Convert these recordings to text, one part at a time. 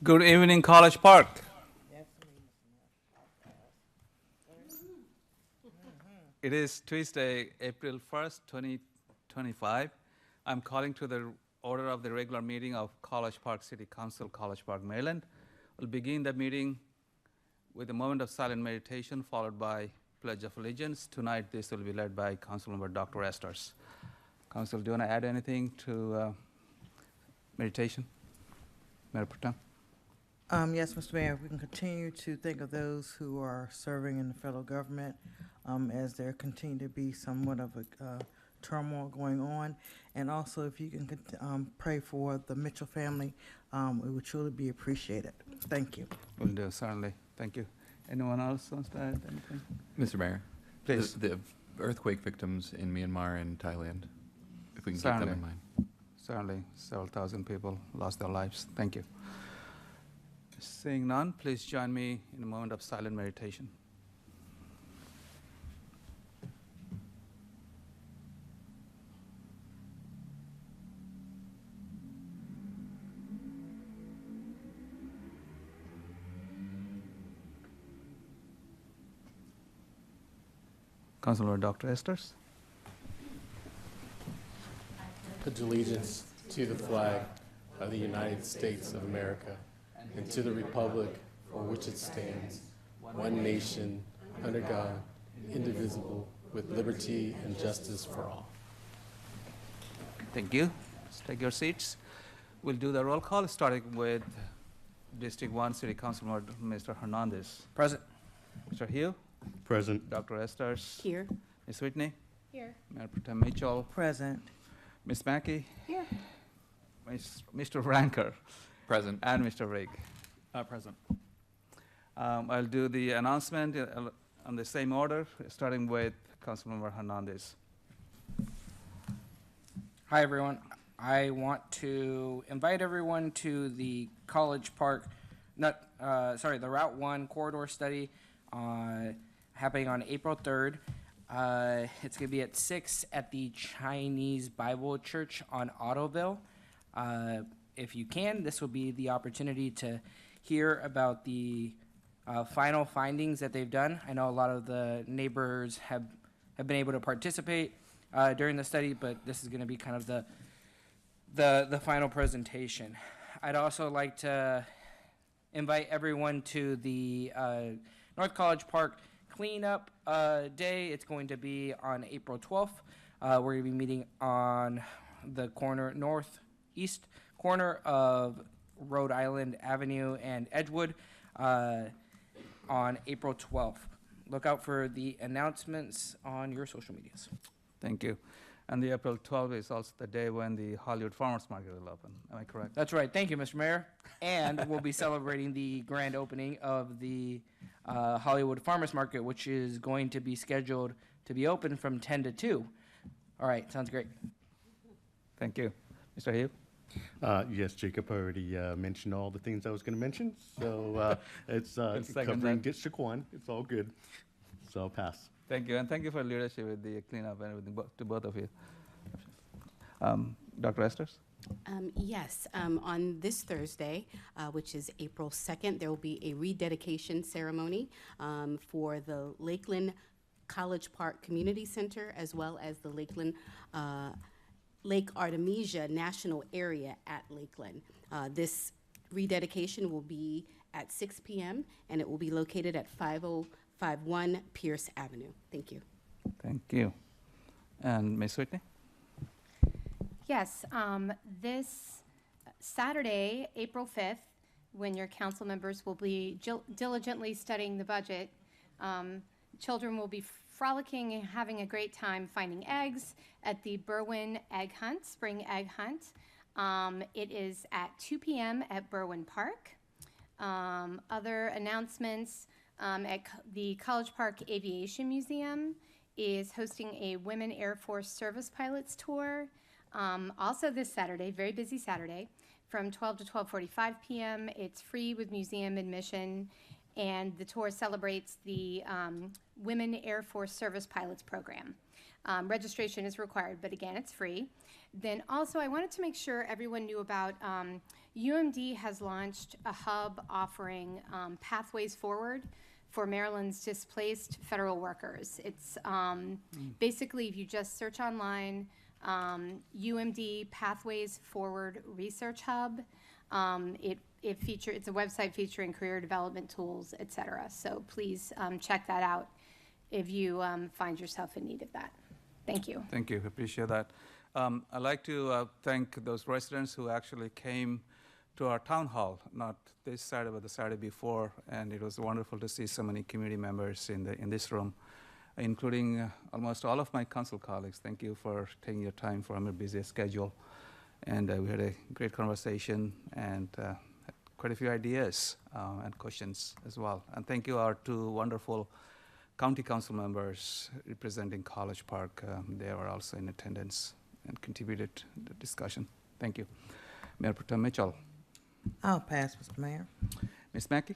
Good evening, College Park. It is Tuesday, April 1st, 2025. I'm calling to the order of the regular meeting of College Park City Council, College Park, Maryland. We'll begin the meeting with a moment of silent meditation followed by Pledge of Allegiance. Tonight, this will be led by Councilmember Dr. Esters. Council, do you want to add anything to meditation? Mayor Protem? Yes, Mr. Mayor, we can continue to think of those who are serving in the federal government as there continue to be somewhat of a turmoil going on. And also, if you can pray for the Mitchell family, it would truly be appreciated. Thank you. Will do, certainly. Thank you. Anyone else wants to add anything? Mr. Mayor, Please. the earthquake victims in Myanmar and Thailand, if we can keep Certainly. them in mind. Certainly, several thousand people lost their lives. Thank you. Seeing none, please join me in a moment of silent meditation. Councilor Dr. Esters. Pledge allegiance to the flag of the United States of America and to the republic for which it stands, one nation, under God, indivisible, with liberty and justice for all. Thank you. Let's take your seats. We'll do the roll call, starting with District 1 City Councilor Mr. Hernandez. Present. Mr. Hill, Present. Dr. Esters. Here. Ms. Whitney, Here. Mayor Pro Tem Mitchell, Present. Ms. Mackey, Here. Mr. Ranker, Present. and Mr. Rigg. Present. I'll do the announcement on the same order, starting with Councilmember Hernandez. Hi, everyone. I want to invite everyone to the College Park, the Route 1 corridor study happening on April 3rd. It's going to be at 6 at the Chinese Bible Church on Ottoville. If you can, this will be the opportunity to hear about the final findings that they've done. I know a lot of the neighbors have been able to participate during the study, but this is going to be kind of the final presentation. I'd also like to invite everyone to the North College Park Cleanup Day. It's going to be on April 12th. We're going to be meeting on the northeast corner of Rhode Island Avenue and Edgewood on April 12th. Look out for the announcements on your social medias. Thank you. And the April 12th is also the day when the Hollywood Farmers Market will open. Am I correct? That's right. Thank you, Mr. Mayor. And we'll be celebrating the grand opening of the Hollywood Farmers Market, which is going to be scheduled to be open from 10 to 2. All right. Sounds great. Thank you. Mr. Hill? Yes, Jacob already mentioned all the things I was going to mention, so it's second covering that. District 1. It's all good, so I'll pass. Thank you, and thank you for leadership with the cleanup and everything, to both of you. Dr. Esters? Yes, on this Thursday, which is April 2nd, there will be a rededication ceremony for the Lakeland College Park Community Center, as well as the Lakeland Lake Artemisia National Area at Lakeland. This rededication will be at 6 p.m., and it will be located at 5051 Pierce Avenue. Thank you. Thank you. And Ms. Whitney? Yes, this Saturday, April 5th, when your council members will be diligently studying the budget, children will be frolicking and having a great time finding eggs at the Berwyn Egg Hunt, Spring Egg Hunt. It is at 2 p.m. at Berwyn Park. Other announcements, at the College Park Aviation Museum is hosting a Women Air Force Service Pilots Tour. Also this Saturday, very busy Saturday, from 12 to 12:45 p.m. It's free with museum admission. and the tour celebrates the Women Air Force Service Pilots Program. Registration is required, but again, it's free. Then also, I wanted to make sure everyone knew about UMD has launched a hub offering Pathways Forward for Maryland's displaced federal workers. It's basically, if you just search online, UMD Pathways Forward Research Hub, it's a website featuring career development tools, et cetera. So please check that out if you find yourself in need of that. Thank you. Thank you, appreciate that. I'd like to thank those residents who actually came to our town hall, not this Saturday, but the Saturday before, and it was wonderful to see so many community members in this room, including almost all of my council colleagues. Thank you for taking your time from your busy schedule. And we had a great conversation and had quite a few ideas and questions as well. And thank you our two wonderful county council members representing College Park. They were also in attendance and contributed to the discussion. Thank you. Mayor Pro Tem Mitchell. I'll pass, Mr. Mayor. Ms. Mackey?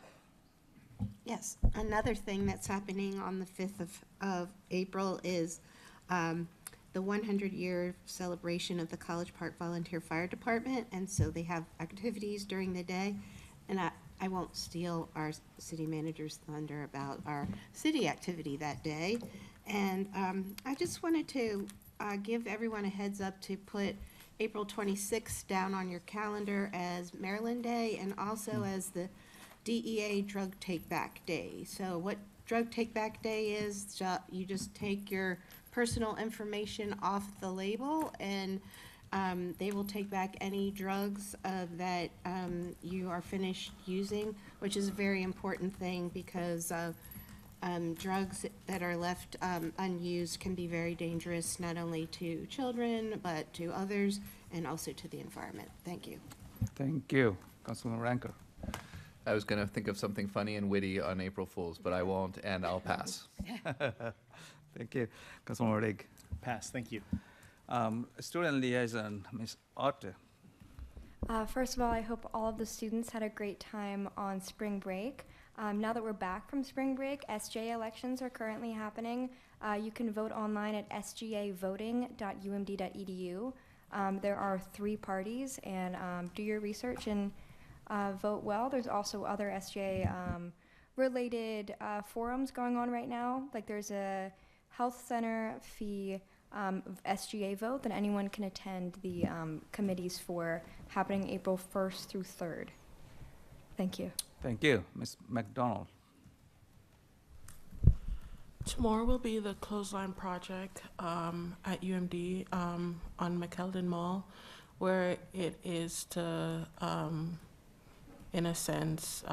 Yes, another thing that's happening on the 5th of April is the 100-year celebration of the College Park Volunteer Fire Department, and so they have activities during the day. And I won't steal our city manager's thunder about our city activity that day. And I just wanted to give everyone a heads up to put April 26th down on your calendar as Maryland Day and also as the DEA Drug Take Back Day. So what Drug Take Back Day is, you just take your personal information off the label and they will take back any drugs that you are finished using, which is a very important thing because drugs that are left unused can be very dangerous, not only to children, but to others and also to the environment. Thank you. Thank you. Councilman Ranker. I was going to think of something funny and witty on April Fools, but I won't, and I'll pass. Thank you. Councilman Rodriguez. Pass, thank you. Student liaison, Ms. Otte. First of all, I hope all of the students had a great time on spring break. Now that we're back from spring break, SGA elections are currently happening. You can vote online at sgavoting.umd.edu. There are 3 parties, and do your research and vote well. There's also other SGA related forums going on right now. Like there's a health center fee SGA vote that anyone can attend the committees for, happening April 1st through 3rd. Thank you. Thank you. Ms. McDonald. Tomorrow will be the Clothesline Project at UMD on McKeldin Mall, where it is to, in a sense,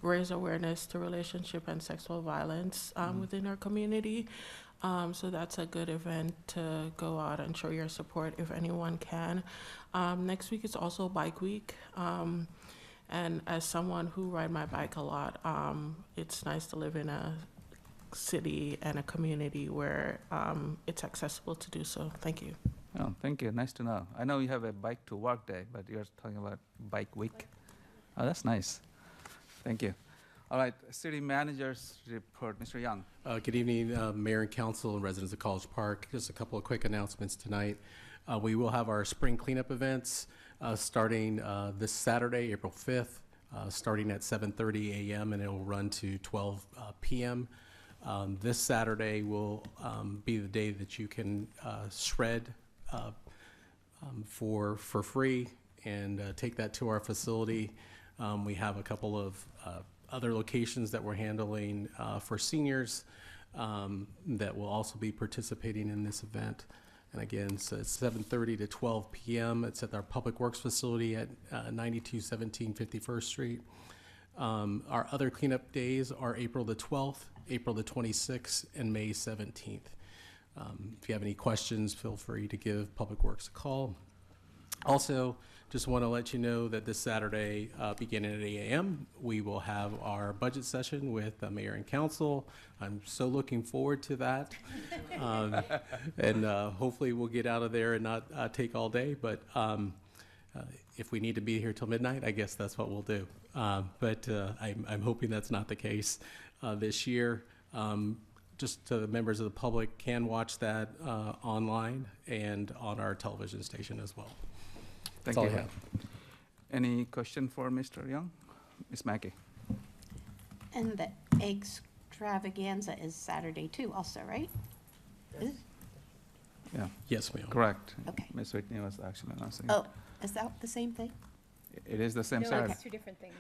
raise awareness to relationship and sexual violence within our community. So that's a good event to go out and show your support if anyone can. Next week is also Bike Week. And as someone who ride my bike a lot, it's nice to live in a city and a community where it's accessible to do so. Thank you. Oh, thank you. Nice to know. I know you have a bike to work day, but you're talking about Bike Week. Oh, that's nice. Thank you. All right, city managers report. Mr. Young. Good evening, Mayor and Council and residents of College Park. Just a couple of quick announcements tonight. We will have our spring cleanup events starting this Saturday, April 5th, starting at 7:30 a.m. and it will run to 12 p.m. This Saturday will be the day that you can shred for free and take that to our facility. We have a couple of other locations that we're handling for seniors that will also be participating in this event. And again, so it's 7:30 to 12 p.m. It's at our Public Works facility at 9217 51st Street. Our other cleanup days are April the 12th, April the 26th, and May 17th. If you have any questions, feel free to give Public Works a call. Also, just want to let you know that this Saturday, beginning at 8 a.m., we will have our budget session with the mayor and council. I'm so looking forward to that. And hopefully we'll get out of there and not take all day. But if we need to be here till midnight, I guess that's what we'll do. but I'm hoping that's not the case this year. Just members of the public can watch that online and on our television station as well. Thank That's all you. I have. Any question for Mr. Young? Ms. Mackey? And the extravaganza is Saturday too also, right? Is- Yeah, Yes, ma'am. correct. Okay. Ms. Whitney was actually announcing. it. Oh, is that the same thing? It is the same No, Saturday. it's two different things.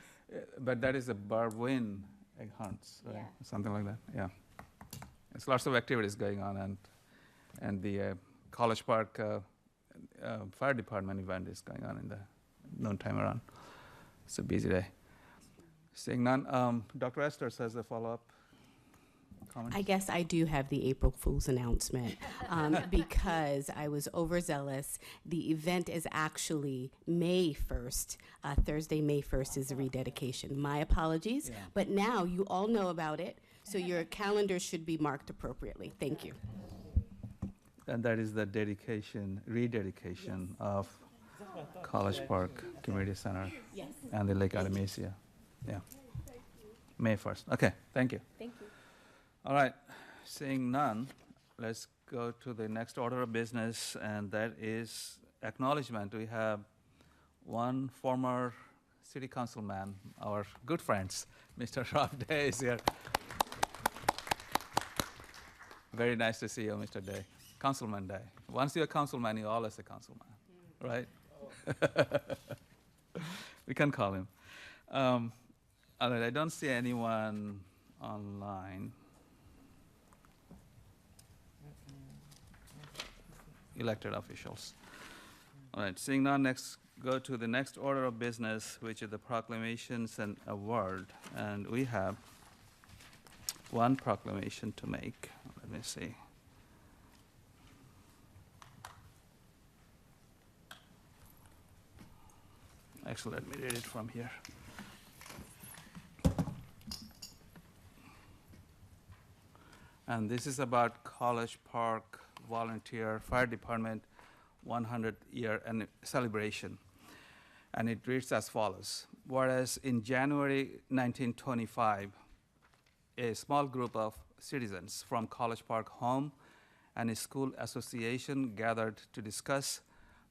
But that is a Barwin egg hunts, right? Yeah. Something like that, yeah. There's lots of activities going on, and the College Park Fire Department event is going on in the noontime around. It's a busy day. Seeing none, Dr. Esther has a follow-up comment? I guess I do have the April Fool's announcement because I was overzealous. The event is actually May 1st. Thursday, May 1st is the rededication. My apologies, Yeah. but now you all know about it, so your calendar should be marked appropriately. Thank you. And that is the rededication of College Park Community Center Yes. and the Lake Artemisia. Yeah. May 1st. Okay, thank you. Thank you. All right, seeing none, let's go to the next order of business, and that is acknowledgement. We have one former city councilman, our good friends, Mr. Rob Day is here. Very nice to see you, Mr. Day. Councilman Day. Once you're a councilman, you're always a councilman, right? We can call him. All right, I don't see anyone online. Elected officials. All right, seeing none, next go to the next order of business, which is the proclamations and award. And we have one proclamation to make. Let me see. Actually, let me read it from here. And this is about College Park Volunteer Fire Department 100-year celebration. And it reads as follows. Whereas in January 1925, a small group of citizens from College Park Home and a school association gathered to discuss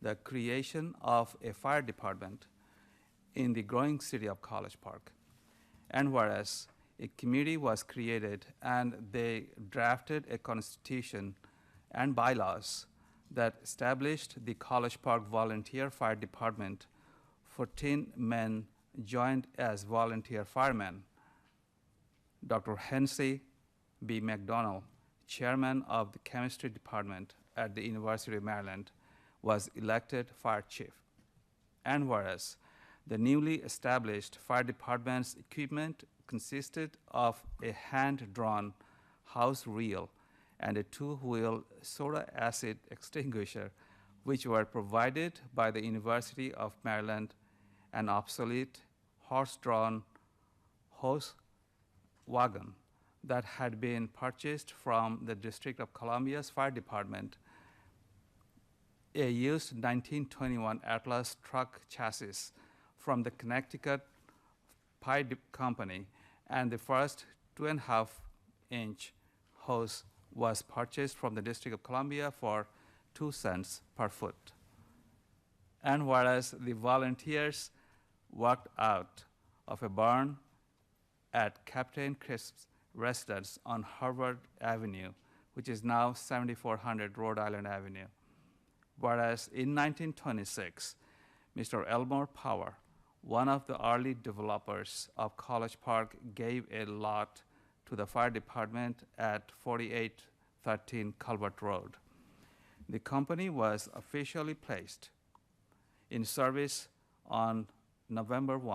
the creation of a fire department in the growing city of College Park. And whereas a committee was created and they drafted a constitution and bylaws that established the College Park Volunteer Fire Department. 14 men joined as volunteer firemen. Dr. Hensey B. McDonald, chairman of the chemistry department at the University of Maryland, was elected fire chief. And whereas the newly established fire department's equipment consisted of a hand-drawn house reel and a two-wheel soda acid extinguisher, which were provided by the University of Maryland, an obsolete horse-drawn hose wagon that had been purchased from the District of Columbia's fire department, a used 1921 Atlas truck chassis from the Connecticut Pie Company, and the first 2.5-inch hose was purchased from the District of Columbia for 2 cents per foot. And whereas the volunteers worked out of a barn at Captain Crisp's residence on Harvard Avenue, which is now 7400 Rhode Island Avenue. Whereas in 1926, Mr. Elmore Power, one of the early developers of College Park, gave a lot to the fire department at 4813 Calvert Road. The company was officially placed in service on November 1,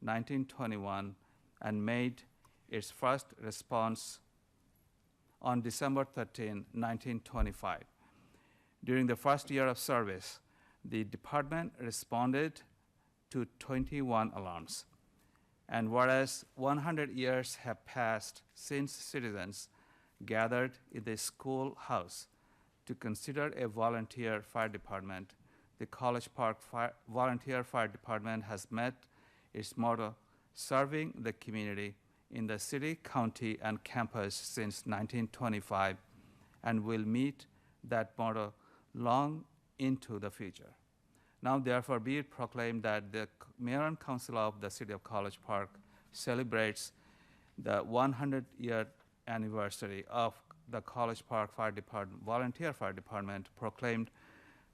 1921, and made its first response on December 13, 1925. During the first year of service, the department responded to 21 alarms. And whereas 100 years have passed since citizens gathered in the schoolhouse to consider a volunteer fire department, the College Park Volunteer Fire Department has met its motto serving the community in the city, county, and campus since 1925, and will meet that motto long into the future. Now therefore be it proclaimed that the Mayor and Council of the City of College Park celebrates the 100-year anniversary of the College Park Fire Department, Volunteer Fire Department, proclaimed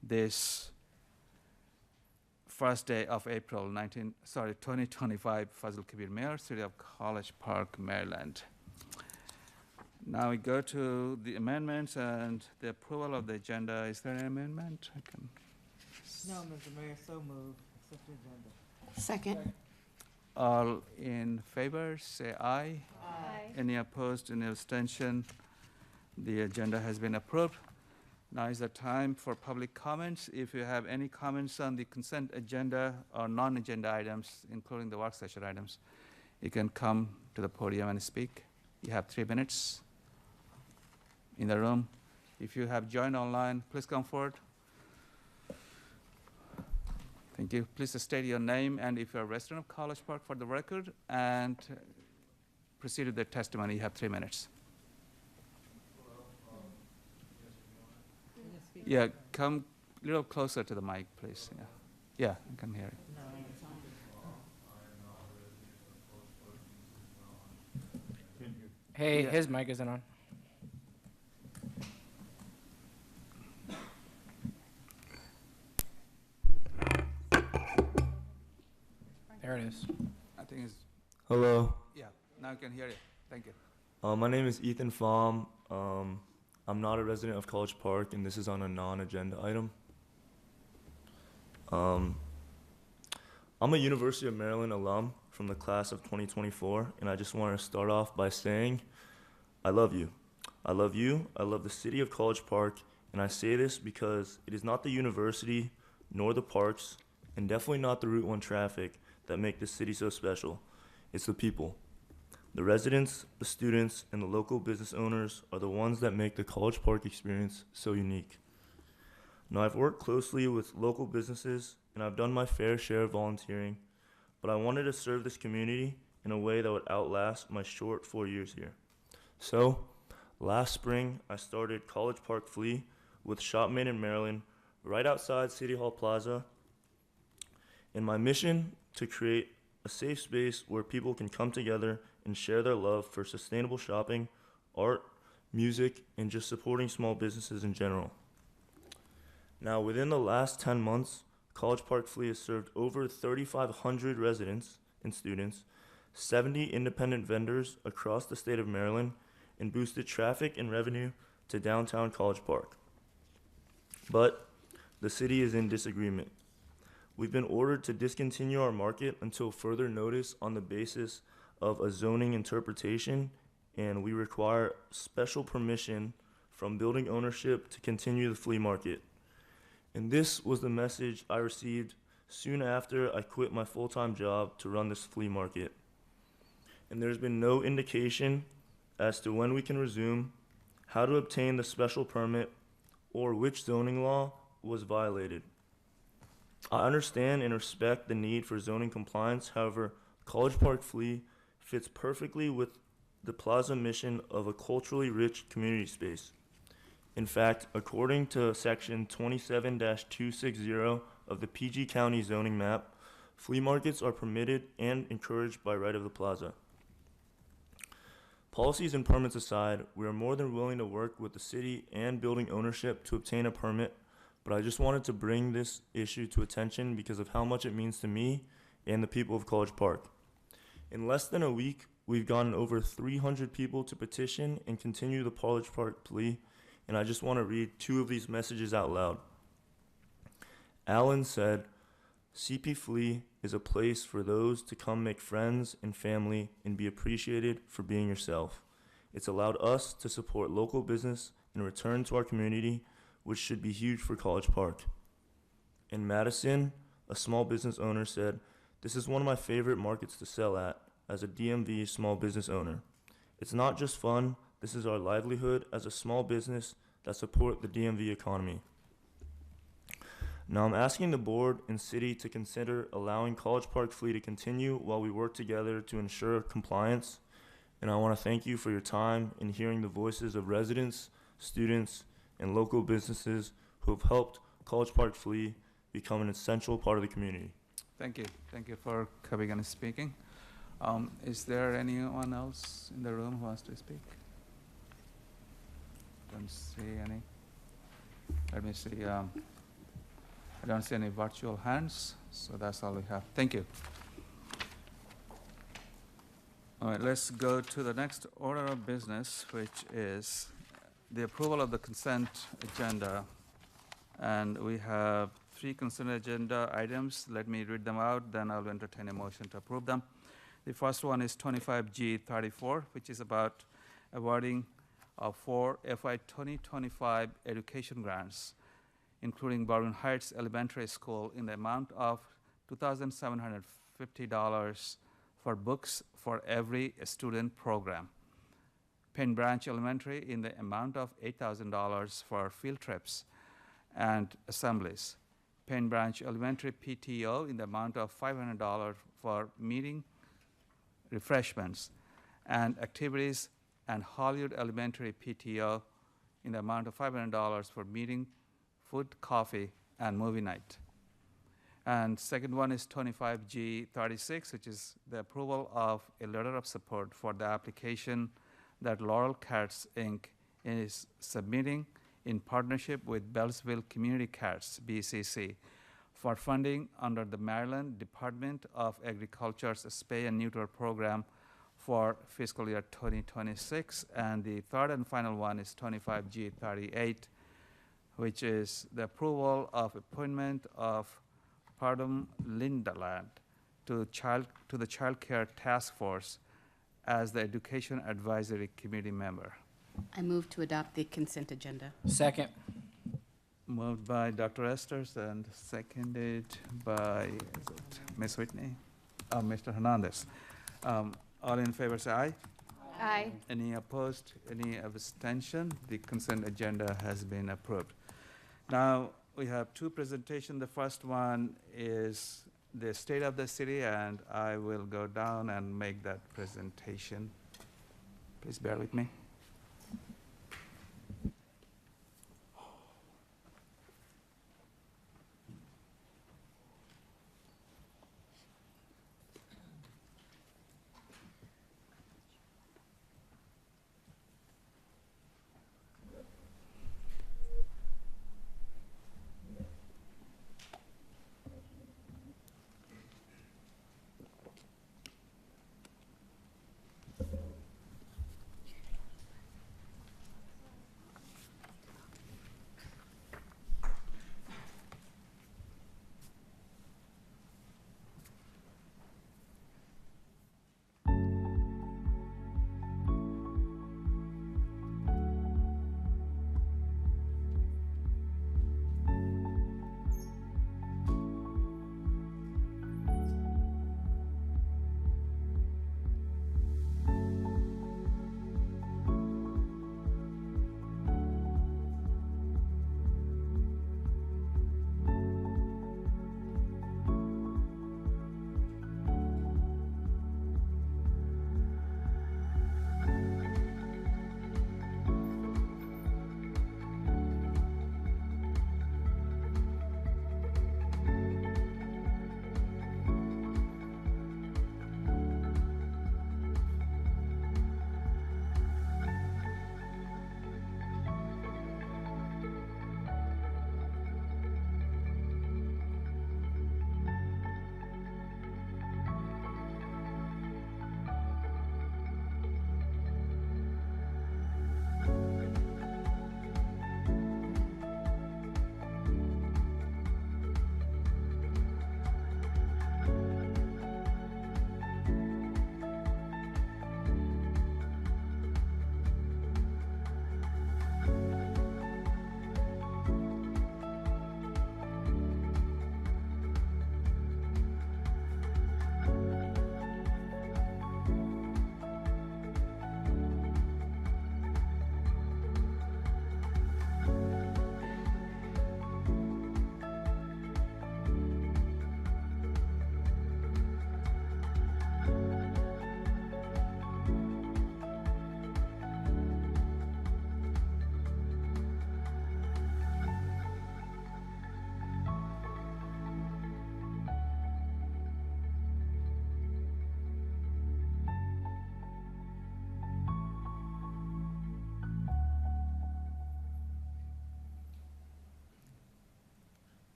this first day of April 2025, Fazil Kabir Mayor, City of College Park, Maryland. Now we go to the amendments and the approval of the agenda. Is there an amendment? No, Mr. Mayor, so moved. Accept the agenda. Second. All in favor, say aye. Aye. Any opposed, any abstention? The agenda has been approved. Now is the time for public comments. If you have any comments on the consent agenda or non-agenda items, including the work session items, you can come to the podium and speak. You have 3 minutes in the room. If you have joined online, please come forward. Thank you. Please state your name and if you're a resident of College Park for the record, and proceed with the testimony. You have 3 minutes. Yeah, come a little closer to the mic, please. Yeah, I can hear it. Hey, Yeah. his mic isn't on. There it is. I think it's, Hello, yeah, now I can hear you. Thank you. my name is Ethan Pham. I'm not a resident of College Park, and this is on a non-agenda item. I'm a University of Maryland alum from the class of 2024, and I just want to start off by saying I love you. I love you, I love the city of College Park, and I say this because it is not the university, nor the parks, and definitely not the Route 1 traffic that make this city so special. It's the people. The residents, the students, and the local business owners are the ones that make the College Park experience so unique. Now, I've worked closely with local businesses, and I've done my fair share of volunteering, but I wanted to serve this community in a way that would outlast my short 4 years here. So, last spring, I started College Park Flea with Shopmate in Maryland, right outside City Hall Plaza, and my mission to create a safe space where people can come together and share their love for sustainable shopping, art, music, and just supporting small businesses in general. Now, within the last 10 months, College Park Flea has served over 3,500 residents and students, 70 independent vendors across the state of Maryland, and boosted traffic and revenue to downtown College Park. But the city is in disagreement. We've been ordered to discontinue our market until further notice on the basis of a zoning interpretation, and we require special permission from building ownership to continue the flea market. And this was the message I received soon after I quit my full-time job to run this flea market. And there's been no indication as to when we can resume, how to obtain the special permit, or which zoning law was violated. I understand and respect the need for zoning compliance. However, College Park Flea fits perfectly with the plaza mission of a culturally rich community space. In fact, according to section 27-260 of the PG County zoning map, flea markets are permitted and encouraged by right of the plaza. Policies and permits aside, we are more than willing to work with the city and building ownership to obtain a permit, but I just wanted to bring this issue to attention because of how much it means to me and the people of College Park. In less than a week, we've gotten over 300 people to petition and continue the College Park plea, and I just want to read 2 of these messages out loud. Alan said, CP Flea is a place for those to come make friends and family and be appreciated for being yourself. It's allowed us to support local business and return to our community, which should be huge for College Park. In Madison, a small business owner said, this is one of my favorite markets to sell at as a DMV small business owner. It's not just fun, this is our livelihood as a small business that support the DMV economy. Now I'm asking the board and city to consider allowing College Park Flea to continue while we work together to ensure compliance. And I want to thank you for your time in hearing the voices of residents, students, and local businesses who have helped College Park Flea become an essential part of the community. Thank you. Thank you for coming and speaking. Is there anyone else in the room who wants to speak? Don't see any. Let me see. I don't see any virtual hands, so that's all we have. Thank you. All right, let's go to the next order of business, which is the approval of the consent agenda. And we have 3 consent agenda items. Let me read them out, then I'll entertain a motion to approve them. The first one is 25G34, which is about awarding of 4 FY 2025 education grants, including Baldwin Heights Elementary School in the amount of $2,750 for books for every student program. Penn Branch Elementary in the amount of $8,000 for field trips and assemblies. Penn Branch Elementary PTO in the amount of $500 for meeting, refreshments, and activities, and Hollywood Elementary PTO in the amount of $500 for meeting, food, coffee, and movie night. And second one is 25G36, which is the approval of a letter of support for the application that Laurel Cats, Inc. is submitting in partnership with Bellsville Community Cats, BCC, for funding under the Maryland Department of Agriculture's Spay and Neuter program for fiscal year 2026. And the third and final one is 25G38, which is the approval of appointment of Pardum Lindaland to the Child Care Task Force as the Education Advisory Committee member. I move to adopt the consent agenda. Second. Moved by Dr. Esters and seconded by Ms. Whitney, Mr. Hernandez. All in favor say aye. Aye. Any opposed? Any abstention? The consent agenda has been approved. Now, we have 2 presentations. The first one is the state of the city, and I will go down and make that presentation. Please bear with me.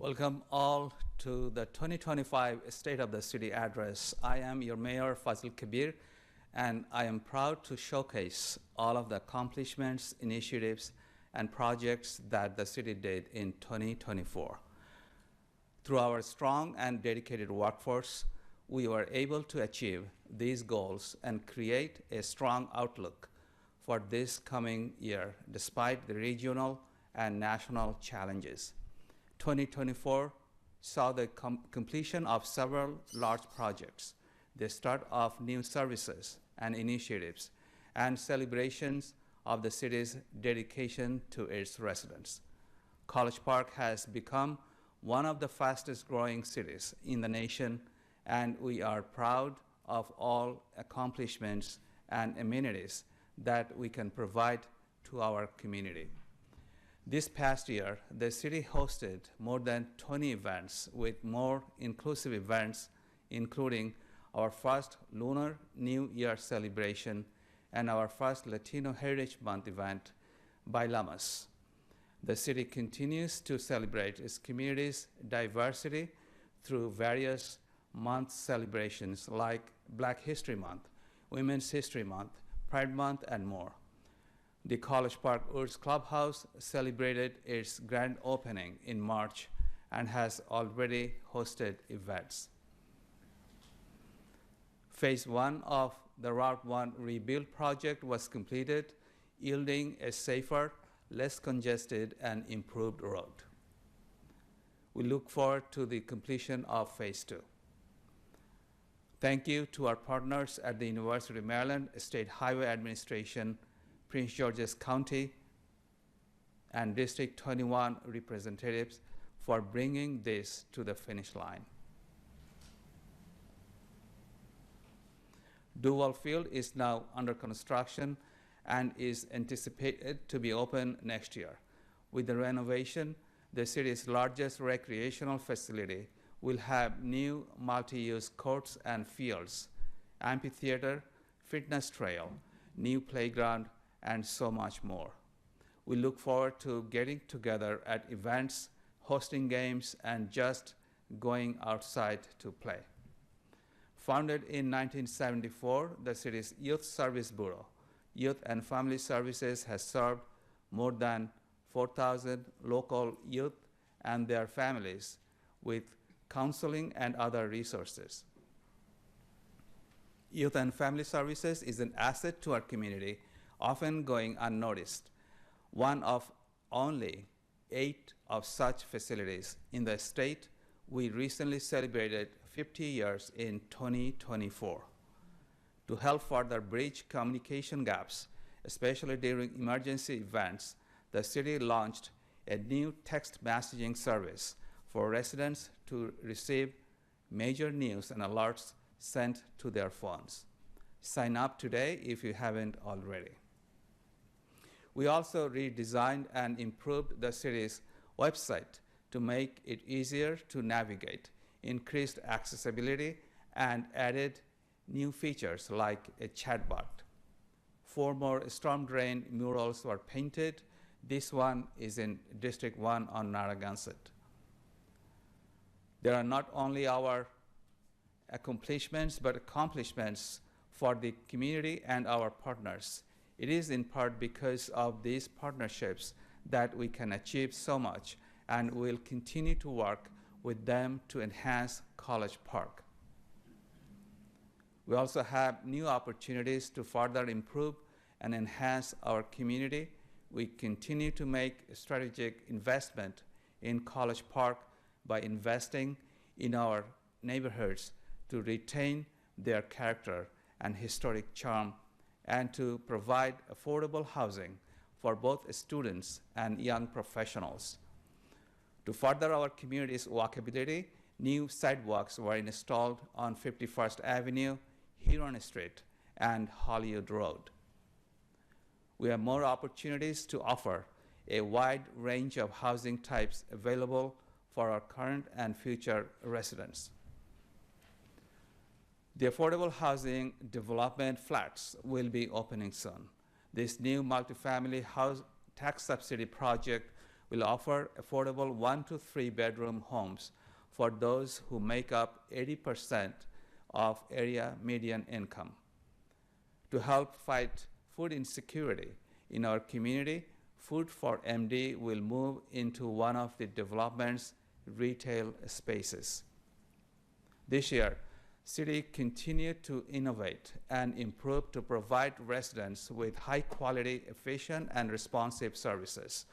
Welcome all to the 2025 State of the City Address. I am your Mayor, Fazil Kabir, and I am proud to showcase all of the accomplishments, initiatives, and projects that the city did in 2024. Through our strong and dedicated workforce, we were able to achieve these goals and create a strong outlook for this coming year, despite the regional and national challenges. 2024 saw the completion of several large projects, the start of new services and initiatives, and celebrations of the city's dedication to its residents. College Park has become one of the fastest growing cities in the nation, and we are proud of all accomplishments and amenities that we can provide to our community. This past year, the city hosted more than 20 events with more inclusive events, including our first Lunar New Year celebration and our first Latino Heritage Month event, Bailamos. The city continues to celebrate its community's diversity through various month celebrations like Black History Month, Women's History Month, Pride Month, and more. The College Park Urge Clubhouse celebrated its grand opening in March and has already hosted events. Phase 1 of the Route 1 rebuild project was completed, yielding a safer, less congested, and improved road. We look forward to the completion of Phase 2. Thank you to our partners at the University of Maryland State Highway Administration, Prince George's County, and District 21 representatives for bringing this to the finish line. Duval Field is now under construction and is anticipated to be open next year. With the renovation, the city's largest recreational facility will have new multi-use courts and fields, amphitheater, fitness trail, new playground, and so much more. We look forward to getting together at events, hosting games, and just going outside to play. Founded in 1974, the city's Youth Service Bureau, Youth and Family Services, has served more than 4,000 local youth and their families with counseling and other resources. Youth and Family Services is an asset to our community, often going unnoticed. One of only 8 of such facilities in the state, we recently celebrated 50 years in 2024. To help further bridge communication gaps, especially during emergency events, the city launched a new text messaging service for residents to receive major news and alerts sent to their phones. Sign up today if you haven't already. We also redesigned and improved the city's website to make it easier to navigate, increased accessibility, and added new features like a chatbot. 4 more storm drain murals were painted. This one is in District 1 on Narragansett. There are not only our accomplishments, but accomplishments for the community and our partners. It is in part because of these partnerships that we can achieve so much, and we'll continue to work with them to enhance College Park. We also have new opportunities to further improve and enhance our community. We continue to make strategic investment in College Park by investing in our neighborhoods to retain their character and historic charm, and to provide affordable housing for both students and young professionals. To further our community's walkability, new sidewalks were installed on 51st Avenue, Huron Street, and Hollywood Road. We have more opportunities to offer a wide range of housing types available for our current and future residents. The affordable housing development flats will be opening soon. This new multifamily house tax subsidy project will offer affordable 1 to 3 bedroom homes for those who make up 80% of area median income. To help fight food insecurity in our community, Food for MD will move into one of the development's retail spaces. This year, City continued to innovate and improve to provide residents with high quality, efficient, and responsive services.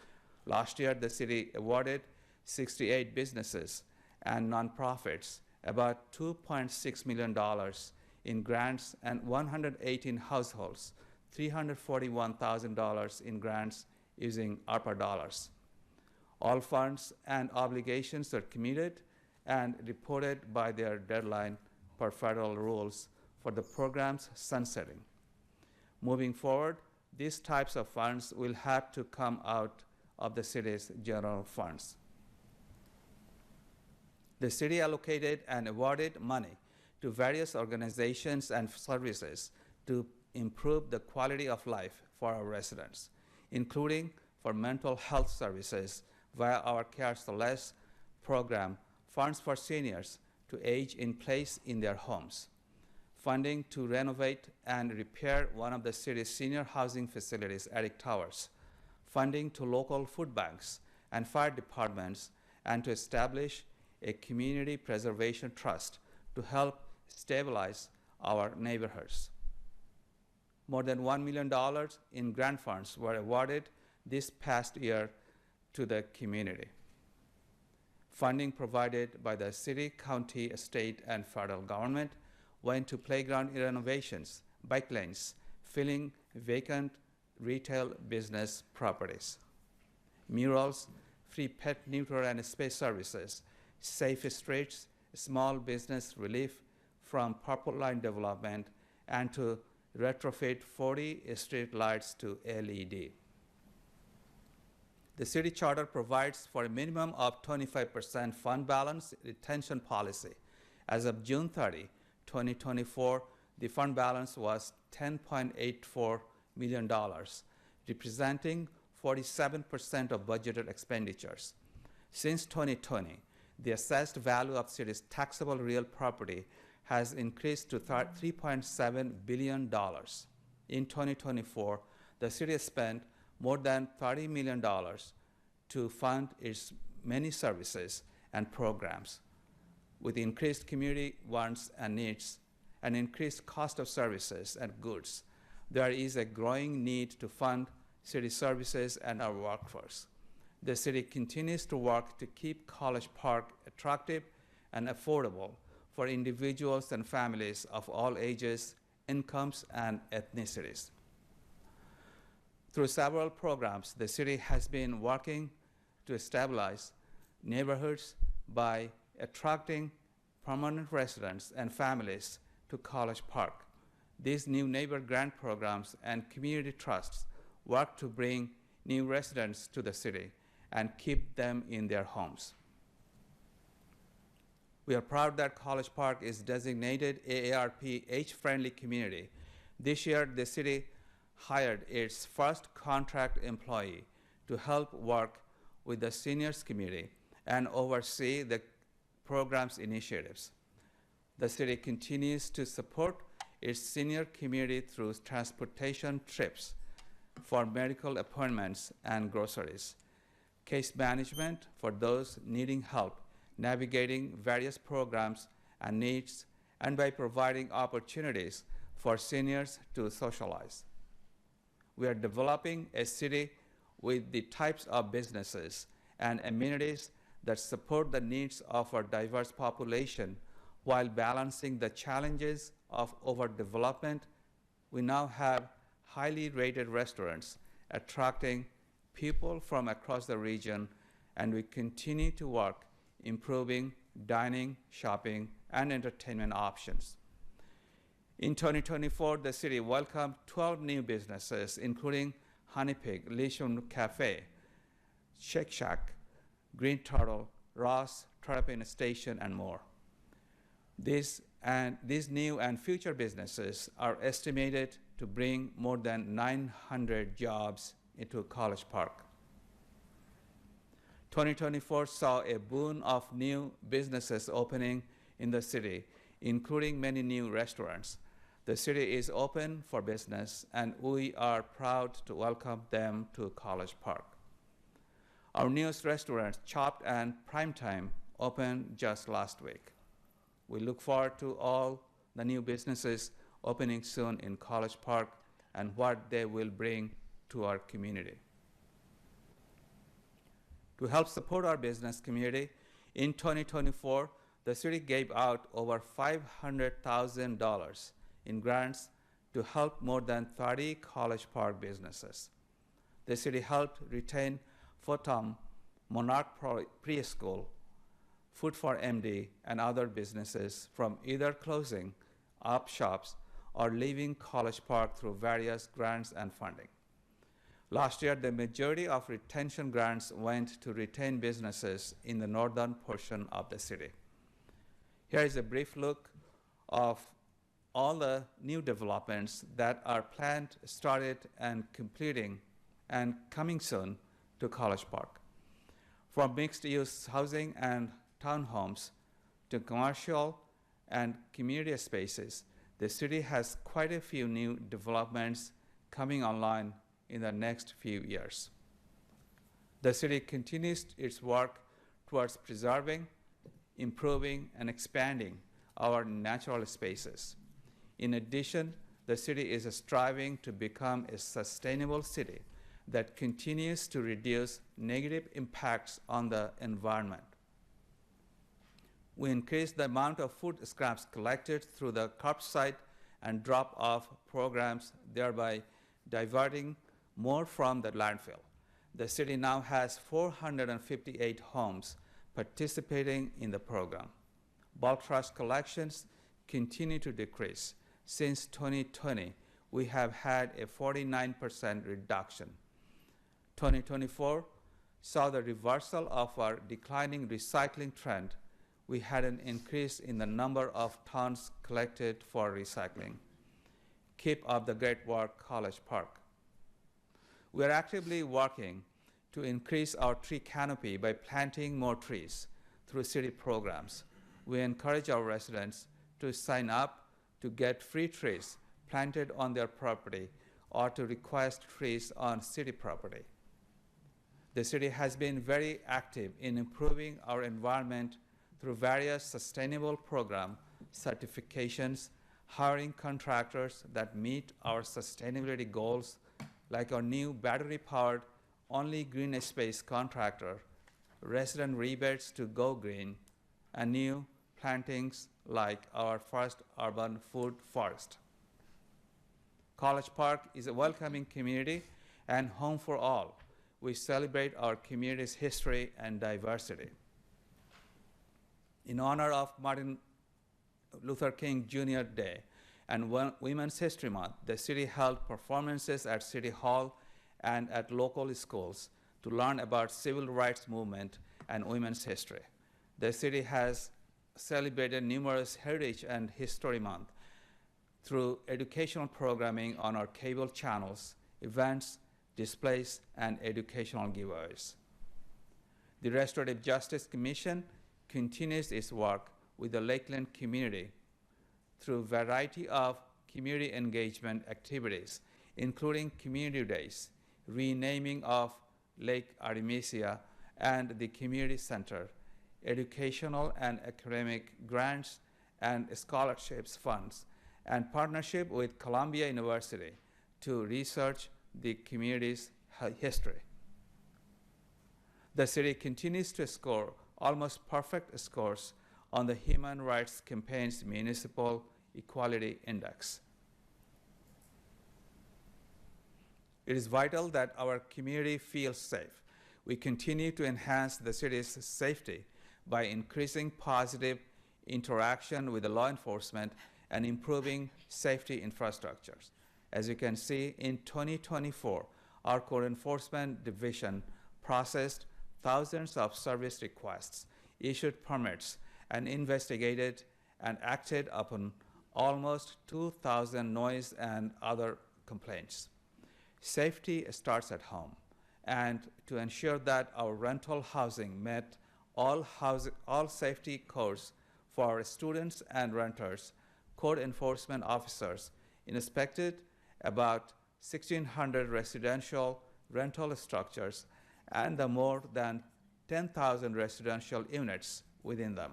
Last year, the city awarded 68 businesses and nonprofits about $2.6 million in grants and 118 households $341,000 in grants using ARPA dollars. All funds and obligations are committed and reported by their deadline per federal rules for the program's sunsetting. Moving forward, these types of funds will have to come out of the city's general funds. The city allocated and awarded money to various organizations and services to improve the quality of life for our residents, including for mental health services via our Care Celeste program, funds for seniors to age in place in their homes, funding to renovate and repair one of the city's senior housing facilities, Eric Towers, funding to local food banks and fire departments, and to establish a community preservation trust to help stabilize our neighborhoods. More than $1 million in grant funds were awarded this past year to the community. Funding provided by the city, county, state, and federal government went to playground renovations, bike lanes, filling vacant retail business properties, murals, free pet neuter and space services, safe streets, small business relief from Purple Line development, and to retrofit 40 street lights to LED. The city charter provides for a minimum of 25% fund balance retention policy. As of June 30, 2024, the fund balance was $10.84 million, representing 47% of budgeted expenditures. Since 2020, the assessed value of city's taxable real property has increased to $3.7 billion. In 2024, the city spent more than $30 million to fund its many services and programs. With increased community wants and needs and increased cost of services and goods, there is a growing need to fund city services and our workforce. The city continues to work to keep College Park attractive and affordable for individuals and families of all ages, incomes, and ethnicities. Through several programs, the city has been working to stabilize neighborhoods by attracting permanent residents and families to College Park. These new neighbor grant programs and community trusts work to bring new residents to the city and keep them in their homes. We are proud that College Park is designated AARP age-friendly community. This year, the city hired its first contract employee to help work with the seniors community and oversee the program's initiatives. The city continues to support its senior community through transportation trips for medical appointments and groceries, case management for those needing help navigating various programs and needs, and by providing opportunities for seniors to socialize. We are developing a city with the types of businesses and amenities that support the needs of our diverse population while balancing the challenges of overdevelopment. We now have highly rated restaurants attracting people from across the region, and we continue to work improving dining, shopping, and entertainment options. In 2024, the city welcomed 12 new businesses, including Honey Pig, Leishman Cafe, Shake Shack, Green Turtle, Ross, Terrapin Station, and more. These new and future businesses are estimated to bring more than 900 jobs into College Park. 2024 saw a boon of new businesses opening in the city, including many new restaurants. The city is open for business, and we are proud to welcome them to College Park. Our newest restaurant, Chopped and Primetime, opened just last week. We look forward to all the new businesses opening soon in College Park and what they will bring to our community. To help support our business community, in 2024, the city gave out over $500,000 in grants to help more than 30 College Park businesses. The city helped retain Photom, Monarch Preschool, Food for MD, and other businesses from either closing up shops or leaving College Park through various grants and funding. Last year, the majority of retention grants went to retain businesses in the northern portion of the city. Here is a brief look of all the new developments that are planned, started, and completing, and coming soon to College Park. From mixed-use housing and townhomes to commercial and community spaces, the city has quite a few new developments coming online in the next few years. The city continues its work towards preserving, improving, and expanding our natural spaces. In addition, the city is striving to become a sustainable city that continues to reduce negative impacts on the environment. We increased the amount of food scraps collected through the curbside and drop-off programs, thereby diverting more from the landfill. The city now has 458 homes participating in the program. Bulk trash collections continue to decrease. Since 2020, we have had a 49% reduction. 2024 saw the reversal of our declining recycling trend. We had an increase in the number of tons collected for recycling. Keep up the great work, College Park. We are actively working to increase our tree canopy by planting more trees through city programs. We encourage our residents to sign up to get free trees planted on their property or to request trees on city property. The city has been very active in improving our environment through various sustainable program certifications, hiring contractors that meet our sustainability goals, like our new battery-powered only green space contractor, resident rebates to go green, and new plantings like our first urban food forest. College Park is a welcoming community and home for all. We celebrate our community's history and diversity. In honor of Martin Luther King Jr. Day and Women's History Month, the city held performances at City Hall and at local schools to learn about civil rights movement and women's history. The city has celebrated numerous Heritage and History Month through educational programming on our cable channels, events, displays, and educational giveaways. The Restorative Justice Commission continues its work with the Lakeland community through a variety of community engagement activities, including community days, renaming of Lake Artemisia and the community center, educational and academic grants and scholarships funds, and partnership with Columbia University to research the community's history. The city continues to score almost perfect scores on the Human Rights Campaign's Municipal Equality Index. It is vital that our community feels safe. We continue to enhance the city's safety by increasing positive interaction with the law enforcement and improving safety infrastructures. As you can see, in 2024, our Code Enforcement Division processed thousands of service requests, issued permits, and investigated and acted upon almost 2,000 noise and other complaints. Safety starts at home, and to ensure that our rental housing met all safety codes for students and renters. Code enforcement officers inspected about 1,600 residential rental structures and the more than 10,000 residential units within them.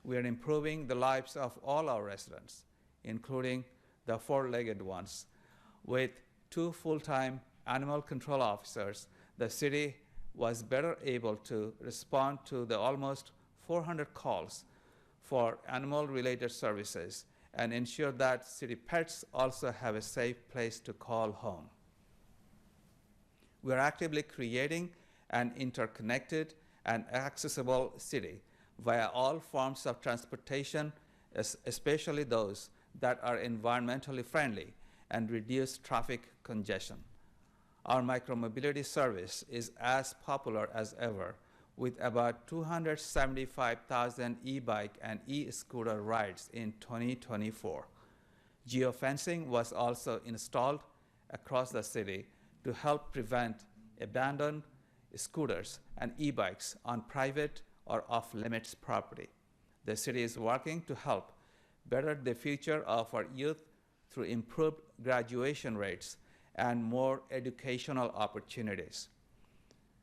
We are improving the lives of all our residents, including the four-legged ones. With 2 full-time animal control officers, the city was better able to respond to the almost 400 calls for animal-related services and ensure that city pets also have a safe place to call home. We are actively creating an interconnected and accessible city via all forms of transportation, especially those that are environmentally friendly and reduce traffic congestion. Our micromobility service is as popular as ever, with about 275,000 e-bike and e-scooter rides in 2024. Geofencing was also installed across the city to help prevent abandoned scooters and e-bikes on private or off-limits property. The city is working to help better the future of our youth through improved graduation rates and more educational opportunities.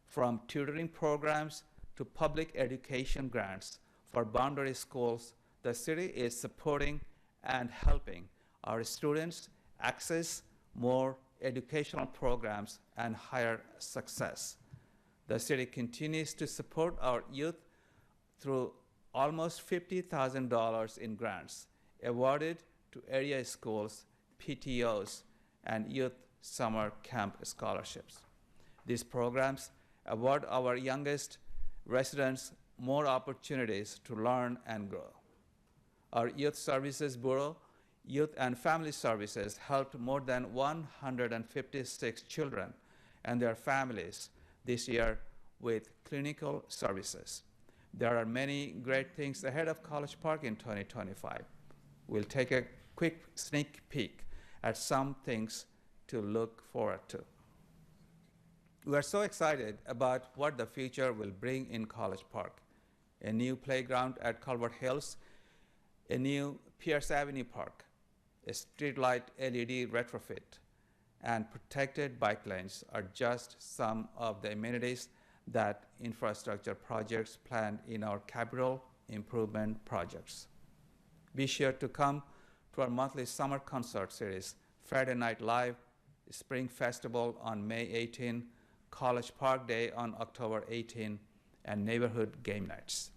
From tutoring programs to public education grants for boundary schools, the city is supporting and helping our students access more educational programs and higher success. The city continues to support our youth through almost $50,000 in grants awarded to area schools, PTOs, and youth summer camp scholarships. These programs award our youngest residents more opportunities to learn and grow. Our Youth Services Bureau, Youth and Family Services helped more than 156 children and their families this year with clinical services. There are many great things ahead of College Park in 2025. We'll take a quick sneak peek at some things to look forward to. We are so excited about what the future will bring in College Park. A new playground at Calvert Hills, a new Pierce Avenue Park, a streetlight LED retrofit, and protected bike lanes are just some of the amenities that infrastructure projects planned in our capital improvement projects. Be sure to come to our monthly summer concert series, Friday Night Live, Spring Festival on May 18, College Park Day on October 18, and neighborhood game nights.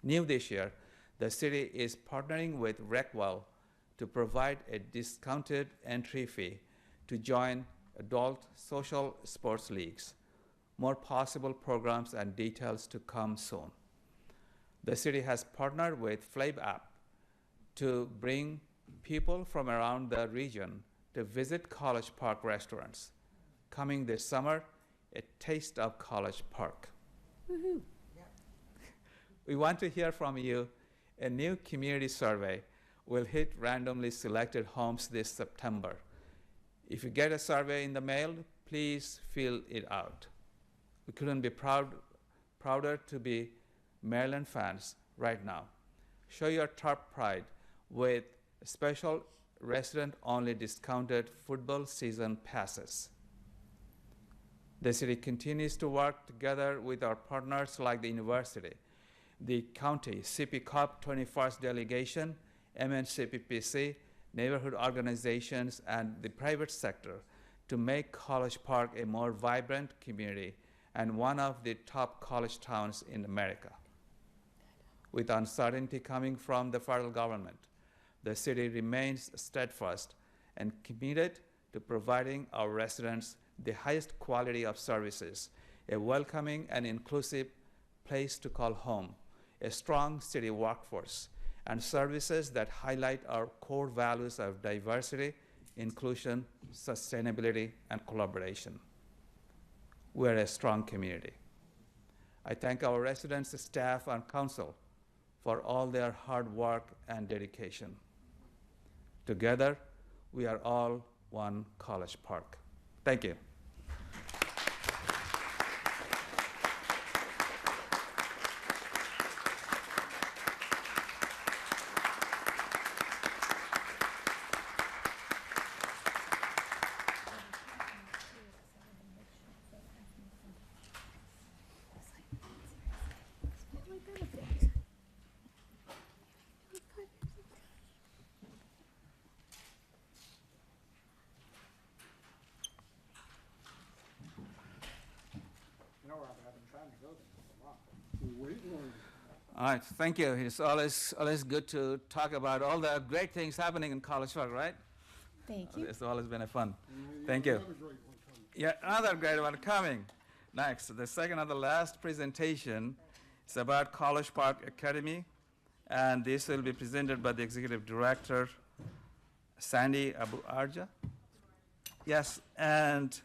New this year, the city is partnering with Recwell to provide a discounted entry fee to join adult social sports leagues. More possible programs and details to come soon. The city has partnered with Flave App to bring people from around the region to visit College Park restaurants. Coming this summer, a taste of College Park. Woohoo. We want to hear from you. A new community survey will hit randomly selected homes this September. If you get a survey in the mail, please fill it out. We couldn't be prouder to be Maryland fans right now. Show your top pride with special resident-only discounted football season passes. The city continues to work together with our partners like the university, the county CP Cup 21st delegation, MNCPPC, neighborhood organizations, and the private sector to make College Park a more vibrant community and one of the top college towns in America. With uncertainty coming from the federal government, the city remains steadfast and committed to providing our residents the highest quality of services, a welcoming and inclusive place to call home, a strong city workforce, and services that highlight our core values of diversity, inclusion, sustainability, and collaboration. We're a strong community. I thank our residents, staff, and council for all their hard work and dedication. Together, we are all one College Park. Thank you. All right, thank you. It's always good to talk about all the great things happening in College Park, right? Thank you. It's always been a fun. Thank you. Yeah, another great one coming. Next, the second and the last presentation is about College Park Academy, and this will be presented by the Executive Director, Sandy Abu Arja. Yes, and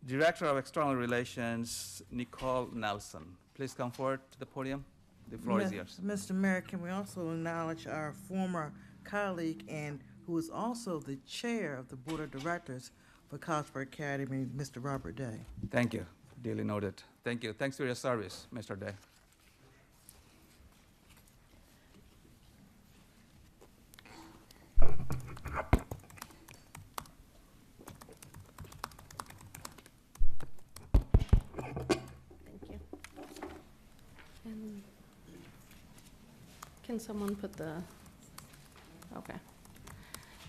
Director of External Relations, Nicole Nelson. Please come forward to the podium. The floor is yours. Mr. Mayor, can we also acknowledge our former colleague and who is also the chair of the Board of Directors for College Park Academy, Mr. Robert Day? Thank you. Duly noted. Thank you. Thanks for your service, Mr. Day. Thank you. And can someone put the, okay.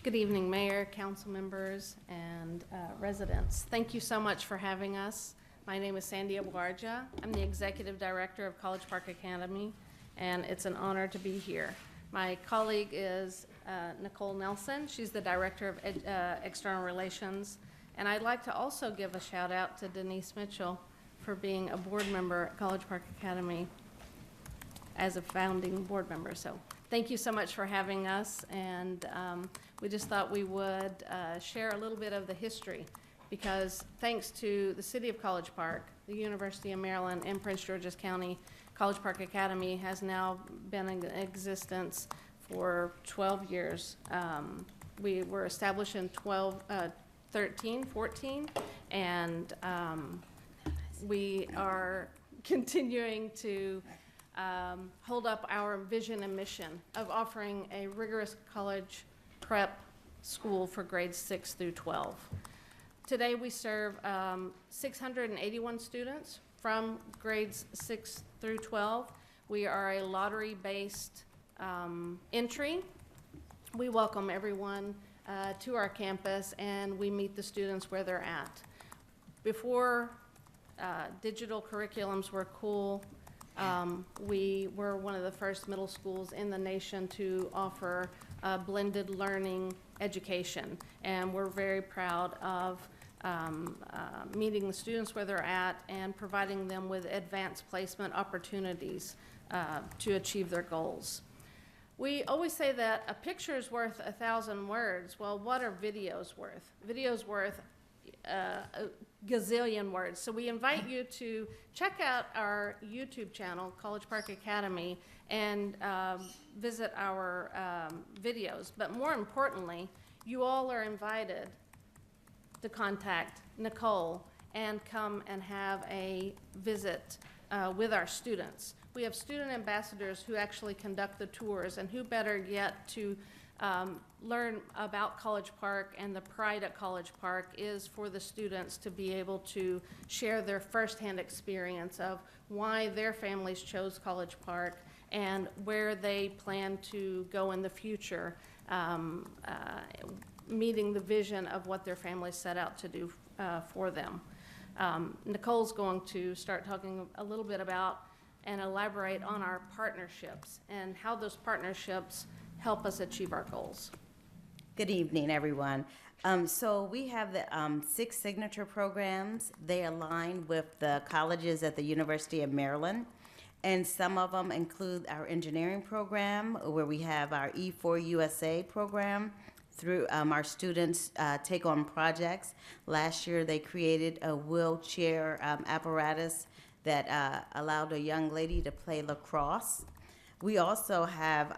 Good evening, Mayor, council members, and residents. Thank you so much for having us. My name is Sandy Abuarja. I'm the Executive Director of College Park Academy, and it's an honor to be here. My colleague is Nicole Nelson. She's the Director of External Relations. And I'd like to also give a shout out to Denise Mitchell for being a board member at College Park Academy as a founding board member. So thank you so much for having us. And we just thought we would share a little bit of the history, because thanks to the City of College Park, the University of Maryland, and Prince George's County, College Park Academy has now been in existence for 12 years. We were established in 14, and we are continuing to hold up our vision and mission of offering a rigorous college prep school for grades 6 through 12. Today we serve 681 students from grades 6 through 12. We are a lottery-based entry. We welcome everyone to our campus, and we meet the students where they're at. Before digital curriculums were cool, we were one of the first middle schools in the nation to offer blended learning education, and we're very proud of meeting the students where they're at and providing them with advanced placement opportunities to achieve their goals. We always say that a picture is worth 1,000 words. Well, what are videos worth? Videos worth a gazillion words. So we invite you to check out our YouTube channel, College Park Academy, and visit our videos. But more importantly, you all are invited to contact Nicole and come and have a visit with our students. We have student ambassadors who actually conduct the tours, and who better yet to learn about College Park and the pride at College Park is for the students to be able to share their firsthand experience of why their families chose College Park and where they plan to go in the future, meeting the vision of what their families set out to do for them. Nicole's going to start talking a little bit about and elaborate on our partnerships and how those partnerships help us achieve our goals. Good evening, everyone. So we have the 6 signature programs. They align with the colleges at the University of Maryland, and some of them include our engineering program, where we have our E4 USA program. Through our students take on projects. Last year they created a wheelchair apparatus that allowed a young lady to play lacrosse. We also have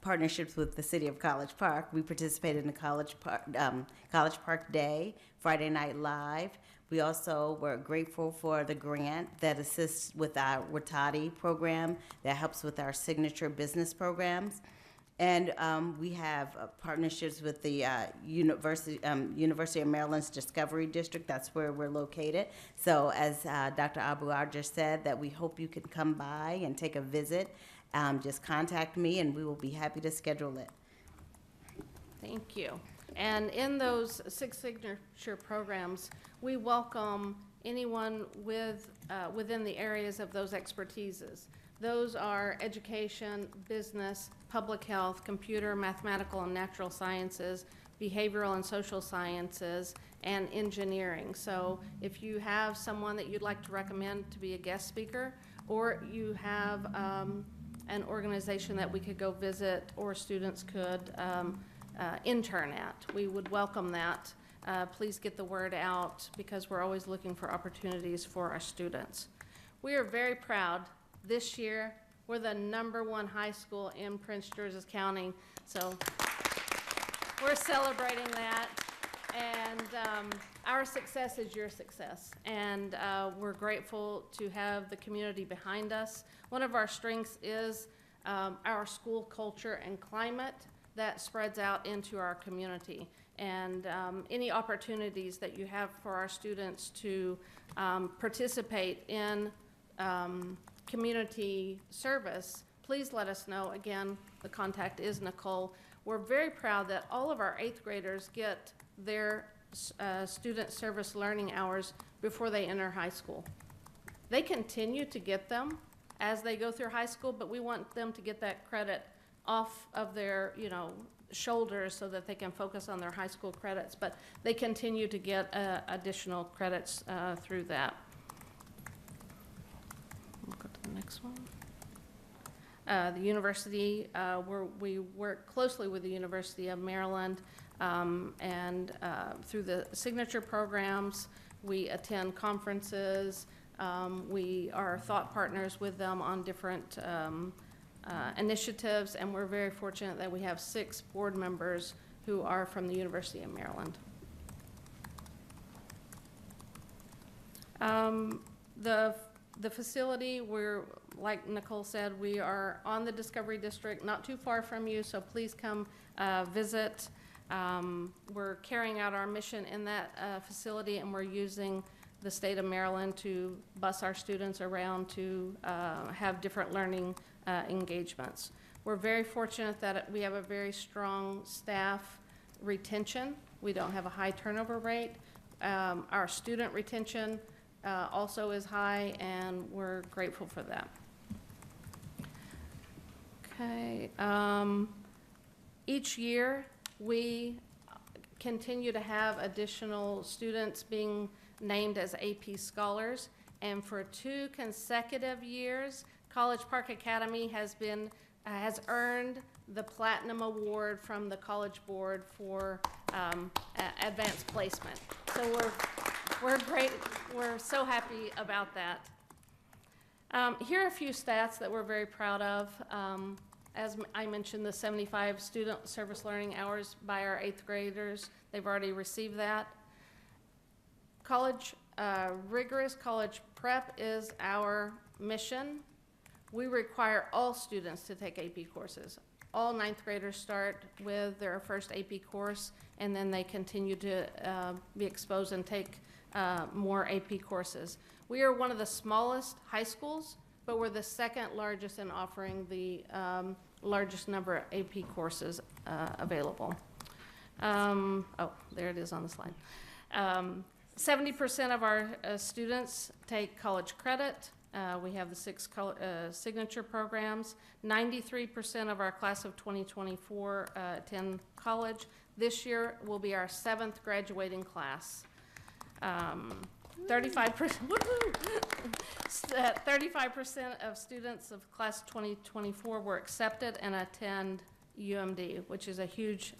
partnerships with the City of College Park. We participated in the College Park Day, Friday Night Live. We also were grateful for the grant that assists with our Watati program that helps with our signature business programs. And we have partnerships with the University of Maryland's Discovery District. That's where we're located. So as Dr. Abuar just said, that we hope you can come by and take a visit. Just contact me and we will be happy to schedule it. Thank you. And in those 6 signature programs, we welcome anyone within the areas of those expertises. Those are education, business, public health, computer, mathematical and natural sciences, behavioral and social sciences, and engineering. So if you have someone that you'd like to recommend to be a guest speaker, or you have an organization that we could go visit or students could intern at, we would welcome that. Please get the word out, because we're always looking for opportunities for our students. We are very proud. This year, we're the #1 high school in Prince George's County, so we're celebrating that. And our success is your success, and we're grateful to have the community behind us. One of our strengths is our school culture and climate that spreads out into our community. And any opportunities that you have for our students to participate in community service, please let us know. Again, the contact is Nicole. We're very proud that all of our 8th graders get their student service learning hours before they enter high school. They continue to get them as they go through high school, but we want them to get that credit off of their, shoulders so that they can focus on their high school credits, but they continue to get additional credits through that. We'll go to the next one. The university, we work closely with the University of Maryland, and through the signature programs, we attend conferences, we are thought partners with them on different initiatives, and we're very fortunate that we have 6 board members who are from the University of Maryland. The facility, like Nicole said, we are on the Discovery District, not too far from you, so please come visit. We're carrying out our mission in that facility, and we're using the state of Maryland to bus our students around to have different learning engagements. We're very fortunate that we have a very strong staff retention. We don't have a high turnover rate. Our student retention also is high, and we're grateful for that. Okay. Each year, we continue to have additional students being named as AP Scholars, and for 2 consecutive years, College Park Academy has earned the Platinum Award from the College Board for advanced placement. So we're great. We're so happy about that. Here are a few stats that we're very proud of. As I mentioned, the 75 student service learning hours by our 8th graders. They've already received that. Rigorous college prep is our mission. We require all students to take AP courses. All 9th graders start with their first AP course, and then they continue to be exposed and take more AP courses. We are one of the smallest high schools, but we're the 2nd largest in offering the largest number of AP courses available. Oh, there it is on the slide. 70% of our students take college credit. We have the 6 signature programs. 93% of our class of 2024 attend college. This year will be our 7th graduating class. 35% of students of class 2024 were accepted and attend UMD, which is a huge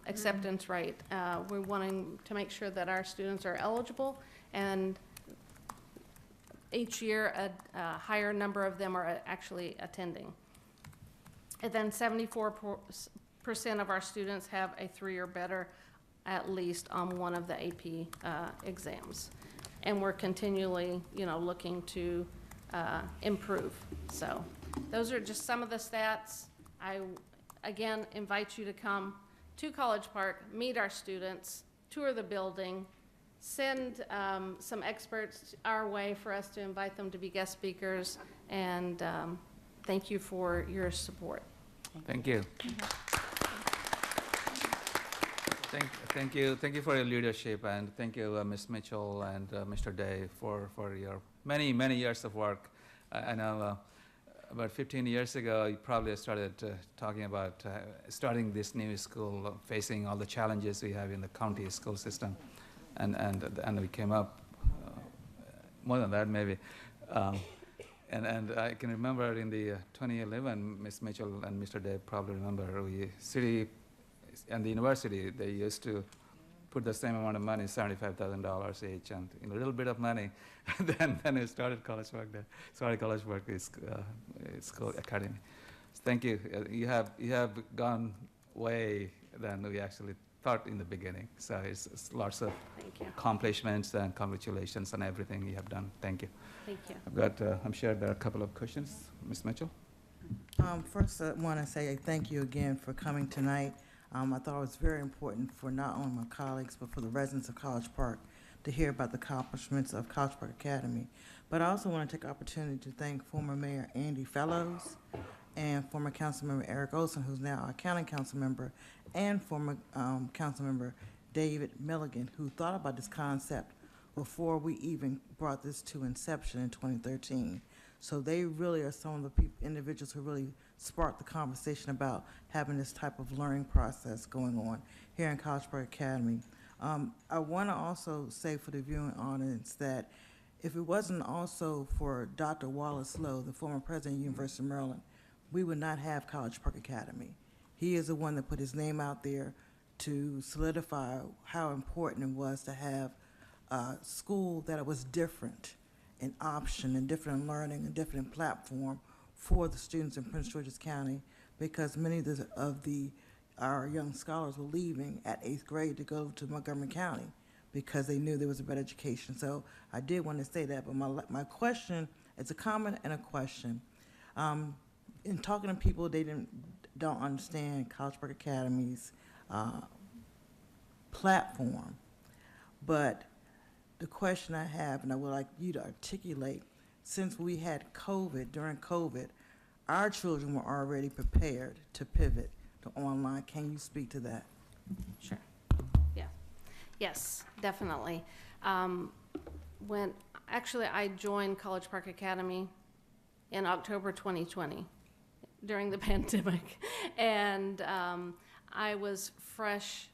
acceptance rate. We're wanting to make sure that our students are eligible, and each year a higher number of them are actually attending. And then 74% of our students have a 3 or better at least on one of the AP exams. And we're continually, looking to improve. So those are just some of the stats. I, again, invite you to come to College Park, meet our students, tour the building, send some experts our way for us to invite them to be guest speakers, and thank you for your support. Thank you. Thank you for your leadership, and thank you, Ms. Mitchell and Mr. Day, for your many, many years of work. I know about 15 years ago, you probably started talking about starting this new school, facing all the challenges we have in the county school system, and we came up more than that maybe. And I can remember in the 2011, Ms. Mitchell and Mr. Day probably remember, city and the university, they used to put the same amount of money, $75,000 each, and a little bit of money. then we started College Park. College Park School Academy. So thank you. You have gone way than we actually thought in the beginning. So it's lots of Thank you. accomplishments and congratulations on everything you have done. Thank you. Thank you. I've got, I'm sure there are a couple of questions. Ms. Mitchell? First, I want to say thank you again for coming tonight. I thought it was very important for not only my colleagues, but for the residents of College Park to hear about the accomplishments of College Park Academy. But I also want to take the opportunity to thank former Mayor Andy Fellows and former Councilmember Eric Olson, who's now our County Council member, and former Councilmember David Milligan, who thought about this concept before we even brought this to inception in 2013. So they really are some of the individuals who really sparked the conversation about having this type of learning process going on here in College Park Academy. I want to also say for the viewing audience that if it wasn't also for Dr. Wallace Lowe, the former president of the University of Maryland, we would not have College Park Academy. He is the one that put his name out there to solidify how important it was to have a school that was different in option and different in learning and different in platform for the students in Prince George's County, because many of our young scholars were leaving at 8th grade to go to Montgomery County because they knew there was a better education. So I did want to say that, but my question, it's a comment and a question. In talking to people, they don't understand College Park Academy's platform, but the question I have, and I would like you to articulate, since we had COVID, during COVID, our children were already prepared to pivot to online. Can you speak to that? Sure. Yeah. Yes, definitely. When actually I joined College Park Academy in October 2020 during the pandemic, and I was fresh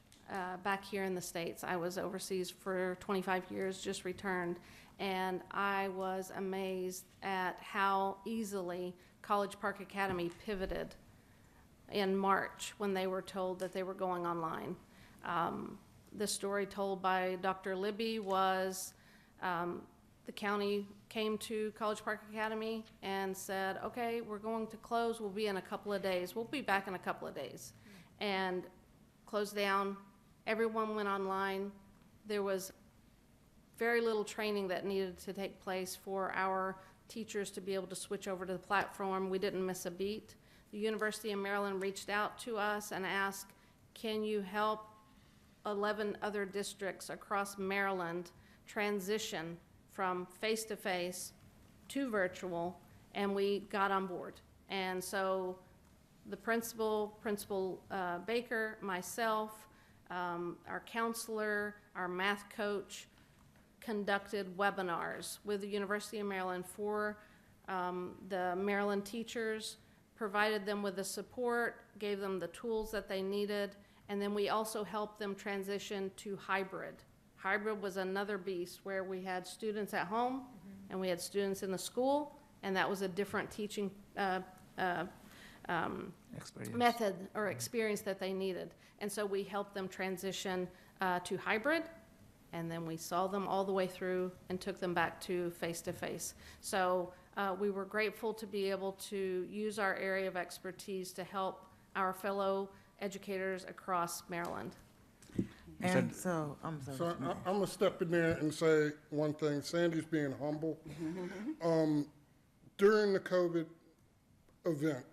back here in the States. I was overseas for 25 years, just returned, and I was amazed at how easily College Park Academy pivoted in March when they were told that they were going online. The story told by Dr. Libby was the county came to College Park Academy and said, okay, we're going to close, we'll be in a couple of days. We'll be back in a couple of days. And closed down. Everyone went online. There was very little training that needed to take place for our teachers to be able to switch over to the platform. We didn't miss a beat. The University of Maryland reached out to us and asked, can you help 11 other districts across Maryland transition from face-to-face to virtual, and we got on board. And so the Principal Baker, myself, our counselor, our math coach, conducted webinars with the University of Maryland for the Maryland teachers, provided them with the support, gave them the tools that they needed, and then we also helped them transition to hybrid. Hybrid was another beast where we had students at home and we had students in the school, and that was a different teaching method or experience that they needed. And so we helped them transition to hybrid, and then we saw them all the way through and took them back to face-to-face. So we were grateful to be able to use our area of expertise to help our fellow educators across Maryland. And so, I'm sorry. So I'm gonna step in there and say one thing. Sandy's being humble. During the COVID event,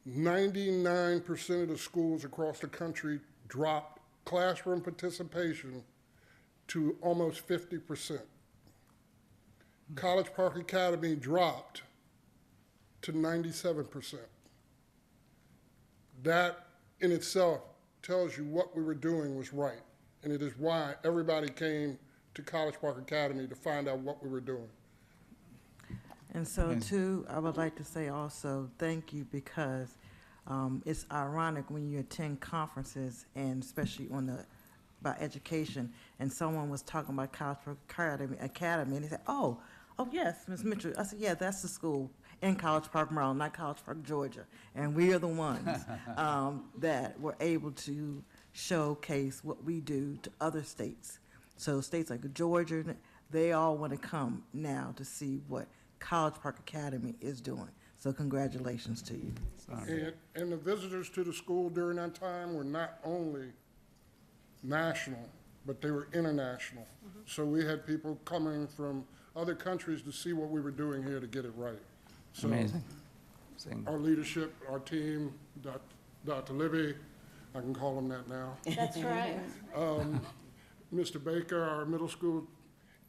99% of the schools across the country dropped classroom participation to almost 50%. College Park Academy dropped to 97%. That in itself tells you what we were doing was right. And it is why everybody came to College Park Academy to find out what we were doing. And so Okay. too, I would like to say also, thank you, because it's ironic when you attend conferences, and especially on the, about education, and someone was talking about College Park Academy, and they said, oh, yes, Ms. Mitchell. I said, yeah, that's the school in College Park, Maryland, not College Park, Georgia. And we are the ones that were able to showcase what we do to other states. So states like Georgia, they all want to come now to see what College Park Academy is doing. So congratulations to you. And the visitors to the school during that time were not only national, but they were international. So we had people coming from other countries to see what we were doing here to get it right. So Amazing. our leadership, our team, Dr. Libby, I can call him that now. That's right. Mr. Baker, our middle school,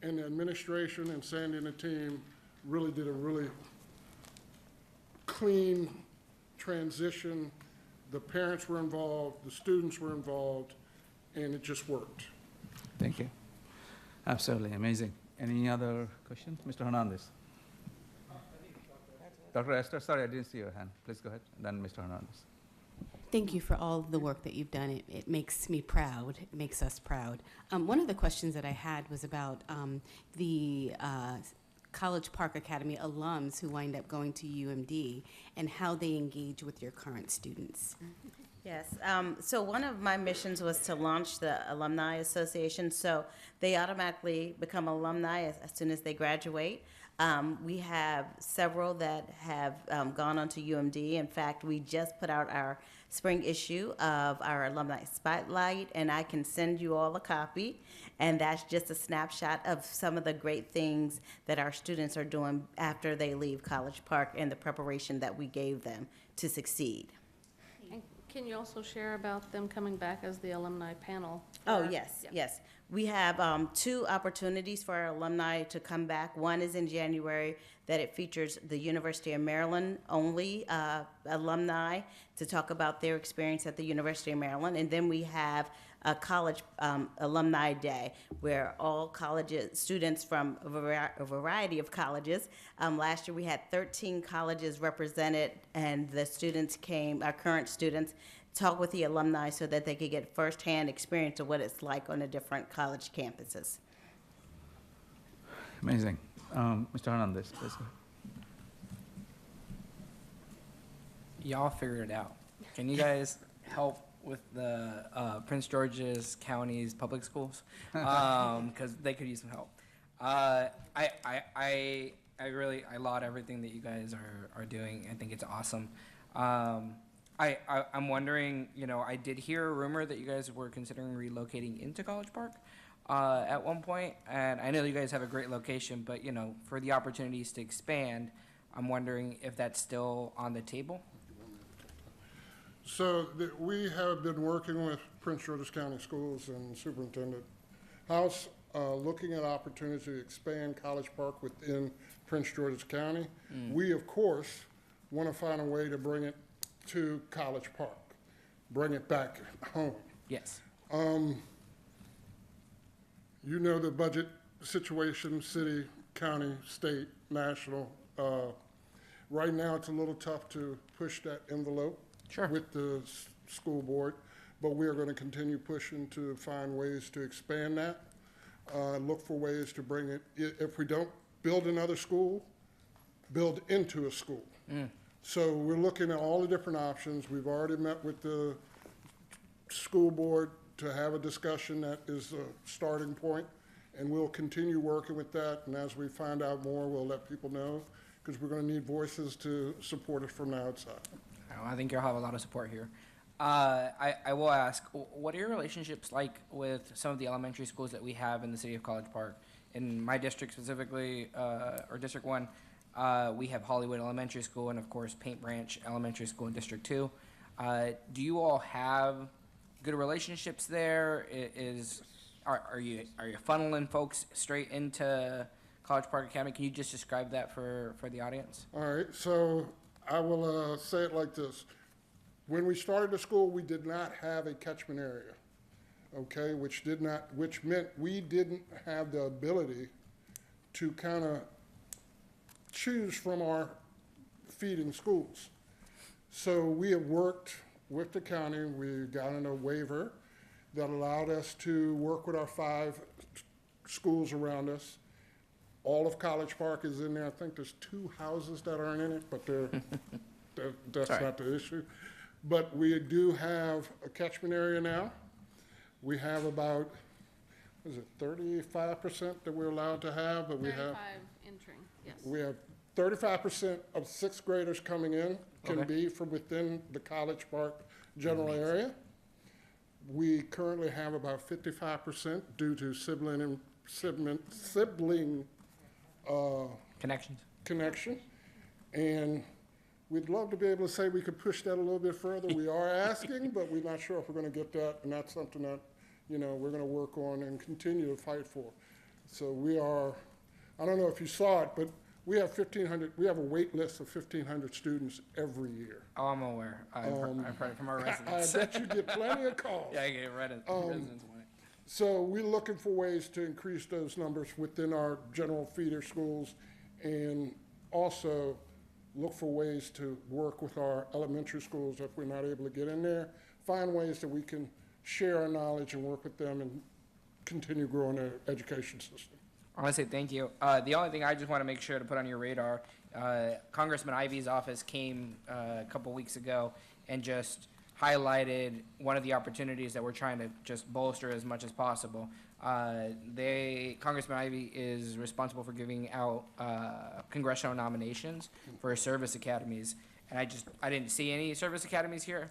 and the administration, and Sandy and the team really did a really clean transition. The parents were involved, the students were involved, and it just worked. Thank you. Absolutely amazing. Any other questions? Mr. Hernandez. Dr. Esther, sorry, I didn't see your hand. Please go ahead. Then Mr. Hernandez. Thank you for all the work that you've done. It makes me proud. It makes us proud. One of the questions that I had was about the College Park Academy alums who wind up going to UMD and how they engage with your current students. Yes, so one of my missions was to launch the Alumni Association, so they automatically become alumni as soon as they graduate. We have several that have gone on to UMD. In fact, we just put out our spring issue of our Alumni Spotlight, and I can send you all a copy. And that's just a snapshot of some of the great things that our students are doing after they leave College Park and the preparation that we gave them to succeed. And can you also share about them coming back as the alumni panel? Oh, yes, yes. We have 2 opportunities for our alumni to come back. One is in January, that it features the University of Maryland only alumni to talk about their experience at the University of Maryland. And then we have a college alumni day where all colleges, students from a variety of colleges. Last year we had 13 colleges represented, and the students came, our current students, talk with the alumni so that they could get firsthand experience of what it's like on the different college campuses. Amazing. Mr. Hernandez, please go ahead. Y'all figured it out. Can you guys help with the Prince George's County's public schools? Because they could use some help. I laud everything that you guys are doing. I think it's awesome. I'm wondering, I did hear a rumor that you guys were considering relocating into College Park at one point, and I know you guys have a great location, but, for the opportunities to expand, I'm wondering if that's still on the table? So we have been working with Prince George's County Schools and Superintendent House, looking at opportunities to expand College Park within Prince George's County. We, of course, want to find a way to bring it to College Park, bring it back home. Yes. You know the budget situation, city, county, state, national. Right now, it's a little tough to push that envelope with the school board, but we are going to continue pushing to find ways to expand that, look for ways to bring it. If we don't build another school, build into a school. So we're looking at all the different options. We've already met with the school board to have a discussion that is a starting point, and we'll continue working with that. And as we find out more, we'll let people know, because we're going to need voices to support us from the outside. I think you'll have a lot of support here. I will ask, what are your relationships like with some of the elementary schools that we have in the city of College Park? In my district specifically, or District 1, we have Hollywood Elementary School and, of course, Paint Branch Elementary School in District 2. Do you all have good relationships there? Are you funneling folks straight into College Park Academy? Can you just describe that for the audience? All right, so I will say it like this. When we started the school, we did not have a catchment area, okay, which meant we didn't have the ability to kind of choose from our feeding schools. So we have worked with the county. We got in a waiver that allowed us to work with our 5 schools around us. All of College Park is in there. I think there's 2 houses that aren't in it, but that's Sorry. not the issue. But we do have a catchment area now. We have about, is it 35% that we're allowed to have, but we have. 35 entering, yes. We have 35% of 6th graders coming in can Okay. be from within the College Park general area. We currently have about 55% due to sibling Connections. connection. And we'd love to be able to say we could push that a little bit further. We are asking, but we're not sure if we're going to get that, and that's something that, we're going to work on and continue to fight for. So we are, I don't know if you saw it, but we have 1,500, we have a wait list of 1,500 students every year. Oh, I'm aware. I've heard it from our residents. I bet you get plenty of calls. Yeah, I get residents want it. So we're looking for ways to increase those numbers within our general feeder schools, and also look for ways to work with our elementary schools if we're not able to get in there, find ways that we can share our knowledge and work with them and continue growing their education system. I want to say thank you. The only thing I just want to make sure to put on your radar, Congressman Ivey's office came a couple weeks ago and just highlighted one of the opportunities that we're trying to just bolster as much as possible. Congressman Ivey is responsible for giving out congressional nominations for service academies, and I didn't see any service academies here.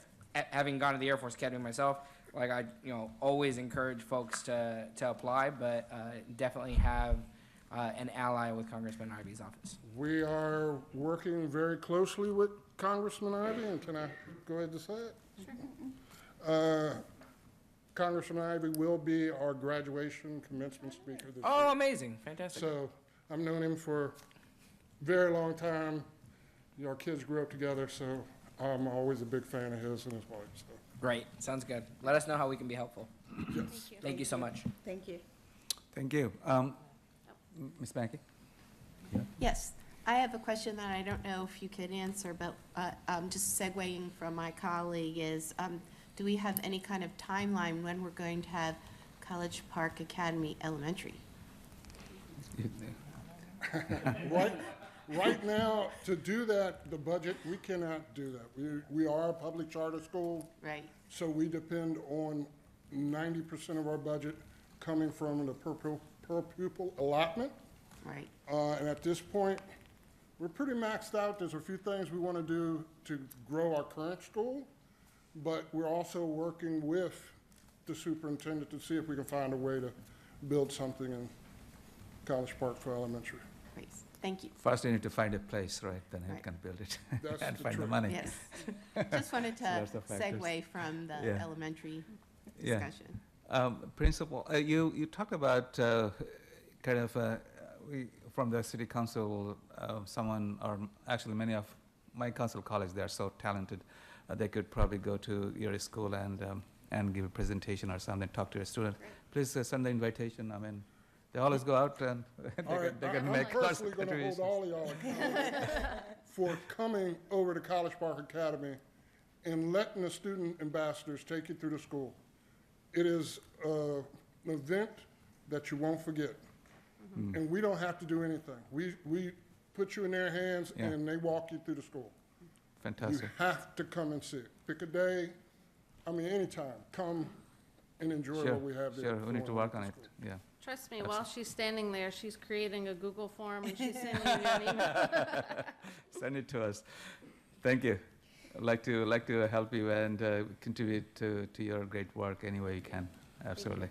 Having gone to the Air Force Academy myself, like I always encourage folks to apply, but definitely have an ally with Congressman Ivey's office. We are working very closely with Congressman Ivey, and can I go ahead and say it? Congressman Ivey will be our graduation commencement speaker this year. Oh, amazing. Fantastic. So I've known him for a very long time. Our kids grew up together, so I'm always a big fan of his and his wife. So. Great. Sounds good. Let us know how we can be helpful. Yes. Thank you so much. Thank you. Thank you. Ms. Mackey? Yes, I have a question that I don't know if you could answer, but just segueing from my colleague is, do we have any kind of timeline when we're going to have College Park Academy Elementary? Right now, to do that, the budget, we cannot do that. We are a public charter school. Right. So we depend on 90% of our budget coming from the per pupil allotment. Right. And at this point, we're pretty maxed out. There's a few things we want to do to grow our current school, but we're also working with the superintendent to see if we can find a way to build something in College Park for elementary. Great. Thank you. First, you need to find a place, right? Then you Right. can build it That's and the find the trick. money. Yes. Just wanted to Lots of factors. segue from the Yeah. elementary Yeah. discussion. Principal, you talked about kind of, from the city council, someone, or actually many of my council colleagues, they are so talented, they could probably go to your school and give a presentation or something, talk to a student. Please send the invitation. I mean, they always go out and All right, they can I'm make lots personally of going to hold contributions. all of y'all accountable for coming over to College Park Academy and letting the student ambassadors take you through the school. It is an event that you won't forget. And we don't have to do anything. We put you in their hands Yeah. and they walk you through the school. Fantastic. You have to come and see it. Pick a day, anytime, come and enjoy Sure, what we have there. sure, we need to for work the on it, school. yeah. Trust me, while she's standing there, she's creating a Google form and she's sending you an email. Send it to us. Thank you. I'd like to help you and contribute to your great work any way you can. Absolutely.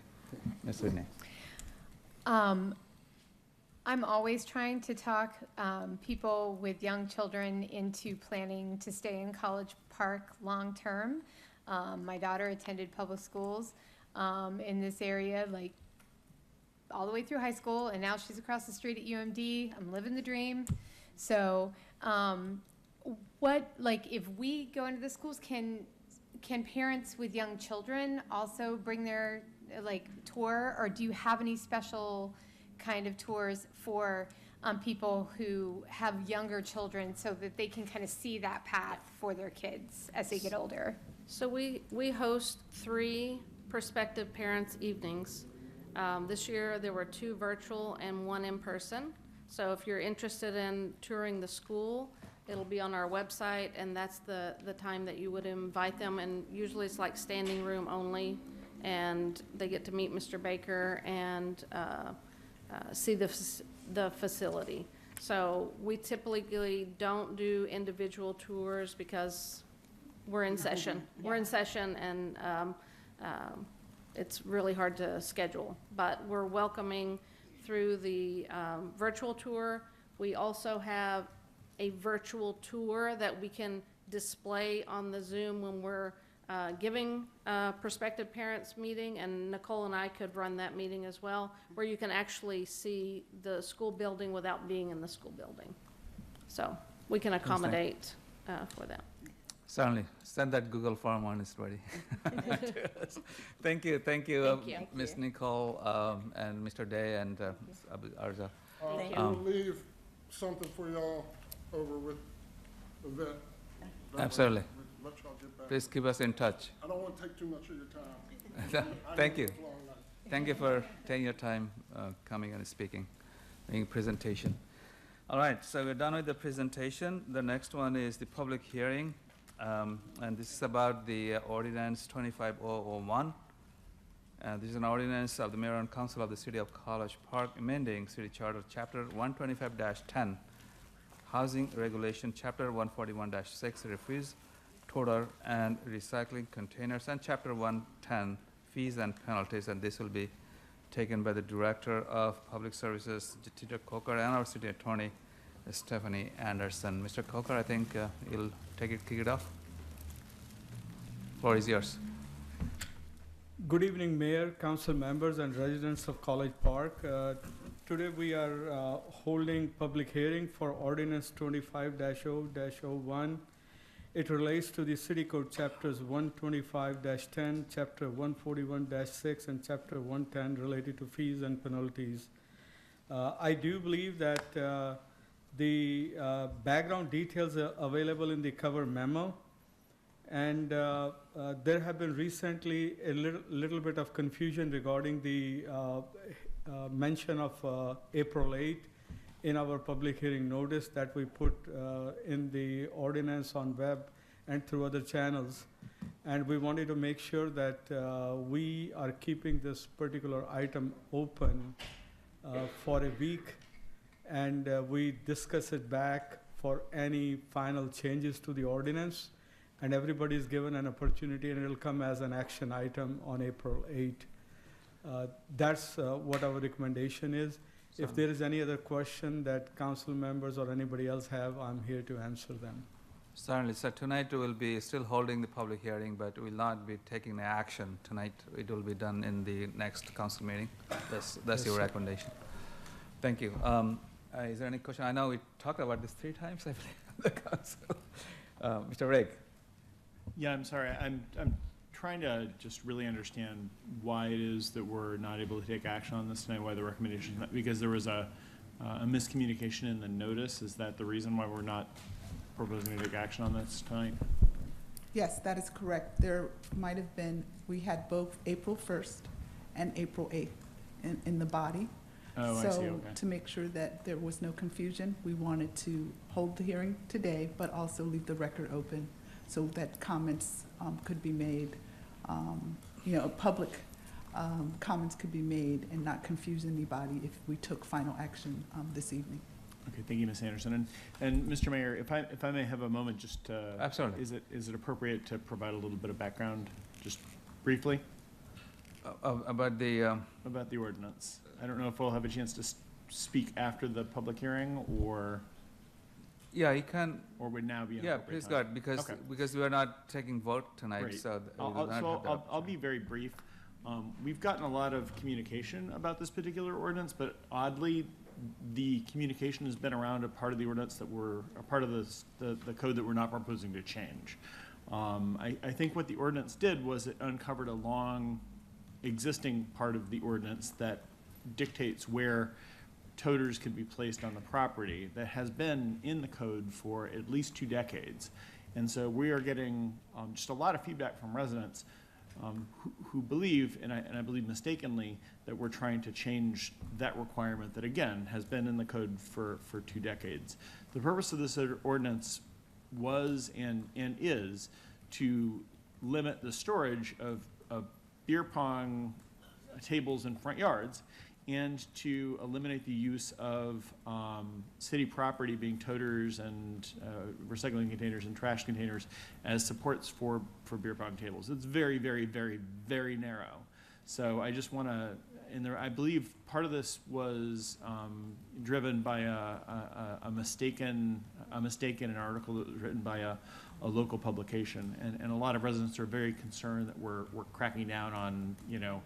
Ms. Whitney. I'm always trying to talk people with young children into planning to stay in College Park long-term. My daughter attended public schools in this area, like all the way through high school, and now she's across the street at UMD. I'm living the dream. So if we go into the schools, can can parents with young children also bring their, like, tour? Or do you have any special kind of tours for people who have younger children so that they can kind of see that path for their kids as they get older? So we host 3 prospective parents' evenings. This year, there were 2 virtual and 1 in person. So if you're interested in touring the school, it'll be on our website, and that's the time that you would invite them. And usually it's like standing room only, and they get to meet Mr. Baker and see the facility. So we typically don't do individual tours because we're in session. We're in session, and it's really hard to schedule. But we're welcoming through the virtual tour. We also have a virtual tour that we can display on the Zoom when we're giving prospective parents meeting, and Nicole and I could run that meeting as well, where you can actually see the school building without being in the school building. So we can accommodate for them. Certainly. Send that Google form when it's ready. Thank you, Thank you. Ms. Nicole, and Mr. Day, and Arza. Thank We'll leave something for y'all over with Yvette. Absolutely. Let y'all get back. Please keep us in touch. I don't want to take too much of your time. Thank you. Thank you for taking your time coming and speaking, making a presentation. All right, so we're done with the presentation. The next one is the public hearing, and this is about the ordinance 25001. This is an ordinance of the Mayor and Council of the City of College Park amending City Charter Chapter 125-10, Housing Regulation, Chapter 141-6, Refuse, Toter, and Recycling Containers, and Chapter 110, Fees and Penalties, and this will be taken by the Director of Public Services, Tito Coker, and our City Attorney, Stephanie Anderson. Mr. Coker, I think you'll kick it off. Floor is yours. Good evening, Mayor, council members, and residents of College Park. Today we are holding public hearing for Ordinance 25-0-01. It relates to the City Code Chapters 125-10, Chapter 141-6, and Chapter 110 related to fees and penalties. I do believe that the background details are available in the cover memo. And there have been recently a little bit of confusion regarding the mention of April 8 in our public hearing notice that we put in the ordinance on web and through other channels. And we wanted to make sure that we are keeping this particular item open for a week, and we discuss it back for any final changes to the ordinance. And everybody is given an opportunity, and it'll come as an action item on April 8. That's what our recommendation is. If there is any other question that council members or anybody else have, I'm here to answer them. Certainly. So tonight we will be still holding the public hearing, but we will not be taking the action tonight. It will be done in the next council meeting. That's Yes, your sir. recommendation. Thank you. Is there any question? I know we talked about this 3 times, I believe, in the council. Mr. Rigg. Yeah, I'm sorry. I'm trying to just really understand why it is that we're not able to take action on this tonight, why the recommendation, because there was a miscommunication in the notice. Is that the reason why we're not proposing to take action on this tonight? Yes, that is correct. There might have been, we had both April 1st and April 8th in the body. Oh, I see, So okay. to make sure that there was no confusion, we wanted to hold the hearing today, but also leave the record open so that comments could be made, public comments could be made and not confuse anybody if we took final action this evening. Okay, thank you, Ms. Anderson. And Mr. Mayor, if I may have a moment, just Absolutely. Is it appropriate to provide a little bit of background, just briefly, About the ordinance? I don't know if we'll have a chance to speak after the public hearing, or Yeah, you can. or would now be an Yeah, appropriate please time? go ahead, Okay. because we are not taking vote tonight, Great. so we will not have that I'll be very brief. We've gotten a lot of communication about this particular ordinance, but oddly, the communication has been around a part of the ordinance that a part of the code that we're not proposing to change. I think what the ordinance did was it uncovered a long existing part of the ordinance that dictates where toters can be placed on the property that has been in the code for at least 2 decades. And so we are getting just a lot of feedback from residents who believe, and I believe mistakenly, that we're trying to change that requirement that, again, has been in the code for 2 decades. The purpose of this ordinance was and is to limit the storage of beer pong tables in front yards and to eliminate the use of city property being toters and recycling containers and trash containers as supports for beer pong tables. It's very, very, very, very narrow. So I just want to, and there, I believe part of this was driven by a mistaken article that was written by a local publication, and a lot of residents are very concerned that we're cracking down on, you know,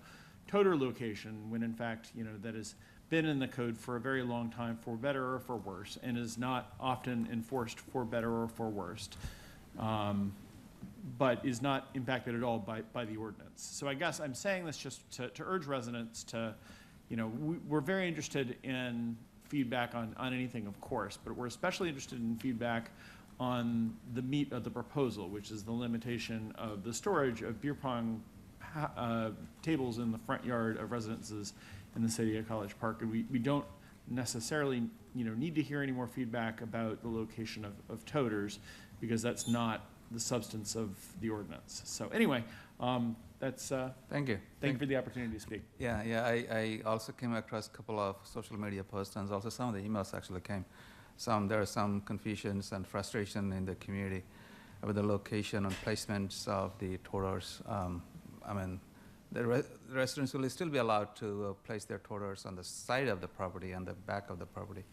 toter location, when in fact, you know, that has been in the code for a very long time, for better or for worse, and is not often enforced for better or for worst, but is not impacted at all by the ordinance. So I guess I'm saying this just to urge residents to, you know, we're very interested in feedback on anything, of course, but we're especially interested in feedback on the meat of the proposal, which is the limitation of the storage of beer pong tables in the front yard of residences in the city of College Park. And we don't necessarily, you know, need to hear any more feedback about the location of toters, because that's not the substance of the ordinance. So anyway, that's Thank you. Thank you for the opportunity to speak. Yeah, I also came across a couple of social media posts, and also some of the emails actually came. There are some confusions and frustration in the community about the location and placements of the toters. I mean, the residents will still be allowed to place their toters on the side of the property and the back of the property.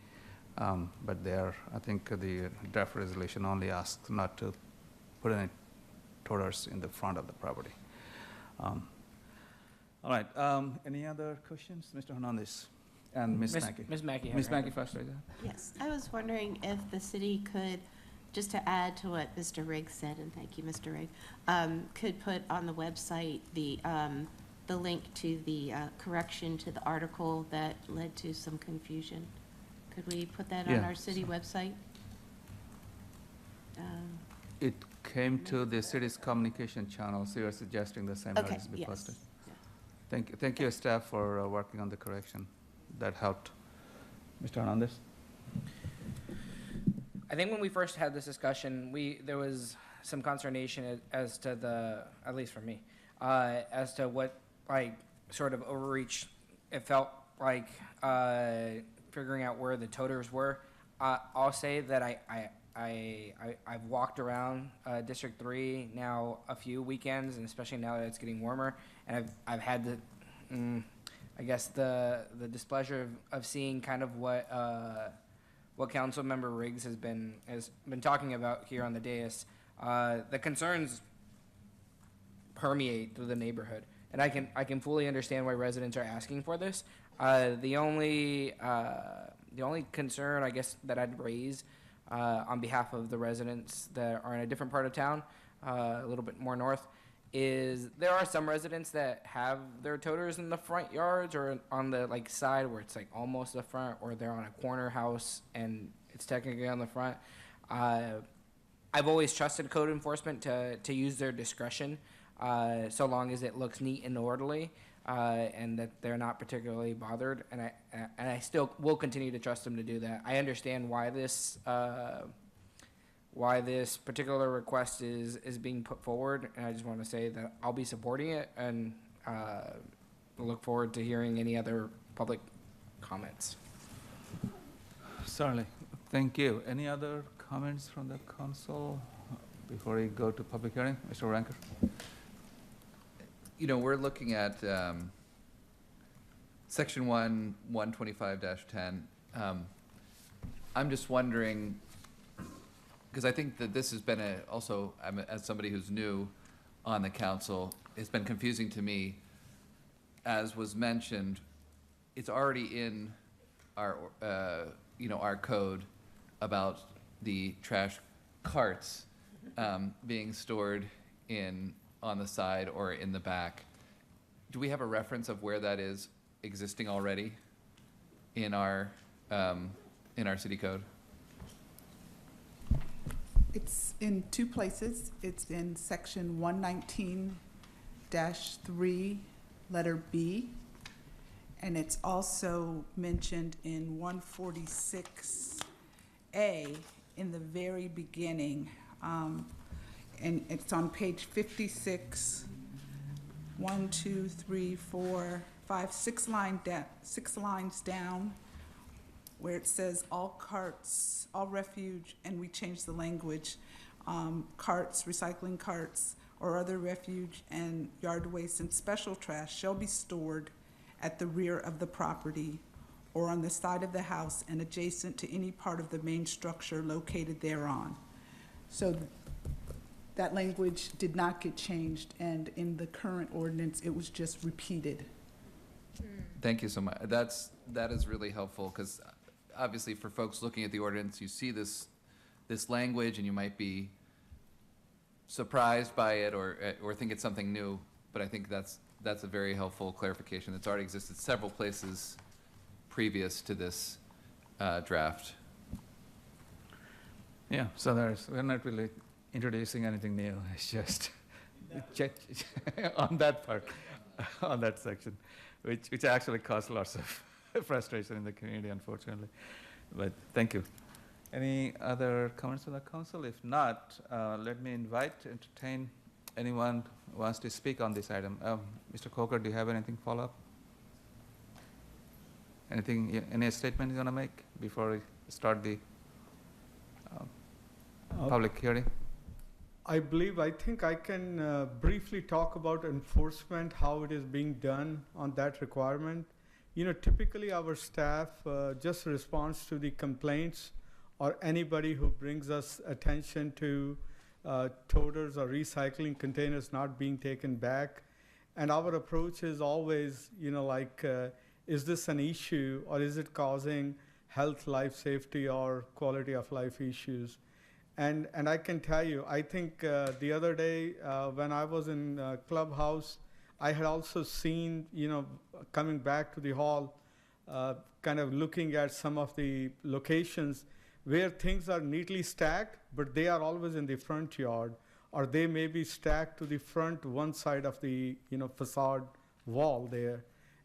But I think the draft resolution only asks not to put any toters in the front of the property. All right, any other questions? Mr. Hernandez and Ms. Mackey. Ms. Mackey. Ms. Mackey first, right? Yes, I was wondering if the city could, just to add to what Mr. Riggs said, and thank you, Mr. Rigg, could put on the website the link to the correction to the article that led to some confusion. Could we put that on our city website? It came to the city's communication channel, so you're suggesting the same notice be posted. Thank you, staff, for working on the correction. That helped. Mr. Hernandez? I think when we first had this discussion, there was some consternation as to at least for me, as to what like sort of overreach it felt like figuring out where the toters were. I'll say that I've walked around District 3 now a few weekends, and especially now that it's getting warmer, and I've had the I guess the displeasure of seeing kind of what Councilmember Riggs has been talking about here on the dais. The concerns permeate through the neighborhood, and I can fully understand why residents are asking for this. The only concern I guess that I'd raise on behalf of the residents that are in a different part of town, a little bit more north, is there are some residents that have their toters in the front yards or on the like side where it's like almost the front, or they're on a corner house and it's technically on the front. I've always trusted code enforcement to use their discretion, so long as it looks neat and orderly, and that they're not particularly bothered. And I still will continue to trust them to do that. I understand why this particular request is being put forward, and I just want to say that I'll be supporting it, and look forward to hearing any other public comments. Certainly. Thank you. Any other comments from the council before we go to public hearing? Mr. Ranker? You know, we're looking at Section 1, 125-10. I'm just wondering, because I think that this has been also, as somebody who's new on the council, it's been confusing to me. As was mentioned, it's already in our, our code about the trash carts being stored on the side or in the back. Do we have a reference of where that is existing already in our city code? It's in two places. It's in section 119-3, letter B, and it's also mentioned in 146A in the very beginning. And it's on page 56, 1, 2, 3, 4, 5, 6 lines down, where it says all carts, all refuge, and we changed the language, carts, recycling carts, or other refuge and yard waste and special trash shall be stored at the rear of the property or on the side of the house and adjacent to any part of the main structure located thereon. So that language did not get changed, and in the current ordinance, it was just repeated. Thank you so much. That is really helpful, because obviously for folks looking at the ordinance, you see this language and you might be surprised by it or think it's something new, but I think that's a very helpful clarification. It's already existed several places previous to this draft. Yeah, so we're not really introducing anything new. It's just on that part, on that section, which actually caused lots of frustration in the community, unfortunately. But thank you. Any other comments from the council? If not, let me entertain anyone who wants to speak on this item. Mr. Coker, do you have anything follow up? Any statement you want to make before we start the public hearing? I think I can briefly talk about enforcement, how it is being done on that requirement. Typically our staff just responds to the complaints or anybody who brings us attention to toters or recycling containers not being taken back. And our approach is always, is this an issue or is it causing health, life safety, or quality of life issues? And I can tell you, I think the other day when I was in Clubhouse, I had also seen, coming back to the hall, kind of looking at some of the locations where things are neatly stacked, but they are always in the front yard, or they may be stacked to the front one side of the facade wall there,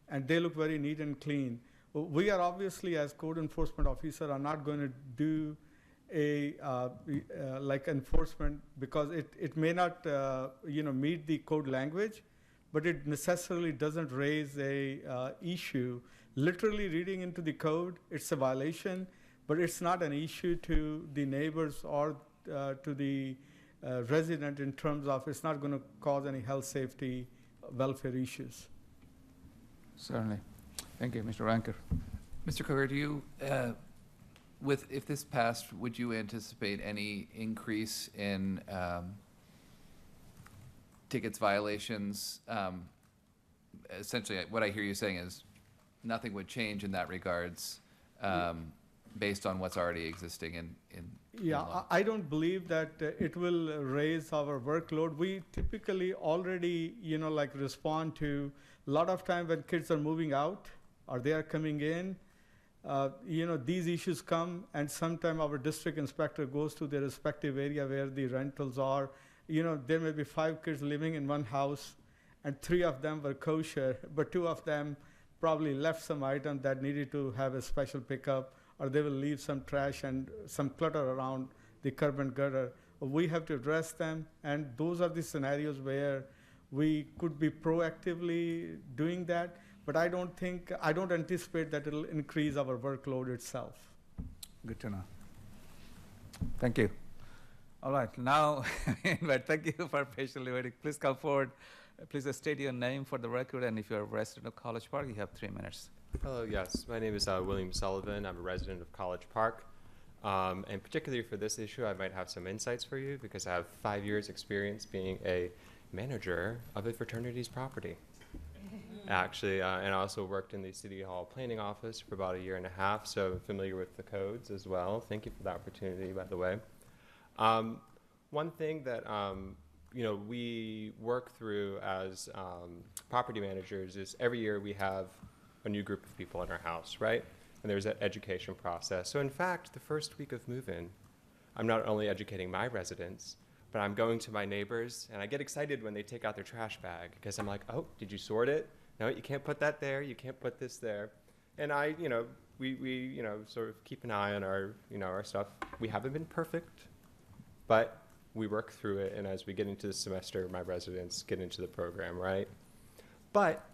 and they look very neat and clean. We are obviously, as code enforcement officer, are not going to do like enforcement because it may not meet the code language, but it necessarily doesn't raise a issue. Literally reading into the code, it's a violation, but it's not an issue to the neighbors or to the resident in terms of it's not going to cause any health, safety, welfare issues. Certainly. Thank you, Mr. Ranker. Mr. Coker, do you, if this passed, would you anticipate any increase in tickets violations? Essentially, what I hear you saying is nothing would change in that regards based on what's already existing in Yeah, law. I don't believe that it will raise our workload. We typically already, respond to a lot of time when kids are moving out or they are coming in. These issues come, and sometimes our district inspector goes to their respective area where the rentals are. There may be 5 kids living in one house, and 3 of them were kosher, but 2 of them probably left some item that needed to have a special pickup, or they will leave some trash and some clutter around the curb and gutter. We have to address them, and those are the scenarios where we could be proactively doing that. But I don't anticipate that it'll increase our workload itself. Good to know. Thank you. All right, now, thank you for patiently waiting. Please come forward. Please state your name for the record, and if you're a resident of College Park, you have 3 minutes. Hello, yes. My name is William Sullivan. I'm a resident of College Park. And particularly for this issue, I might have some insights for you because I have 5 years experience being a manager of a fraternity's property. Actually, and I also worked in the City Hall planning office for about 1.5 years, so I'm familiar with the codes as well. Thank you for the opportunity, by the way. one thing that we work through as property managers is every year we have a new group of people in our house, right? And there's that education process. So in fact, the first week of move-in, I'm not only educating my residents, but I'm going to my neighbors, and I get excited when they take out their trash bag, because I'm like, oh, did you sort it? No, you can't put that there, you can't put this there. And we sort of keep an eye on our stuff. We haven't been perfect, but we work through it, and as we get into the semester, my residents get into the program, right? But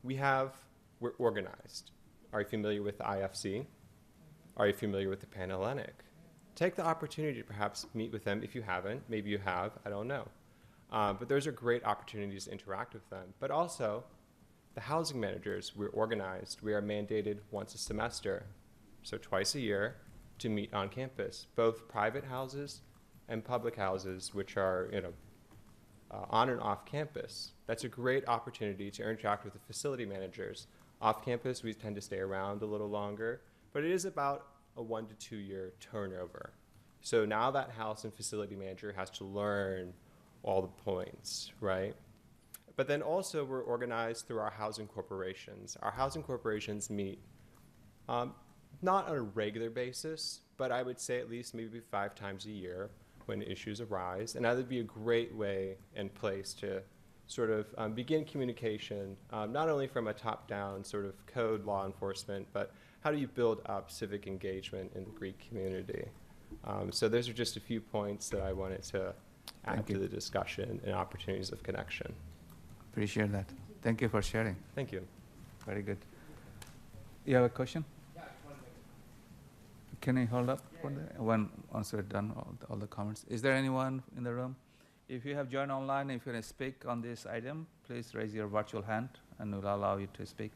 we're organized. Are you familiar with the IFC? Are you familiar with the Panhellenic? Take the opportunity to perhaps meet with them if you haven't. Maybe you have, I don't know. But those are great opportunities to interact with them. But also, the housing managers, we're organized. We are mandated once a semester, so twice a year, to meet on campus, both private houses and public houses, which are on and off campus. That's a great opportunity to interact with the facility managers. Off campus, we tend to stay around a little longer, but it is about a 1 to 2 year turnover. So now that house and facility manager has to learn all the points, right? But then also we're organized through our housing corporations. Our housing corporations meet not on a regular basis, but I would say at least maybe 5 times a year when issues arise. And that would be a great way and place to sort of begin communication, not only from a top-down sort of code law enforcement, but how do you build up civic engagement in the Greek community? So those are just a few points that I wanted to add to the discussion and opportunities of connection. Appreciate that. Thank you for sharing. Thank you. Very good. You have a question? Can you hold up for once we're done all the comments? Is there anyone in the room? If you have joined online, if you want to speak on this item, please raise your virtual hand and we'll allow you to speak.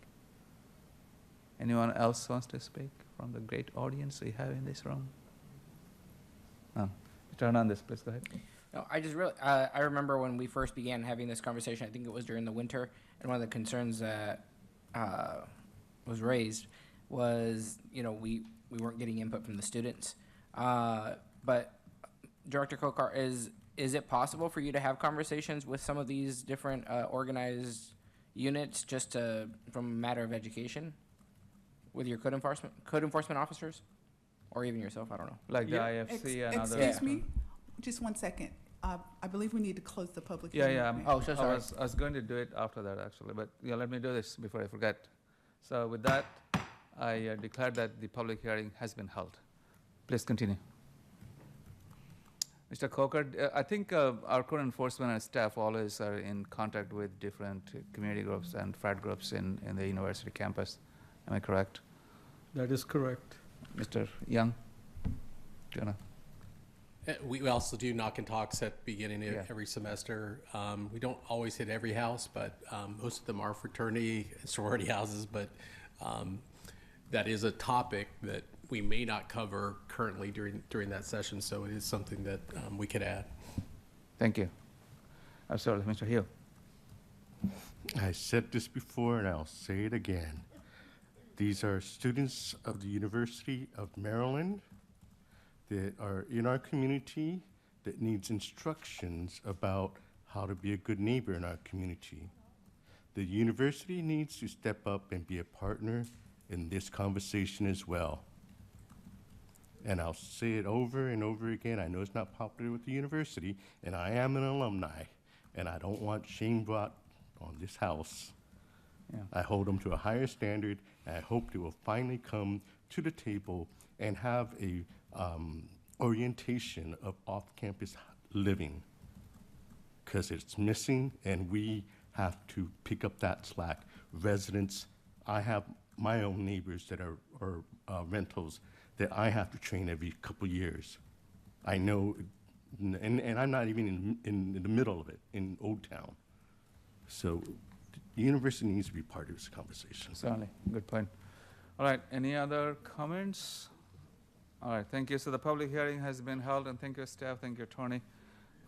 Anyone else wants to speak from the great audience we have in this room? None. Turn on this, please go ahead. No, I just really, I remember when we first began having this conversation, I think it was during the winter, and one of the concerns that was raised was, we weren't getting input from the students. But Director Kokar, is it possible for you to have conversations with some of these different organized units just from a matter of education with your code enforcement officers? Or even yourself, I don't know. Like the IFC and other. Excuse me, just 1 second. I believe we need to close the public hearing. Yeah. Oh, so sorry. I was going to do it after that, actually, but let me do this before I forget. So with that, I declare that the public hearing has been held. Please continue. Mr. Coker, I think our code enforcement and staff always are in contact with different community groups and frat groups in the university campus. Am I correct? That is correct. Mr. Young? Jonah? We also do knock and talks at the beginning of Yeah. every semester. We don't always hit every house, but most of them are fraternity and sorority houses. But that is a topic that we may not cover currently during that session, so it is something that we could add. Thank you. Absolutely. Mr. Hill? I said this before and I'll say it again. These are students of the University of Maryland that are in our community that needs instructions about how to be a good neighbor in our community. The university needs to step up and be a partner in this conversation as well. And I'll say it over and over again. I know it's not popular with the university, and I am an alumni, and I don't want shame brought on this house. Yeah. I hold them to a higher standard, and I hope they will finally come to the table and have a orientation of off-campus living, because it's missing, and we have to pick up that slack. Residents, I have my own neighbors that are rentals that I have to train every couple years. I know, and I'm not even in the middle of it, in Old Town. So the university needs to be part of this conversation. Certainly. Good point. All right. Any other comments? All right. Thank you. So the public hearing has been held, and thank you, staff. Thank you, Tony,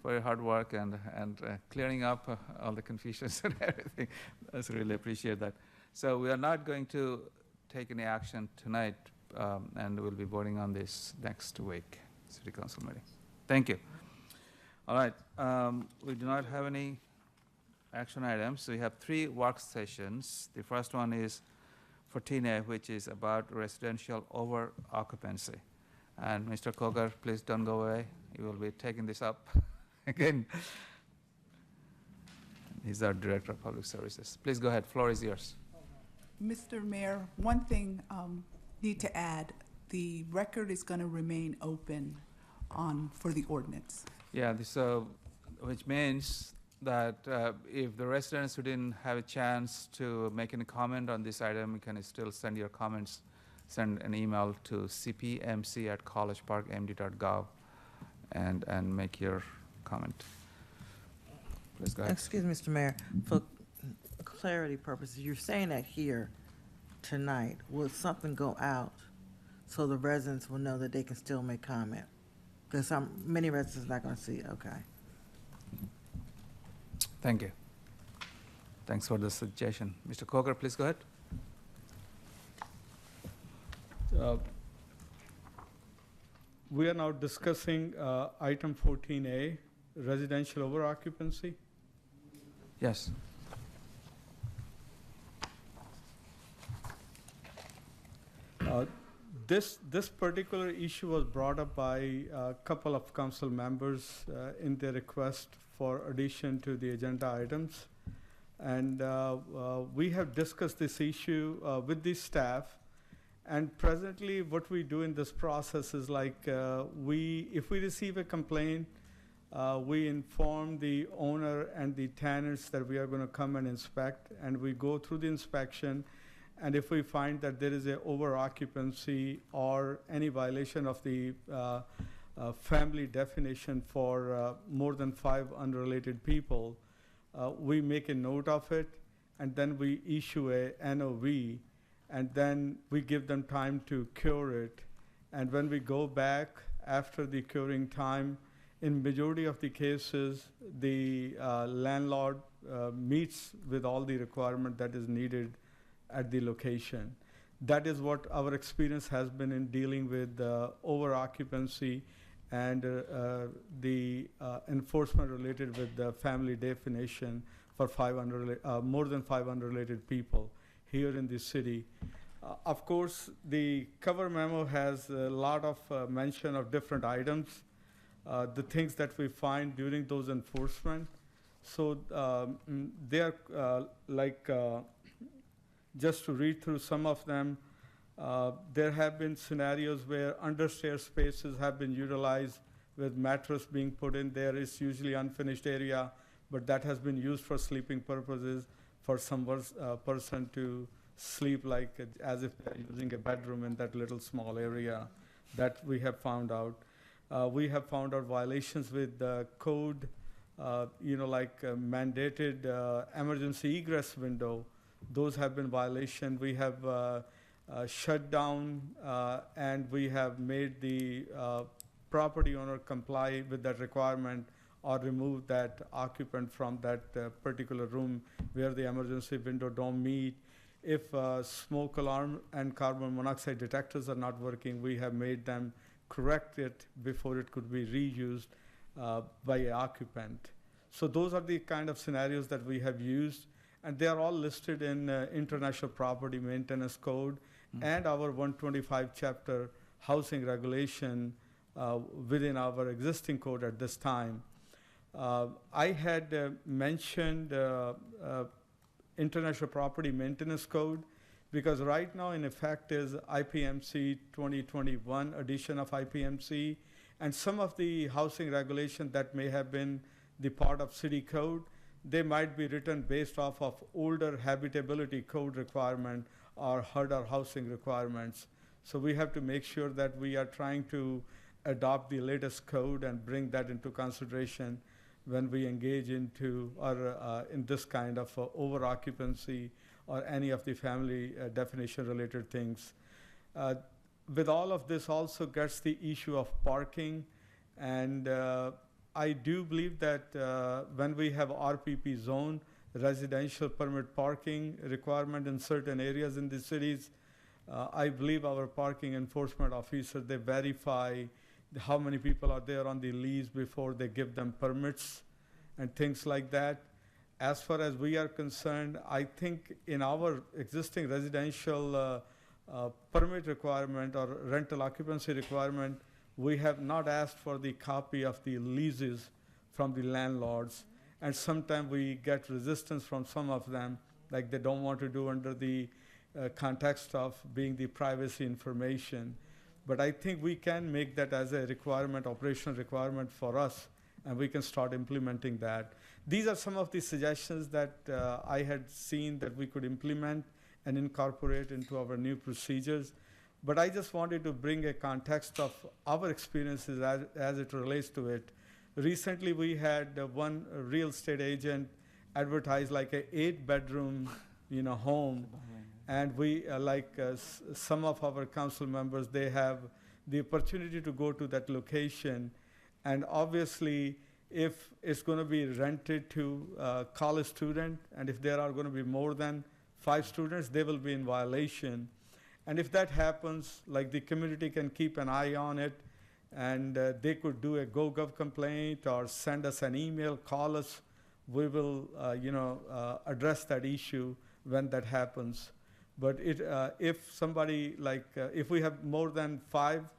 for your hard work and clearing up all the confusions and everything. I really appreciate that. So we are not going to take any action tonight, and we'll be voting on this next week, City Council meeting. Thank you. All right, we do not have any action items. We have 3 work sessions. The first one is 14A, which is about residential over occupancy. And Mr. Coker, please don't go away. You will be taking this up again. He's our Director of Public Services. Please go ahead, floor is yours. Mr. Mayor, one thing need to add, the record is going to remain open for the ordinance. Yeah, this, which means that if the residents who didn't have a chance to make any comment on this item, you can still send your comments, send an email to cpmc@collegeparkmd.gov and make your comment. Please go ahead. Excuse me, Mr. Mayor, for clarity purposes, you're saying that here tonight, will something go out so the residents will know that they can still make comment? Because many residents are not going to see it, okay. Thank you. Thanks for the suggestion. Mr. Coker, please go ahead. We are now discussing item 14A, residential over occupancy. Yes. This particular issue was brought up by a couple of council members in their request for addition to the agenda items. And we have discussed this issue with the staff. And presently, what we do in this process is like if we receive a complaint, we inform the owner and the tenants that we are going to come and inspect, and we go through the inspection. And if we find that there is a over occupancy or any violation of the family definition for more than 5 unrelated people, we make a note of it, and then we issue a NOV, and then we give them time to cure it. And when we go back after the curing time, in majority of the cases, the landlord meets with all the requirement that is needed at the location. That is what our experience has been in dealing with over occupancy and the enforcement related with the family definition for more than 5 unrelated people here in the city. Of course, the cover memo has a lot of mention of different items, the things that we find during those enforcement. So they are just to read through some of them, there have been scenarios where understairs spaces have been utilized with mattress being put in there. It's usually unfinished area, but that has been used for sleeping purposes for some person to sleep like as if they're using a bedroom in that little small area. That we have found out. We have found out violations with the code, mandated emergency egress window. Those have been violation. We have shut down and we have made the property owner comply with that requirement or remove that occupant from that particular room where the emergency window don't meet. If smoke alarm and carbon monoxide detectors are not working, we have made them correct it before it could be reused by an occupant. So those are the kind of scenarios that we have used, and they are all listed in International Property Maintenance Code and our 125 chapter housing regulation within our existing code at this time. I had mentioned International Property Maintenance Code because right now in effect is IPMC 2021 edition of IPMC, and some of the housing regulation that may have been the part of city code, they might be written based off of older habitability code requirement or HUD housing requirements. So we have to make sure that we are trying to adopt the latest code and bring that into consideration when we engage into or in this kind of over occupancy or any of the family definition related things. With all of this also gets the issue of parking, and I do believe that when we have RPP zone, residential permit parking requirement in certain areas in the cities, I believe our parking enforcement officer, they verify how many people are there on the lease before they give them permits and things like that. As far as we are concerned, I think in our existing residential permit requirement or rental occupancy requirement, we have not asked for the copy of the leases from the landlords. And sometimes we get resistance from some of them, like they don't want to do under the context of being the privacy information. But I think we can make that as a requirement, operational requirement for us, and we can start implementing that. These are some of the suggestions that I had seen that we could implement and incorporate into our new procedures. But I just wanted to bring a context of our experiences as it relates to it. Recently, we had one real estate agent advertise like a 8-bedroom, home, and we some of our council members, they have the opportunity to go to that location, and obviously, if it's going to be rented to a college student, and if there are going to be more than 5 students, they will be in violation. And if that happens, like the community can keep an eye on it, and they could do a GoGov complaint or send us an email, call us. We will, address that issue when that happens. But if somebody if we have more than 5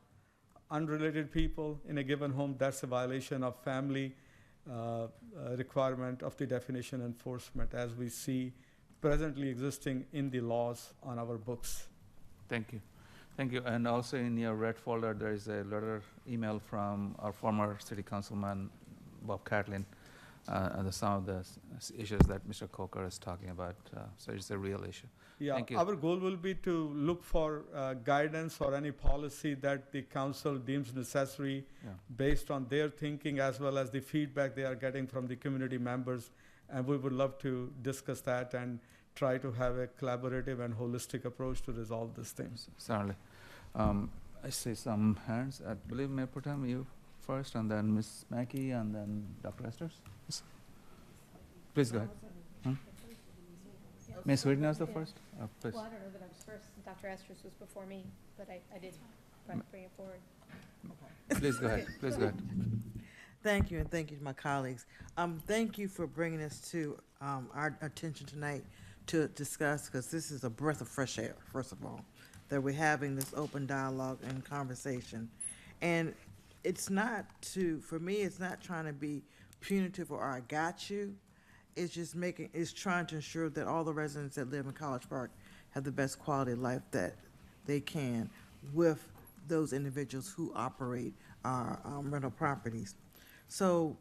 unrelated people in a given home, that's a violation of family requirement of the definition enforcement as we see presently existing in the laws on our books. Thank you. Thank you. And also in your red folder, there is a letter email from our former city councilman, Bob Catlin, and some of the issues that Mr. Coker is talking about. So it's a real issue. Yeah, Thank you. our goal will be to look for guidance or any policy that the council deems necessary based on their thinking as well as the feedback they are getting from the community members. And we would love to discuss that and try to have a collaborative and holistic approach to resolve these things. Certainly. I see some hands. I believe Mayor Protem, you first, and then Ms. Mackey, and then Dr. Esters. Yes. Please go ahead. Ms. Whitney was the first? Please. Well, I don't know that I was first. Dr. Esters was before me, but I did bring it forward. Please go ahead. Please go ahead. Thank you, and thank you to my colleagues. Thank you for bringing this to our attention tonight to discuss, because this is a breath of fresh air, first of all, that we're having this open dialogue and conversation. And it's not for me, it's not trying to be punitive or I got you. It's just it's trying to ensure that all the residents that live in College Park have the best quality of life that they can with those individuals who operate our rental properties. So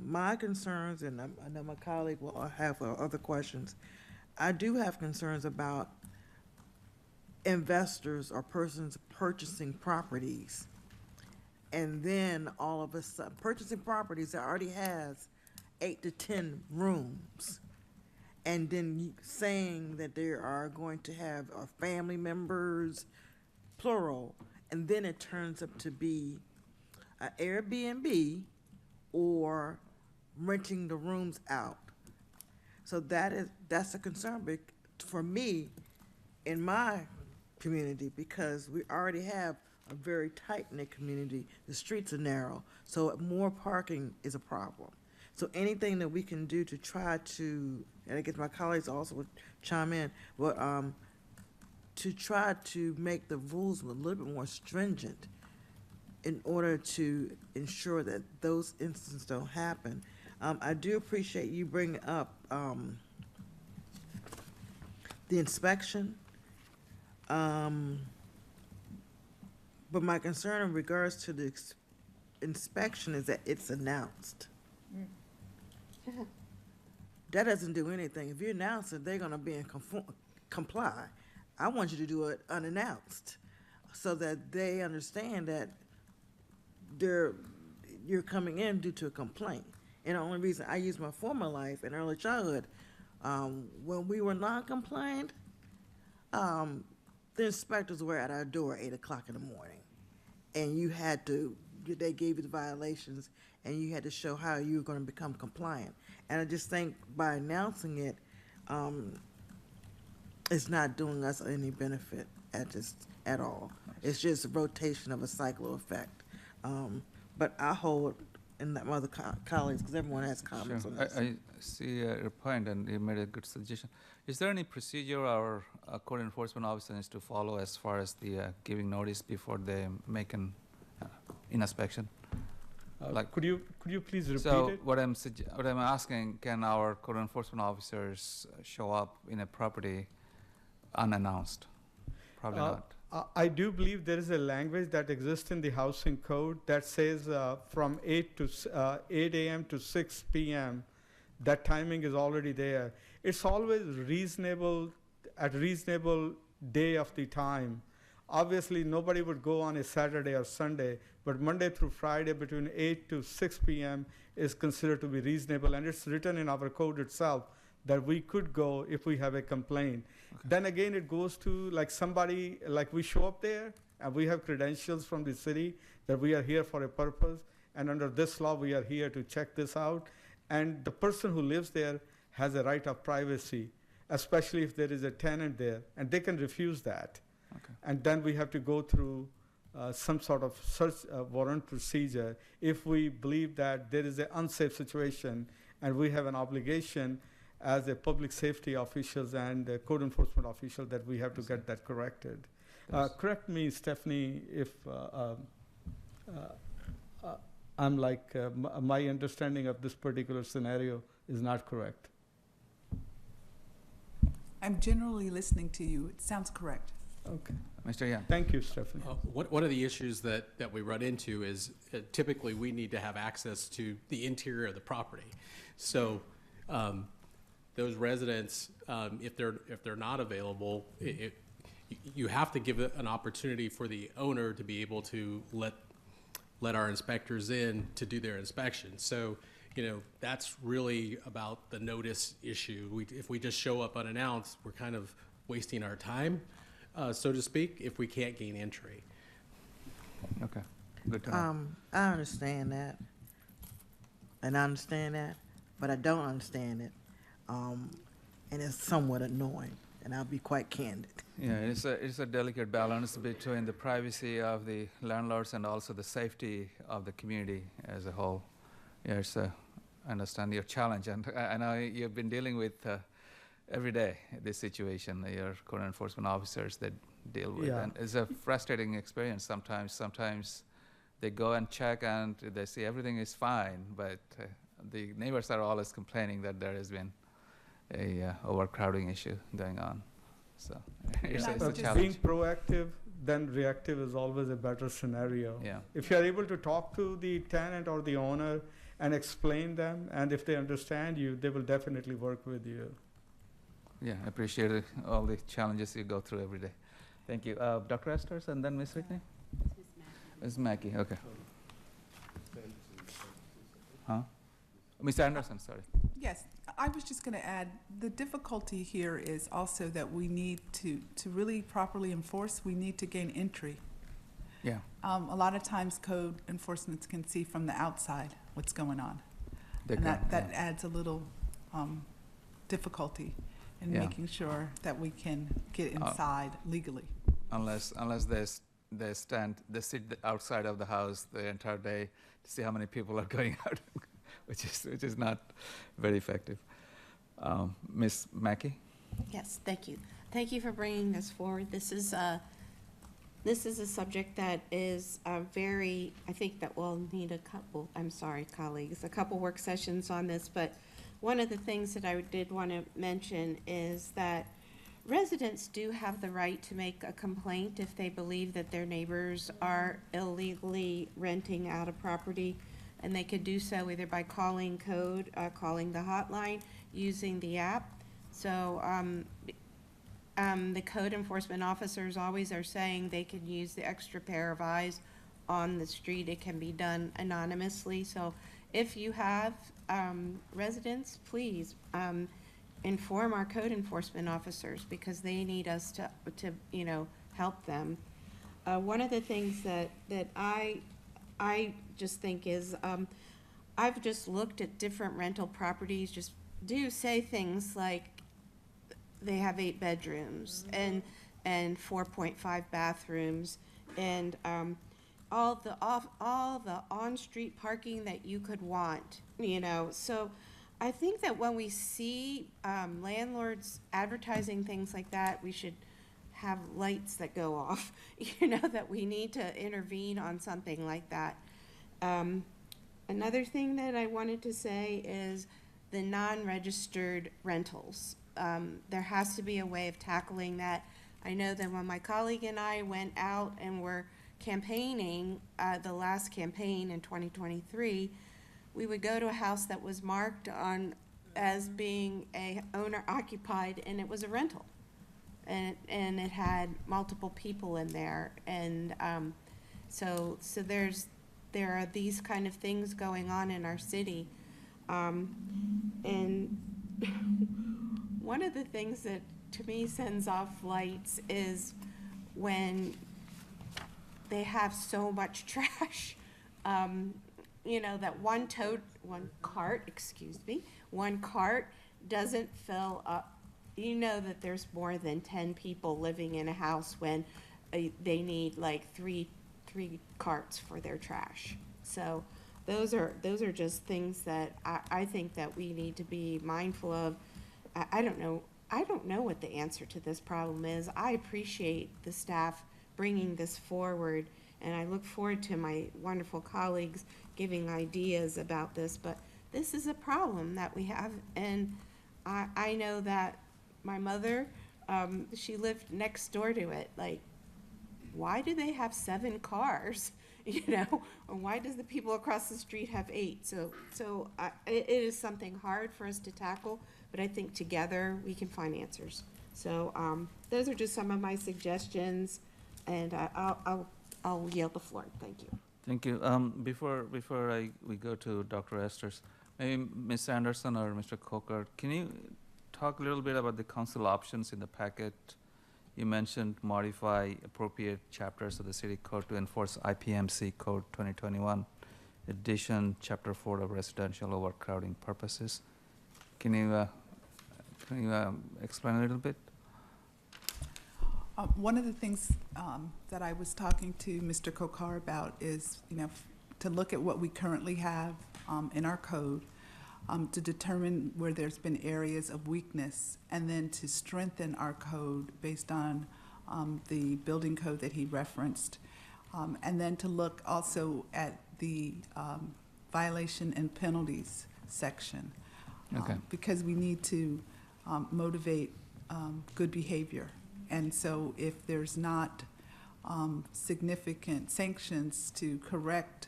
my concerns, and I know my colleague will have other questions, I do have concerns about investors or persons purchasing properties, and then all of a sudden, purchasing properties that already has 8 to 10 rooms, and then saying that they are going to have family members, plural, and then it turns up to be an Airbnb or renting the rooms out. So that's a concern for me in my community, because we already have a very tight-knit community. The streets are narrow, so more parking is a problem. So anything that we can do to try to, and I guess my colleagues also would chime in, but to try to make the rules a little bit more stringent in order to ensure that those instances don't happen. I do appreciate you bringing up the inspection. But my concern in regards to the inspection is that it's announced. That doesn't do anything. If you announce it, they're gonna be in comply. I want you to do it unannounced so that they understand that you're coming in due to a complaint. And the only reason I use my former life in early childhood, when we were non-compliant, the inspectors were at our door at 8 o'clock in the morning. And they gave you the violations, and you had to show how you were gonna become compliant. And I just think by announcing it, it's not doing us any benefit at all. It's just a rotation of a cycle effect. But I'll hold in that other colleagues, because everyone has comments Sure. on this. I see your point, and you made a good suggestion. Is there any procedure our code enforcement officer needs to follow as far as the giving notice before they make an inspection? Like, Could you please repeat so it? what I'm asking, can our code enforcement officers show up in a property unannounced? Probably not. I do believe there is a language that exists in the housing code that says from 8 a.m. to 6 p.m. That timing is already there. It's always reasonable, at reasonable day of the time. Obviously, nobody would go on a Saturday or Sunday, but Monday through Friday between 8 to 6 p.m. is considered to be reasonable, and it's written in our code itself that we could go if we have a complaint. Then again, it goes to like somebody, like we show up there and we have credentials from the city that we are here for a purpose, and under this law, we are here to check this out. And the person who lives there has a right of privacy, especially if there is a tenant there, and they can refuse that. Okay. And then we have to go through some sort of search warrant procedure if we believe that there is an unsafe situation, and we have an obligation as a public safety officials and code enforcement official that we have to get that corrected. Correct me, Stephanie, if I'm like, my understanding of this particular scenario is not correct. I'm generally listening to you. It sounds correct. Okay. Mr. Young. Thank you, Stephanie. One of the issues that we run into is typically we need to have access to the interior of the property. So those residents, if they're not available, you have to give an opportunity for the owner to be able to let our inspectors in to do their inspection. So, that's really about the notice issue. If we just show up unannounced, we're kind of wasting our time, so to speak, if we can't gain entry. Okay, good to know. I understand that, and I understand that, but I don't understand it, and it's somewhat annoying, and I'll be quite candid. Yeah, it's a delicate balance between the privacy of the landlords and also the safety of the community as a whole. Yeah, I understand your challenge, and I know you've been dealing with every day this situation. Your code enforcement officers that deal with, Yeah. and it's a frustrating experience sometimes. Sometimes they go and check and they see everything is fine, but the neighbors are always complaining that there has been a overcrowding issue going on. So it's a Being challenge. proactive than reactive is always a better scenario. Yeah. If you're able to talk to the tenant or the owner and explain them, and if they understand you, they will definitely work with you. Yeah, I appreciate it, all the challenges you go through every day. Thank you. Dr. Esters and then Ms. Whitney? Ms. Mackey, okay. Huh? Ms. Anderson, sorry. Yes, I was just going to add, the difficulty here is also that we need to really properly enforce, we need to gain entry. Yeah. A lot of times code enforcement can see from the outside what's going on. They And can, that yeah. adds a little difficulty in Yeah. making sure that we can get inside legally. Unless they sit outside of the house the entire day to see how many people are going out, which is not very effective. Ms. Mackey? Yes, thank you. Thank you for bringing this forward. This is a subject that is very, I think that we'll need colleagues, a couple work sessions on this, but one of the things that I did want to mention is that residents do have the right to make a complaint if they believe that their neighbors are illegally renting out a property, and they could do so either by calling code, calling the hotline, using the app. So the code enforcement officers always are saying they can use the extra pair of eyes on the street. It can be done anonymously. So if you have residents, please inform our code enforcement officers, because they need us to help them. One of the things that I just think is, I've just looked at different rental properties, just do say things like they have 8 bedrooms and 4.5 bathrooms, and all the on-street parking that you could want, you know. So I think that when we see landlords advertising things like that, we should have lights that go off, you know, that we need to intervene on something like that. Another thing that I wanted to say is the non-registered rentals. There has to be a way of tackling that. I know that when my colleague and I went out and were campaigning, the last campaign in 2023, we would go to a house that was marked on as being a owner occupied, and it was a rental. And it had multiple people in there. And so there are these kind of things going on in our city. And one of the things that to me sends off lights is when they have so much trash. You know, that one cart doesn't fill up. You know that there's more than 10 people living in a house when they need like three carts for their trash. So those are just things that I think that we need to be mindful of. I don't know what the answer to this problem is. I appreciate the staff bringing this forward, and I look forward to my wonderful colleagues giving ideas about this, but this is a problem that we have, and I know that my mother, she lived next door to it. Like, why do they have 7 cars? You know, or why does the people across the street have 8? So it is something hard for us to tackle, but I think together we can find answers. So those are just some of my suggestions, and I'll yield the floor. Thank you. Thank you. Before we go to Dr. Esters, maybe Ms. Anderson or Mr. Coker, can you talk a little bit about the council options in the packet? You mentioned modify appropriate chapters of the city code to enforce IPMC Code 2021, addition Chapter 4 of residential overcrowding purposes. Can you explain a little bit? One of the things that I was talking to Mr. Kokar about is, you know, to look at what we currently have in our code, to determine where there's been areas of weakness, and then to strengthen our code based on the building code that he referenced, and then to look also at the violation and penalties section, because we need to motivate good behavior. And so if there's not significant sanctions to correct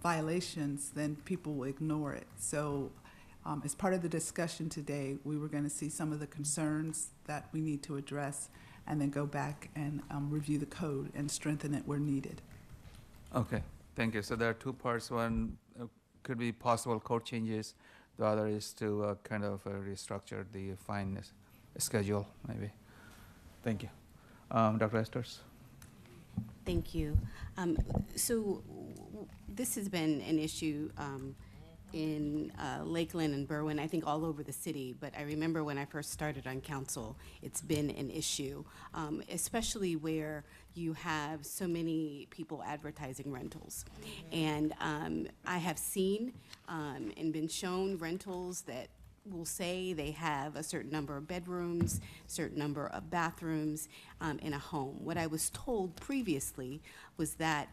violations, then people will ignore it. So as part of the discussion today, we were going to see some of the concerns that we need to address, and then go back and review the code and strengthen it where needed. Okay, thank you. So there are 2 parts. One could be possible code changes. The other is to kind of restructure the fine schedule, maybe. Thank you. Dr. Esters? Thank you. So this has been an issue in Lakeland and Berwyn, I think all over the city, but I remember when I first started on council, it's been an issue, especially where you have so many people advertising rentals. And I have seen and been shown rentals that will say they have a certain number of bedrooms, certain number of bathrooms in a home. What I was told previously was that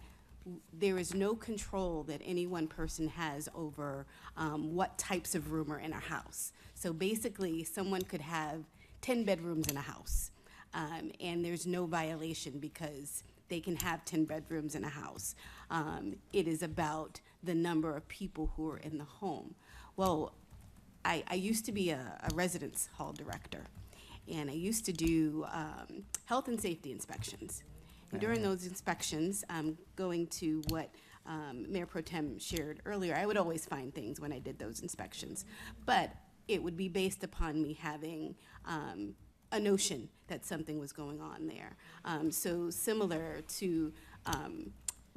there is no control that any one person has over what types of room are in a house. So basically, someone could have 10 bedrooms in a house, and there's no violation because they can have 10 bedrooms in a house. It is about the number of people who are in the home. Well, I used to be a residence hall director, and I used to do health and safety inspections. And during those inspections, going to what Mayor Pro Tem shared earlier, I would always find things when I did those inspections. But it would be based upon me having a notion that something was going on there. So similar to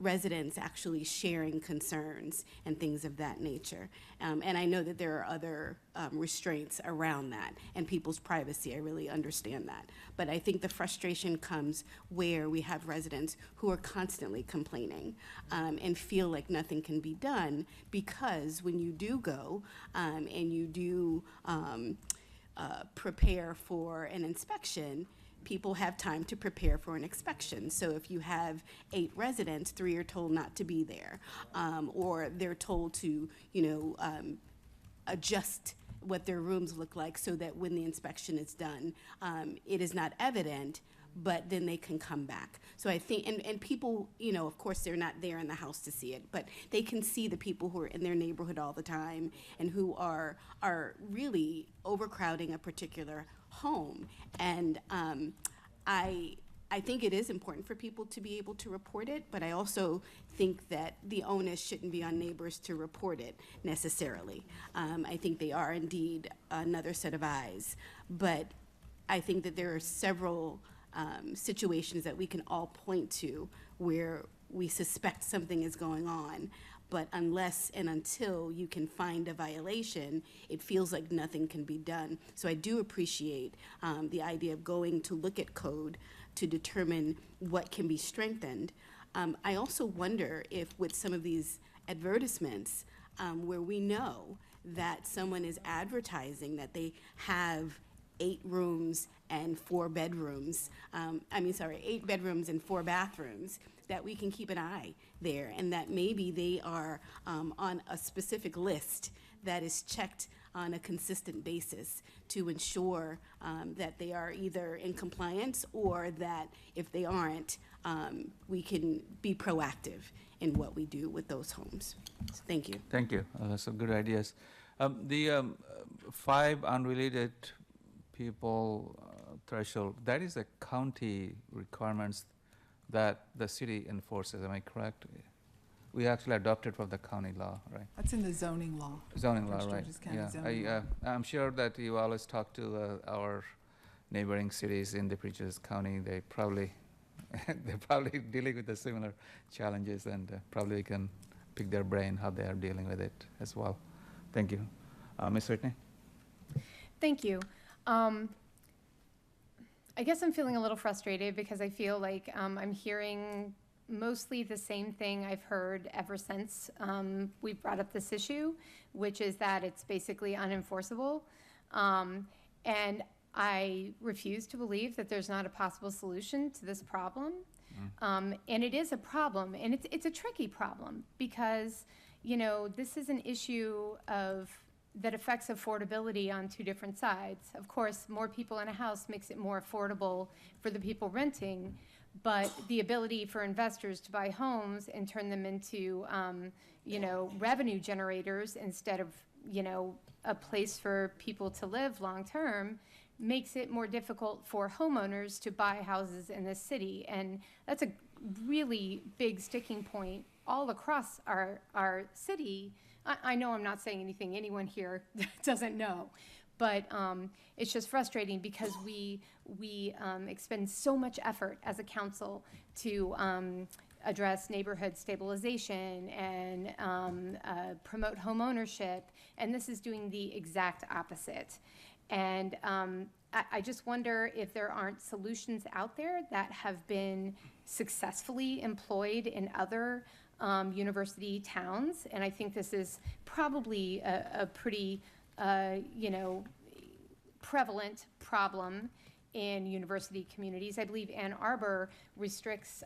residents actually sharing concerns and things of that nature. And I know that there are other restraints around that and people's privacy. I really understand that. But I think the frustration comes where we have residents who are constantly complaining and feel like nothing can be done, because when you do go and you do prepare for an inspection, people have time to prepare for an inspection. So if you have 8 residents, 3 are told not to be there, or they're told to, adjust what their rooms look like so that when the inspection is done, it is not evident, but then they can come back. So I think, and people, of course, they're not there in the house to see it, but they can see the people who are in their neighborhood all the time and who are really overcrowding a particular home. And I think it is important for people to be able to report it, but I also think that the onus shouldn't be on neighbors to report it necessarily. I think they are indeed another set of eyes, but I think that there are several situations that we can all point to where we suspect something is going on, but unless and until you can find a violation, it feels like nothing can be done. So I do appreciate the idea of going to look at code to determine what can be strengthened. I also wonder if with some of these advertisements, where we know that someone is advertising that they have 8 rooms and 4 bedrooms, 8 bedrooms and 4 bathrooms, that we can keep an eye there, and that maybe they are on a specific list that is checked on a consistent basis to ensure that they are either in compliance, or that if they aren't, we can be proactive in what we do with those homes. So thank you. Thank you. That's some good ideas. The 5 unrelated people threshold, that is a county requirements that the city enforces, am I correct? We actually adopted from the county law, right? That's in the zoning law. Zoning law, Prince right? George's County Yeah, zoning law. I'm sure that you always talk to our neighboring cities in the Prince George's County. They probably, they're probably dealing with the similar challenges, and probably can pick their brain how they are dealing with it as well. Thank you. Ms. Whitney? Thank you. I guess I'm feeling a little frustrated because I feel like I'm hearing mostly the same thing I've heard ever since we brought up this issue, which is that it's basically unenforceable. And I refuse to believe that there's not a possible solution to this problem. And it is a problem, and it's a tricky problem because, this is an issue that affects affordability on 2 different sides. Of course, more people in a house makes it more affordable for the people renting, but the ability for investors to buy homes and turn them into, revenue generators instead of, a place for people to live long-term makes it more difficult for homeowners to buy houses in this city. And that's a really big sticking point all across our city. I know I'm not saying anything anyone here doesn't know, but it's just frustrating because we expend so much effort as a council to address neighborhood stabilization and promote home ownership, and this is doing the exact opposite. And I just wonder if there aren't solutions out there that have been successfully employed in other university towns, and I think this is probably a pretty, prevalent problem in university communities. I believe Ann Arbor restricts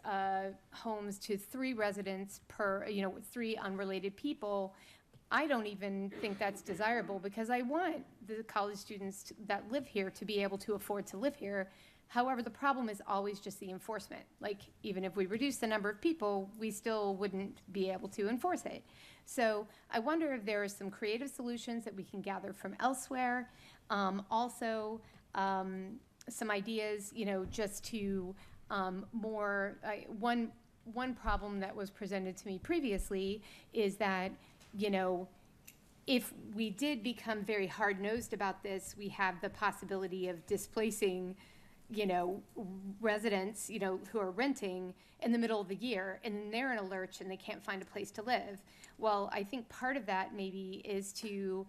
homes to 3 residents per, 3 unrelated people. I don't even think that's desirable because I want the college students that live here to be able to afford to live here. However, the problem is always just the enforcement. Like, even if we reduce the number of people, we still wouldn't be able to enforce it. So I wonder if there are some creative solutions that we can gather from elsewhere. Also, some ideas, just to one problem that was presented to me previously is that, if we did become very hard-nosed about this, we have the possibility of displacing residents, who are renting in the middle of the year, and then they're in a lurch and they can't find a place to live. Well, I think part of that maybe is to,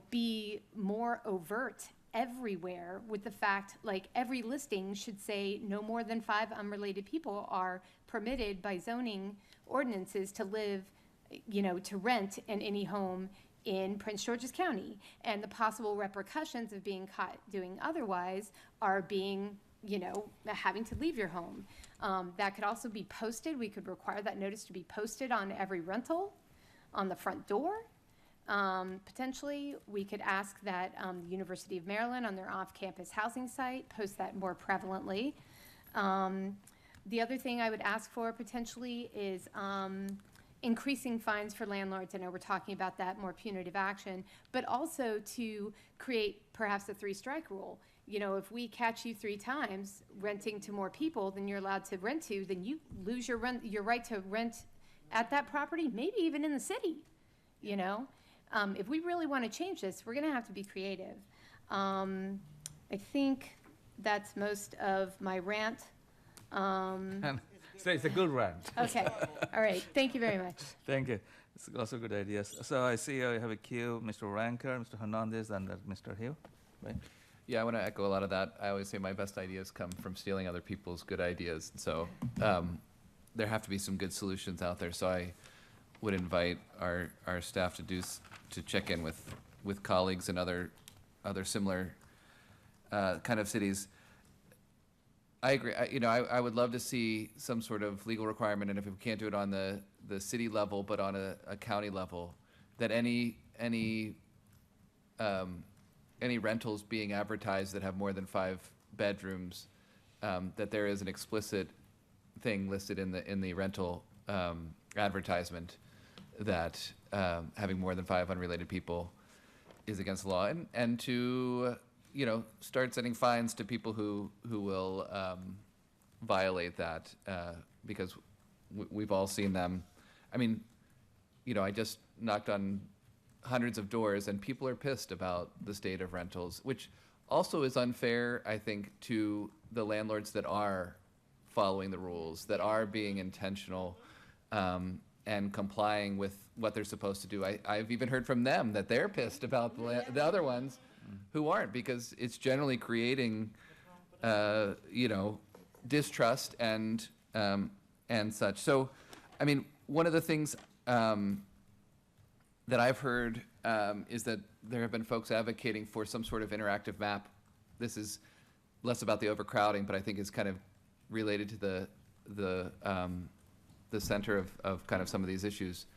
be more overt everywhere with the fact, like, every listing should say no more than 5 unrelated people are permitted by zoning ordinances to live, to rent in any home in Prince George's County. And the possible repercussions of being caught doing otherwise are being, having to leave your home. That could also be posted. We could require that notice to be posted on every rental, on the front door. Potentially, we could ask that the University of Maryland, on their off-campus housing site, post that more prevalently. The other thing I would ask for potentially is increasing fines for landlords. I know we're talking about that, more punitive action, but also to create perhaps a 3-strike rule. If we catch you 3 times renting to more people than you're allowed to rent to, then you lose your right to rent at that property, maybe even in the city. If we really want to change this, we're going to have to be creative. I think that's most of my rant. So it's a good rant. Okay. All right. Thank you very much. Thank you. It's also good ideas. So I see you have a queue, Mr. Ranker, Mr. Hernandez, and Mr. Hill, right? Yeah, I want to echo a lot of that. I always say my best ideas come from stealing other people's good ideas. So there have to be some good solutions out there. So I would invite our staff to check in with colleagues in other similar kind of cities. I agree. I would love to see some sort of legal requirement, and if we can't do it on the city level, but on a county level, that any rentals being advertised that have more than 5 bedrooms, that there is an explicit thing listed in the rental advertisement that having more than 5 unrelated people is against the law, and to start setting fines to people who will violate that, because we've all seen them. I mean, I just knocked on hundreds of doors, and people are pissed about the state of rentals, which also is unfair, I think, to the landlords that are following the rules, that are being intentional and complying with what they're supposed to do. I've even heard from them that they're pissed about the other ones who aren't, because it's generally creating, distrust and such. So, I mean, one of the things that I've heard is that there have been folks advocating for some sort of interactive map. This is less about the overcrowding, but I think is kind of related to the center of kind of some of these issues.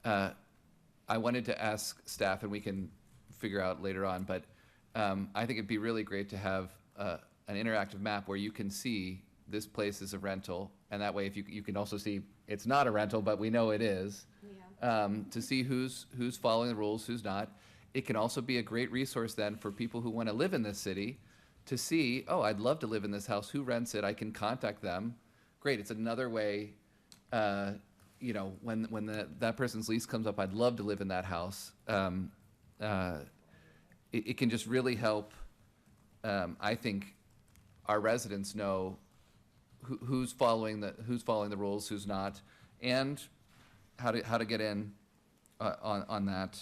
I wanted to ask staff, and we can figure out later on, but I think it'd be really great to have an interactive map where you can see this place is a rental, and that way if you can also see it's not a rental, but we know it is, to see who's following the rules, who's not. It can also be a great resource then for people who want to live in this city to see, oh, I'd love to live in this house, who rents it, I can contact them. Great, it's another way, when that person's lease comes up, I'd love to live in that house. It can just really help, I think, our residents know who's following the rules, who's not, and how to get in on that.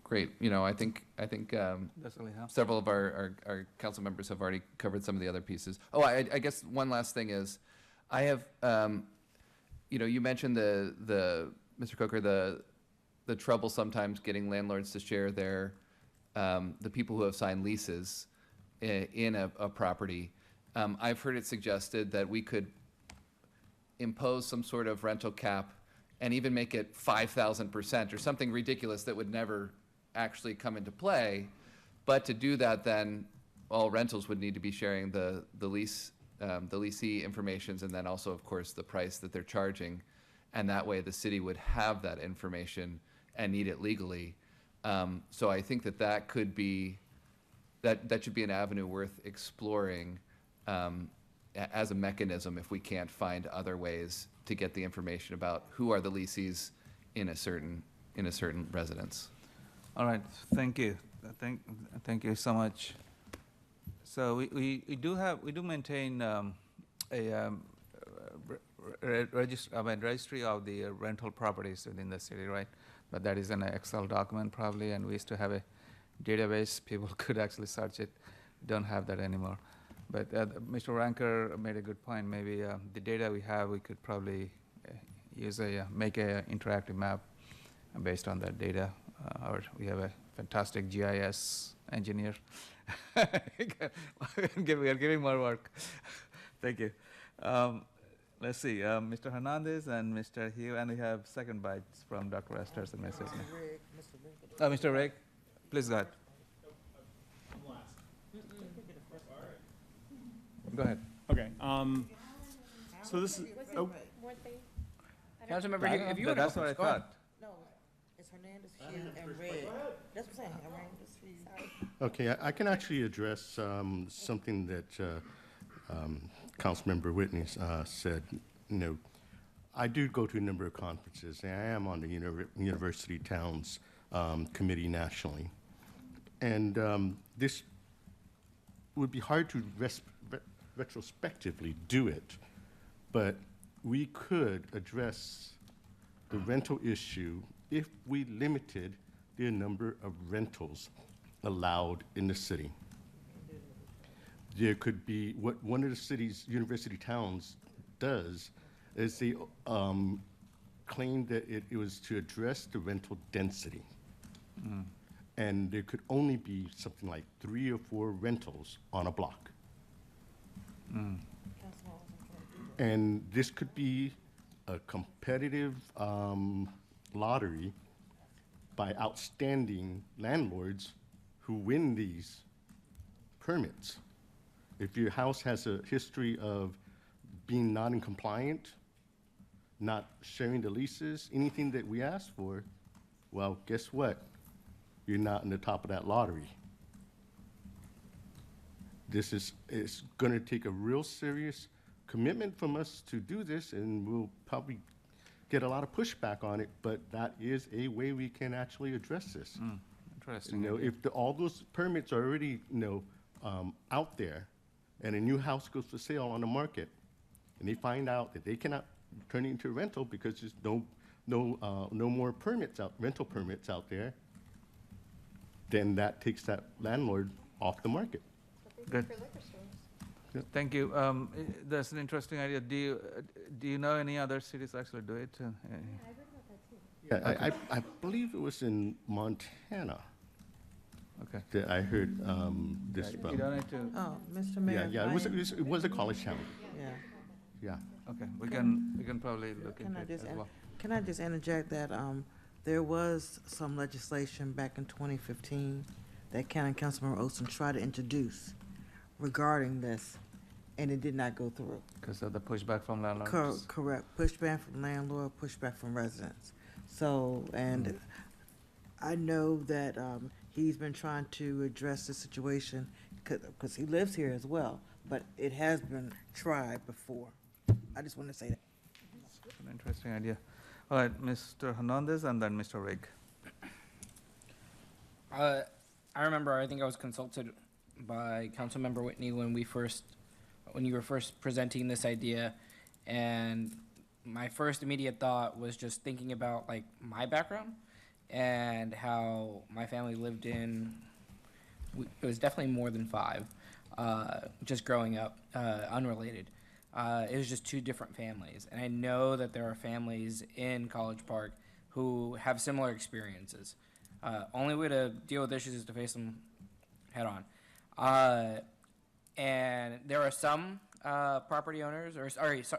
Great. I think several of our council members have already covered some of the other pieces. Oh, I guess one last thing is, I have, you mentioned Mr. Coker, the trouble sometimes getting landlords to share the people who have signed leases in a property. I've heard it suggested that we could impose some sort of rental cap and even make it 5,000% or something ridiculous that would never actually come into play. But to do that, then all rentals would need to be sharing the leasee informations, and then also, of course, the price that they're charging. And that way the city would have that information and need it legally. So I think that could be, that should be an avenue worth exploring as a mechanism if we can't find other ways to get the information about who are the leasees in a certain residence. All right, thank you. Thank you so much. So we do maintain a registry of the rental properties within the city, right? But that is an Excel document probably, and we used to have a database. People could actually search it. Don't have that anymore. But Mr. Ranker made a good point. Maybe the data we have, we could probably make a interactive map based on that data. Or we have a fantastic GIS engineer. We are giving more work. Thank you. Let's see, Mr. Hernandez and Mr. Hugh, and we have second bites from Dr. Estes and Mrs. Mr. Rigg, please go ahead. Go ahead. Okay. So this is. Oh. Councilmember Hugh, if you would That's what I go ahead. thought. No, it's Hernandez, Hugh, and Red. That's what I'm saying, Hernandez, Hugh. Okay, I can actually address something that Councilmember Whitney said. You know, I do go to a number of conferences, and I am on the University Towns Committee nationally. And this would be hard to retrospectively do it, but we could address the rental issue if we limited the number of rentals allowed in the city. There could be, what one of the city's university towns does is they claim that it was to address the rental density. And there could only be something like 3 or 4 rentals on a block. And this could be a competitive lottery by outstanding landlords who win these permits. If your house has a history of being non-compliant, not sharing the leases, anything that we ask for, well, guess what? You're not in the top of that lottery. It's going to take a real serious commitment from us to do this, and we'll probably get a lot of pushback on it, but that is a way we can actually address this. Interesting. You know, if all those permits are already, out there, and a new house goes for sale on the market, and they find out that they cannot turn it into a rental because there's no more rental permits out there, then that takes that landlord off the market. Good. Thank you. That's an interesting idea. Do you know any other cities actually do it? Yeah, I believe it was in Montana. Okay. That I heard this from. You don't need to. Oh, Mr. Mayor. Yeah, it was a college town. Yeah. Yeah. Okay, we can probably look into it as well. Can I just interject that there was some legislation back in 2015 that County Councilmember Olson tried to introduce regarding this, and it did not go through. Because of the pushback from landlords? Correct. Pushback from landlord, pushback from residents. So, and I know that he's been trying to address the situation because he lives here as well, but it has been tried before. I just want to say that. An interesting idea. All right, Mr. Hernandez and then Mr. Rigg. I remember, I think I was consulted by Councilmember Whitney when you were first presenting this idea, and my first immediate thought was just thinking about like my background and how my family lived in. It was definitely more than 5, just growing up, unrelated. It was just 2 different families, and I know that there are families in College Park who have similar experiences. Only way to deal with issues is to face them head on. And there are some property owners,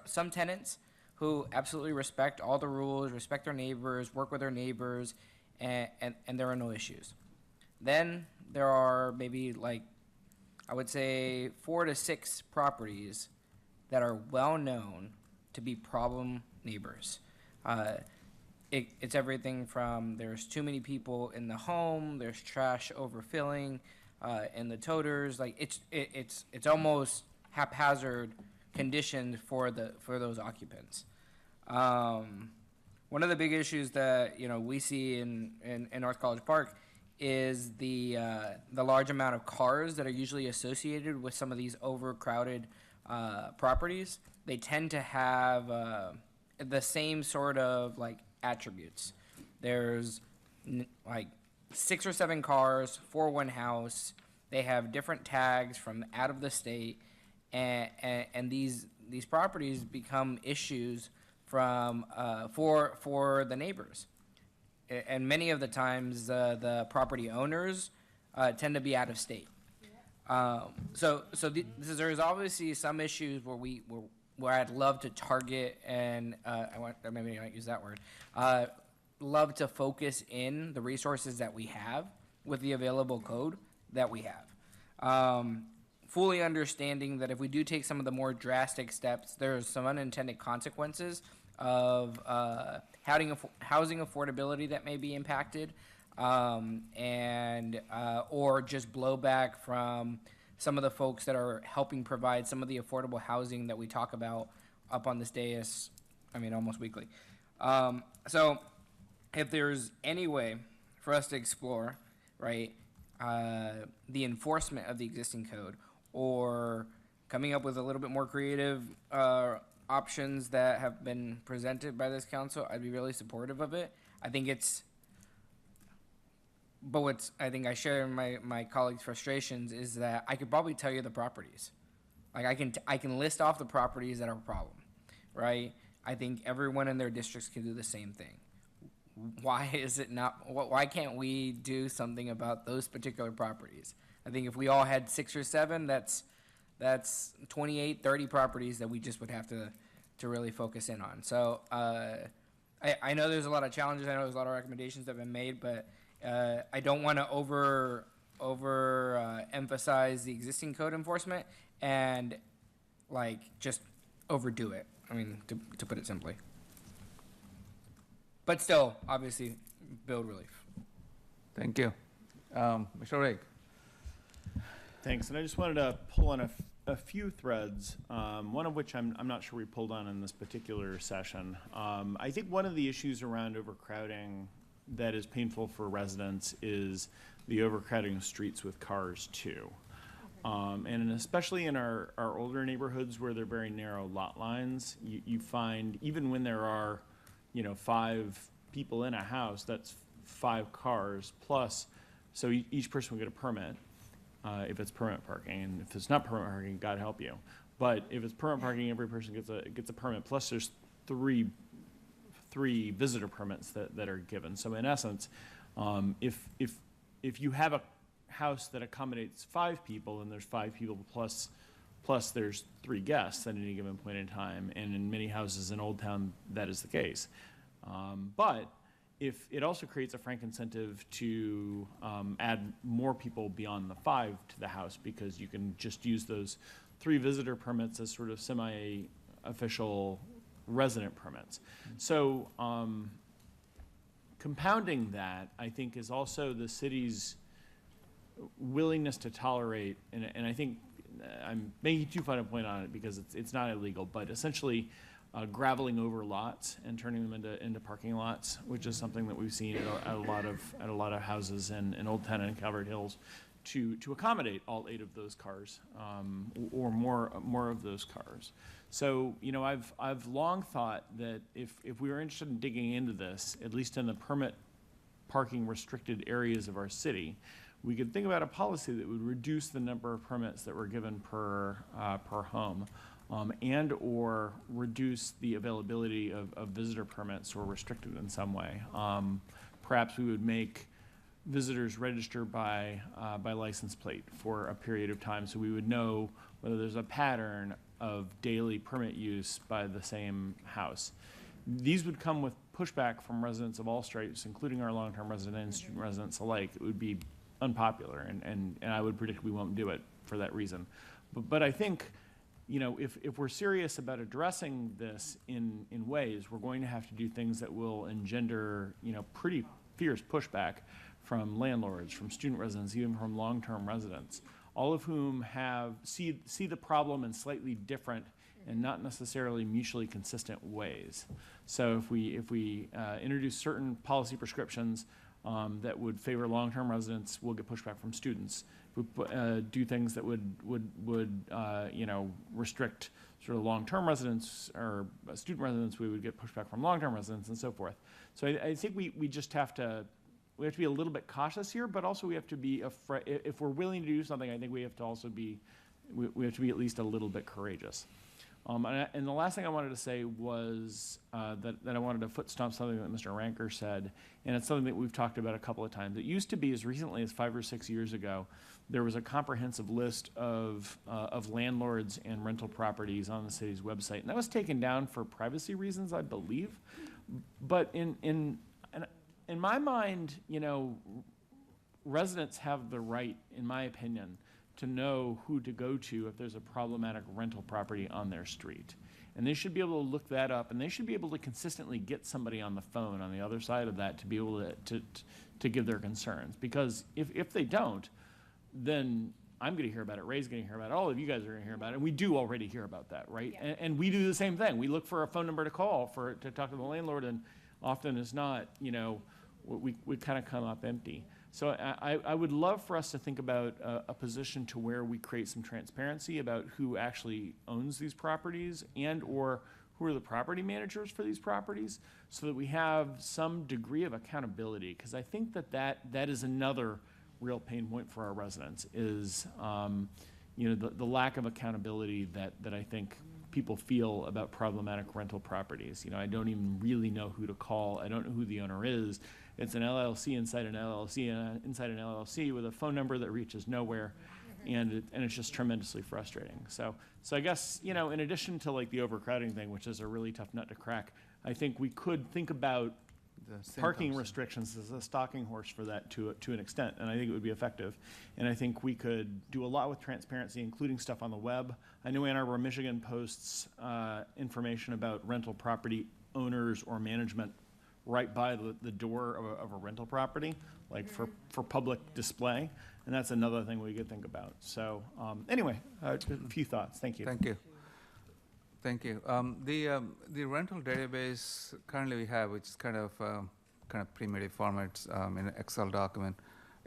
some tenants who absolutely respect all the rules, respect their neighbors, work with their neighbors, and there are no issues. Then there are maybe I would say 4 to 6 properties that are well known to be problem neighbors. It's everything from there's too many people in the home, there's trash overfilling, in the toters. It's almost haphazard conditions for those occupants. One of the big issues that we see in North College Park is the large amount of cars that are usually associated with some of these overcrowded properties. They tend to have the same sort of like attributes. There's like 6 or 7 cars for one house. They have different tags from out of the state, and these properties become issues from for the neighbors. And many of the times, the property owners tend to be out of state. There's obviously some issues where I'd love to target and maybe I not use that word. Love to focus in the resources that we have with the available code that we have. Fully understanding that if we do take some of the more drastic steps, there's some unintended consequences of housing affordability that may be impacted, or just blowback from some of the folks that are helping provide some of the affordable housing that we talk about up on this dais, almost weekly. So if there's any way for us to explore, right, the enforcement of the existing code, or coming up with a little bit more creative options that have been presented by this council, I'd be really supportive of it. I think I think I share my colleagues' frustrations is that I could probably tell you the properties. Like I can list off the properties that are a problem, right? I think everyone in their districts can do the same thing. Why is it not? Why can't we do something about those particular properties? I think if we all had 6 or 7, that's 28, 30 properties that we just would have to really focus in on. So I know there's a lot of challenges. I know there's a lot of recommendations that have been made, but I don't want to over emphasize the existing code enforcement and just overdo it. To put it simply. But still, obviously, build relief. Thank you. Mr. Rigg. Thanks, and I just wanted to pull on a few threads, one of which I'm not sure we pulled on in this particular session. I think one of the issues around overcrowding that is painful for residents is the overcrowding of streets with cars too. And especially in our older neighborhoods where they're very narrow lot lines, you find even when there are 5 people in a house, that's 5 cars plus, so each person will get a permit. If it's permit parking, and if it's not permit parking, God help you. But if it's permit parking, every person gets a permit. Plus, there's three visitor permits that are given. So in essence, if you have a house that accommodates 5 people, and there's 5 people plus there's 3 guests at any given point in time, and in many houses in Old Town that is the case. But if it also creates a frank incentive to add more people beyond the 5 to the house, because you can just use those 3 visitor permits as sort of semi-official resident permits. So compounding that, I think, is also the city's willingness to tolerate, and I think I'm making too fine a point on it because it's not illegal, but essentially graveling over lots and turning them into parking lots, which is something that we've seen at a lot of houses in Old Town and Calvert Hills, to accommodate all 8 of those cars, or more of those cars. So I've long thought that if we were interested in digging into this, at least in the permit parking restricted areas of our city, we could think about a policy that would reduce the number of permits that were given per home. And or reduce the availability of visitor permits or restrict it in some way. Perhaps we would make visitors register by license plate for a period of time, so we would know whether there's a pattern of daily permit use by the same house. These would come with pushback from residents of all stripes, including our long-term residents and student residents alike. It would be unpopular, and I would predict we won't do it for that reason. But I think, if we're serious about addressing this in ways, we're going to have to do things that will engender, pretty fierce pushback from landlords, from student residents, even from long-term residents, all of whom see the problem in slightly different and not necessarily mutually consistent ways. So if we introduce certain policy prescriptions that would favor long-term residents, we'll get pushback from students. If we do things that would restrict sort of long-term residents or student residents, we would get pushback from long-term residents and so forth. So I think we just have to be a little bit cautious here, but also we have to be if we're willing to do something, I think we have to also be we have to be at least a little bit courageous. And the last thing I wanted to say was that I wanted to foot stomp something that Mr. Ranker said, and it's something that we've talked about a couple of times. It used to be, as recently as 5 or 6 years ago, there was a comprehensive list of landlords and rental properties on the city's website, and that was taken down for privacy reasons, I believe. But in my mind, residents have the right, in my opinion, to know who to go to if there's a problematic rental property on their street. And they should be able to look that up, and they should be able to consistently get somebody on the phone on the other side of that to be able to give their concerns. Because if they don't, then I'm going to hear about it, Ray's going to hear about it, all of you guys are going to hear about it, and we do already hear about that, right? Yeah. And we do the same thing. We look for a phone number to call to talk to the landlord, and often it's not, we kind of come up empty. So I would love for us to think about a position to where we create some transparency about who actually owns these properties and or who are the property managers for these properties, so that we have some degree of accountability. Because I think that is another real pain point for our residents is the lack of accountability that I think people feel about problematic rental properties. I don't even really know who to call. I don't know who the owner is. It's an LLC inside an LLC inside an LLC with a phone number that reaches nowhere, and it's just tremendously frustrating. So I guess in addition to like the overcrowding thing, which is a really tough nut to crack, I think we could think about parking restrictions as a stalking horse for that to an extent, and I think it would be effective. And I think we could do a lot with transparency, including stuff on the web. I know Ann Arbor, Michigan posts information about rental property owners or management right by the door of a rental property, like for public display, and that's another thing we could think about. So anyway, a few thoughts. Thank you. Thank you. Thank you. The rental database currently we have, which is kind of primitive formats in an Excel document.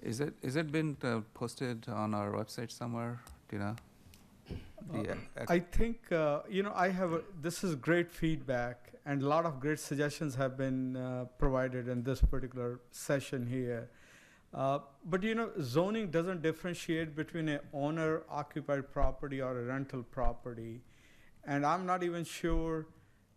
Is it been posted on our website somewhere? Do you know? I think this is great feedback, and a lot of great suggestions have been provided in this particular session here. But zoning doesn't differentiate between an owner-occupied property or a rental property. And I'm not even sure,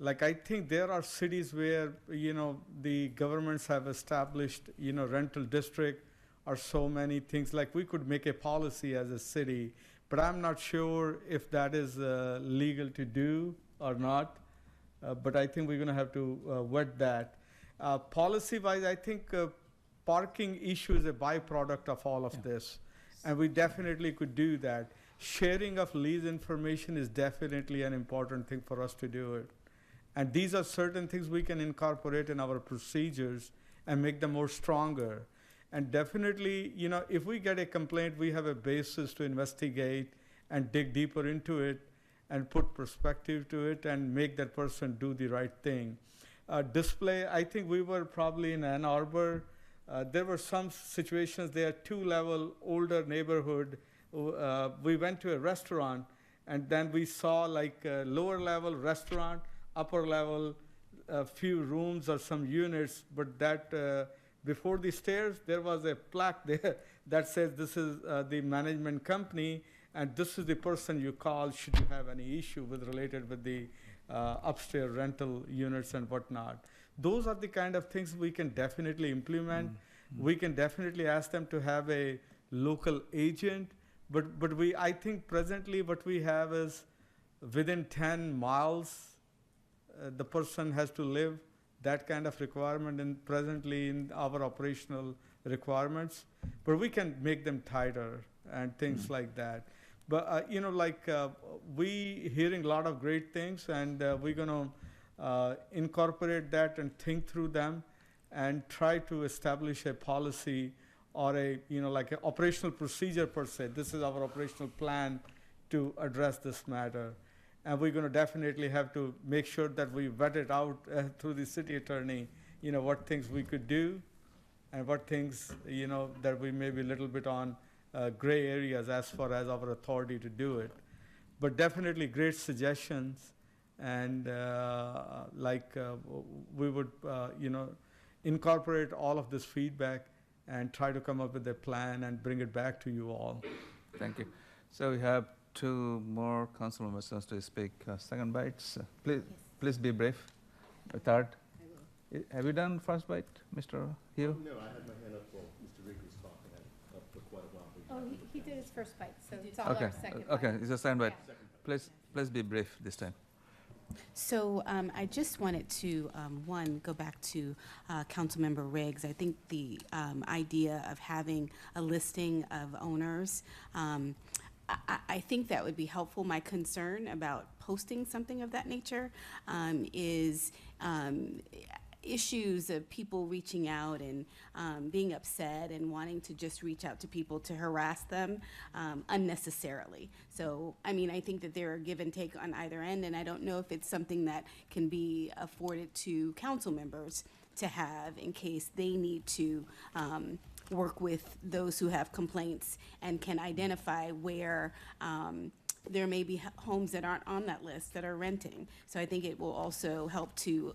I think there are cities where, the governments have established, rental district or so many things. Like we could make a policy as a city, but I'm not sure if that is legal to do or not. But I think we're going to have to vet that. Policy-wise, I think parking issue is a byproduct of all of this. And we definitely could do that. Sharing of lease information is definitely an important thing for us to do it. And these are certain things we can incorporate in our procedures and make them more stronger. And definitely, if we get a complaint, we have a basis to investigate and dig deeper into it and put perspective to it and make that person do the right thing. Display, I think we were probably in Ann Arbor. There were some situations there, 2-level older neighborhood. We went to a restaurant, and then we saw a lower level restaurant, upper level, a few rooms or some units, but that before the stairs, there was a plaque there that says this is the management company, and this is the person you call should you have any issue related with the upstairs rental units and whatnot. Those are the kind of things we can definitely implement. We can definitely ask them to have a local agent. But I think presently what we have is within 10 miles, the person has to live, that kind of requirement, and presently in our operational requirements. But we can make them tighter and things like that. But we hearing a lot of great things, and we're going to incorporate that and think through them and try to establish a policy or an operational procedure per se. This is our operational plan to address this matter. And we're going to definitely have to make sure that we vet it out through the city attorney, what things we could do. and what things, that we may be a little bit on gray areas as far as our authority to do it. But definitely great suggestions, and we would, incorporate all of this feedback and try to come up with a plan and bring it back to you all. Thank you. So we have two more council members wants to speak. Second bites. Please be brief. Third. Have you done first bite, Mr. Hugh? No, I had my hand up while Mr. Rigg was talking for quite a while. Oh, he did his first bite, so it's all Okay. our second bite. Okay, it's a second bite. Please be brief this time. So I just wanted to, one, go back to Councilmember Riggs. I think the idea of having a listing of owners, I think that would be helpful. My concern about posting something of that nature is issues of people reaching out and being upset and wanting to just reach out to people to harass them unnecessarily. So, I mean, I think that there are give and take on either end, and I don't know if it's something that can be afforded to council members to have in case they need to work with those who have complaints and can identify where there may be homes that aren't on that list that are renting. So I think it will also help to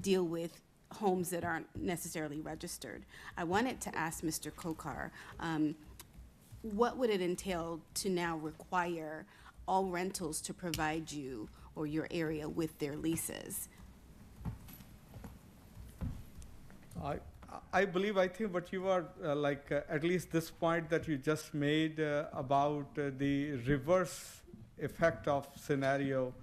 deal with homes that aren't necessarily registered. I wanted to ask Mr. Kokar, what would it entail to now require all rentals to provide you or your area with their leases? I think what you are, at least this point that you just made about the reverse effect of scenario,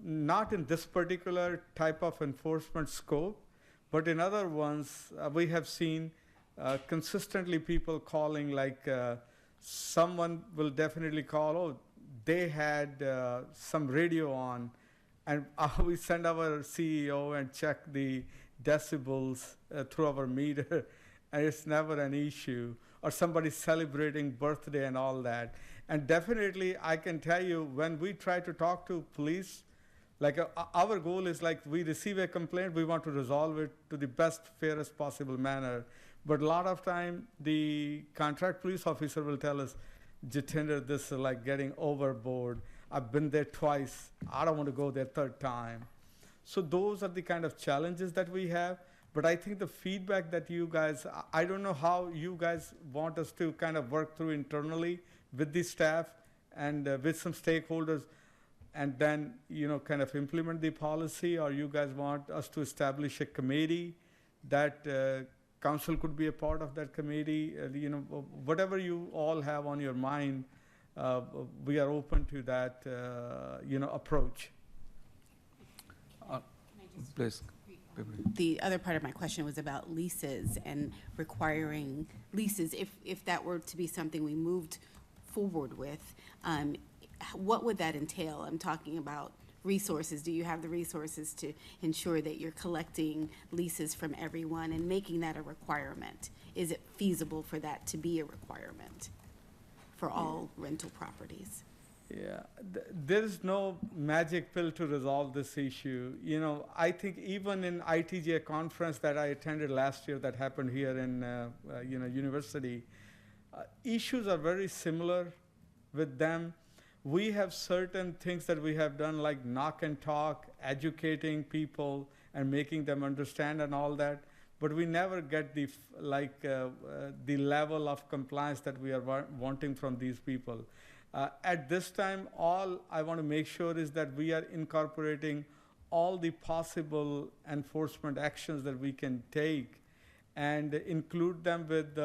not in this particular type of enforcement scope, but in other ones, we have seen consistently people calling, someone will definitely call, oh, they had some radio on, and we send our CEO and check the decibels through our meter, and it's never an issue. Or somebody celebrating birthday and all that. And definitely, I can tell you, when we try to talk to police, our goal is we receive a complaint, we want to resolve it to the best, fairest possible manner. But a lot of time, the contract police officer will tell us, Jitendra, this is like getting overboard. I've been there twice. I don't want to go there third time. So those are the kind of challenges that we have. But I think the feedback that you guys, I don't know how you guys want us to kind of work through internally with the staff and with some stakeholders, and then, kind of implement the policy, or you guys want us to establish a committee that council could be a part of that committee, whatever you all have on your mind, we are open to that, approach. Please. The other part of my question was about leases and requiring leases. If that were to be something we moved forward with, what would that entail? I'm talking about resources. Do you have the resources to ensure that you're collecting leases from everyone and making that a requirement? Is it feasible for that to be a requirement for all rental properties? Yeah, there's no magic pill to resolve this issue. I think even in ITJ conference that I attended last year that happened here in, university, issues are very similar with them. We have certain things that we have done like knock and talk, educating people and making them understand and all that, but we never get the level of compliance that we are wanting from these people. At this time, all I want to make sure is that we are incorporating all the possible enforcement actions that we can take and include them with,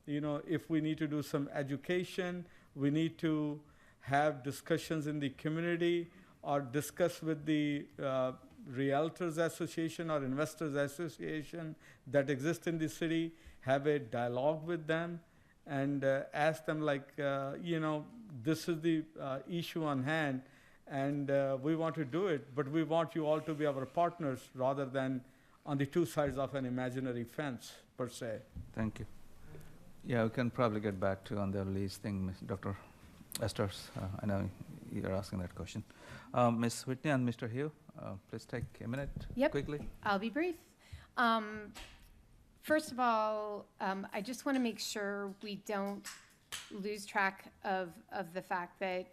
if we need to do some education, we need to have discussions in the community or discuss with the Realtors Association or Investors Association that exist in the city, have a dialogue with them and ask them this is the issue on hand, and we want to do it, but we want you all to be our partners rather than on the two sides of an imaginary fence, per se. Thank you. Yeah, we can probably get back to on the lease thing, Dr. Esters. I know you're asking that question. Ms. Whitney and Mr. Hugh, please take a minute quickly. I'll be brief. First of all, I just want to make sure we don't lose track of the fact that,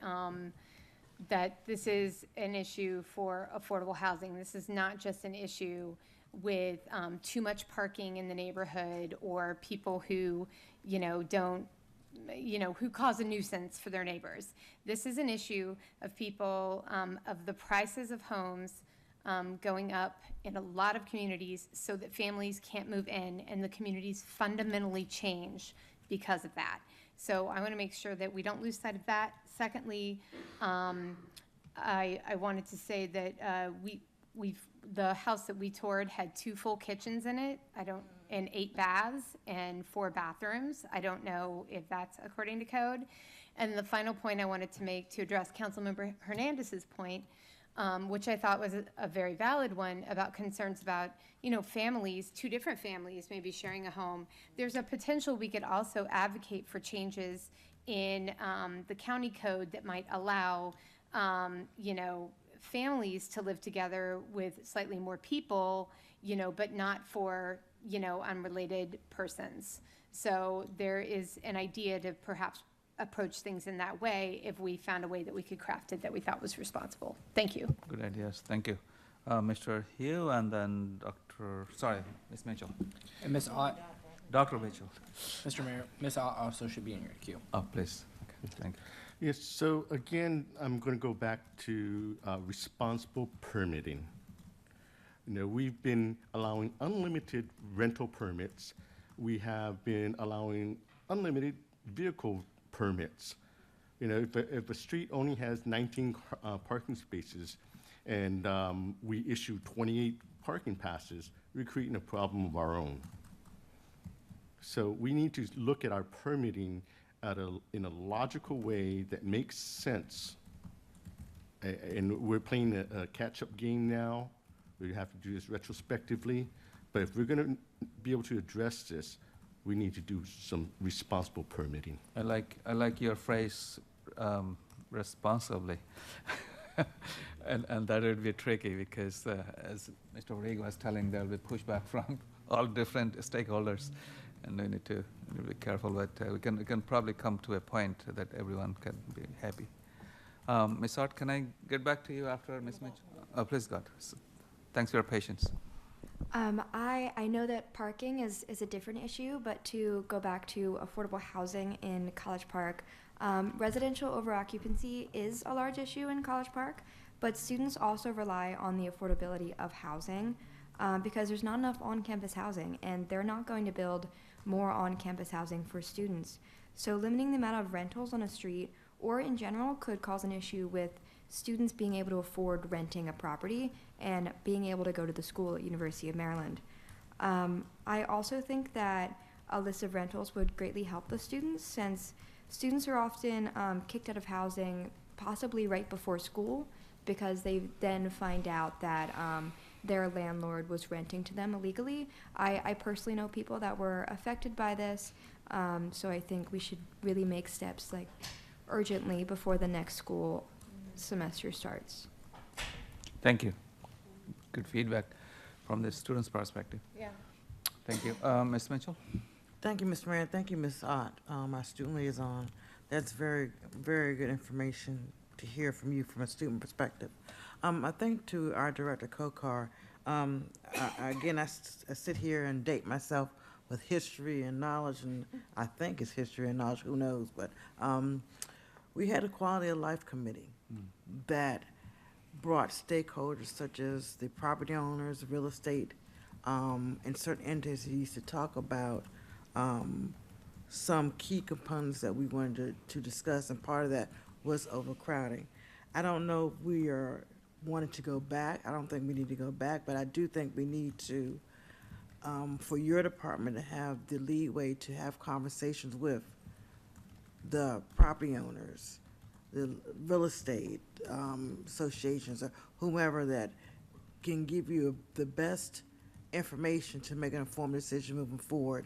that this is an issue for affordable housing. This is not just an issue with too much parking in the neighborhood or people who, don't, who cause a nuisance for their neighbors. This is an issue of people, of the prices of homes going up in a lot of communities so that families can't move in and the communities fundamentally change because of that. So I want to make sure that we don't lose sight of that. Secondly, I wanted to say that the house that we toured had 2 full kitchens in it. And 8 baths and 4 bathrooms. I don't know if that's according to code. And the final point I wanted to make to address Councilmember Hernandez's point, which I thought was a very valid one about concerns about, families, 2 different families maybe sharing a home. There's a potential we could also advocate for changes in the county code that might allow, families to live together with slightly more people, but not for, unrelated persons. So there is an idea to perhaps approach things in that way if we found a way that we could craft it that we thought was responsible. Thank you. Good ideas, thank you. Mr. Hill and then Ms. Mitchell. And Ms. Ott. Dr. Mitchell. Mr. Mayor, Ms. Ott also should be in your queue. Oh, please, okay, thank you. Yes, so again, I'm going to go back to responsible permitting. We've been allowing unlimited rental permits. We have been allowing unlimited vehicle permits. If a street only has 19 parking spaces and we issue 28 parking passes, we're creating a problem of our own. So we need to look at our permitting in a logical way that makes sense. And we're playing a catch-up game now. We have to do this retrospectively. But if we're going to be able to address this, we need to do some responsible permitting. I like your phrase, responsibly. and that would be tricky because, as Mr. Orrego was telling, there'll be pushback from all different stakeholders, and we need to be careful. But we can probably come to a point that everyone can be happy. Ms. Ott, can I get back to you after Ms. Mitchell? Oh, please, God. Thanks for your patience. I know that parking is a different issue, but to go back to affordable housing in College Park, residential overoccupancy is a large issue in College Park, but students also rely on the affordability of housing because there's not enough on-campus housing, and they're not going to build more on-campus housing for students. So limiting the amount of rentals on a street or in general could cause an issue with students being able to afford renting a property and being able to go to the school at University of Maryland. I also think that a list of rentals would greatly help the students, since students are often kicked out of housing possibly right before school because they then find out that their landlord was renting to them illegally. I personally know people that were affected by this, so I think we should really make steps urgently before the next school semester starts. Thank you. Good feedback from the student's perspective. Yeah. Thank you. Ms. Mitchell? Thank you, Mr. Mayor. Thank you, Ms. Ott, our student liaison. That's very, very good information to hear from you from a student perspective. I think to our Director Kokar, again, I sit here and date myself with history and knowledge, and I think it's history and knowledge, who knows, but we had a quality of life committee that brought stakeholders such as the property owners, real estate, and certain entities to talk about some key components that we wanted to discuss, and part of that was overcrowding. I don't know if we are wanting to go back. I don't think we need to go back, but I do think we need to, for your department to have the leeway to have conversations with the property owners, the real estate associations, or whomever that can give you the best information to make an informed decision moving forward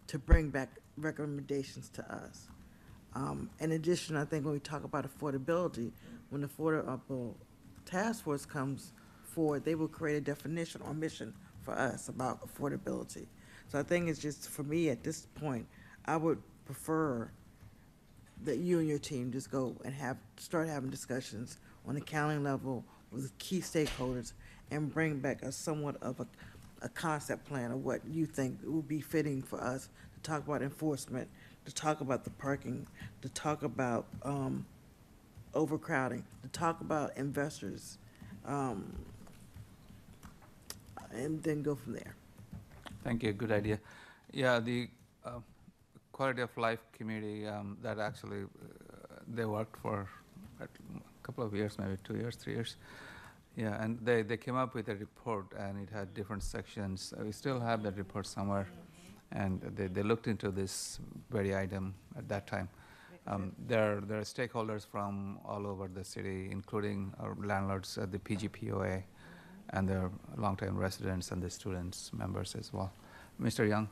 to bring back recommendations to us. In addition, I think when we talk about affordability, when the Affordable Task Force comes forward, they will create a definition or mission for us about affordability. So I think it's just, for me, at this point, I would prefer that you and your team just go and start having discussions on the county level with key stakeholders and bring back a somewhat of a concept plan of what you think would be fitting for us to talk about enforcement, to talk about the parking, to talk about overcrowding, to talk about investors, and then go from there. Thank you, good idea. Yeah, the quality of life committee, that actually, they worked for a couple of years, maybe 2 years, 3 years. Yeah, and they came up with a report, and it had different sections. We still have that report somewhere, and they looked into this very item at that time. There are stakeholders from all over the city, including our landlords at the PGPOA, and their longtime residents and the students, members as well. Mr. Young?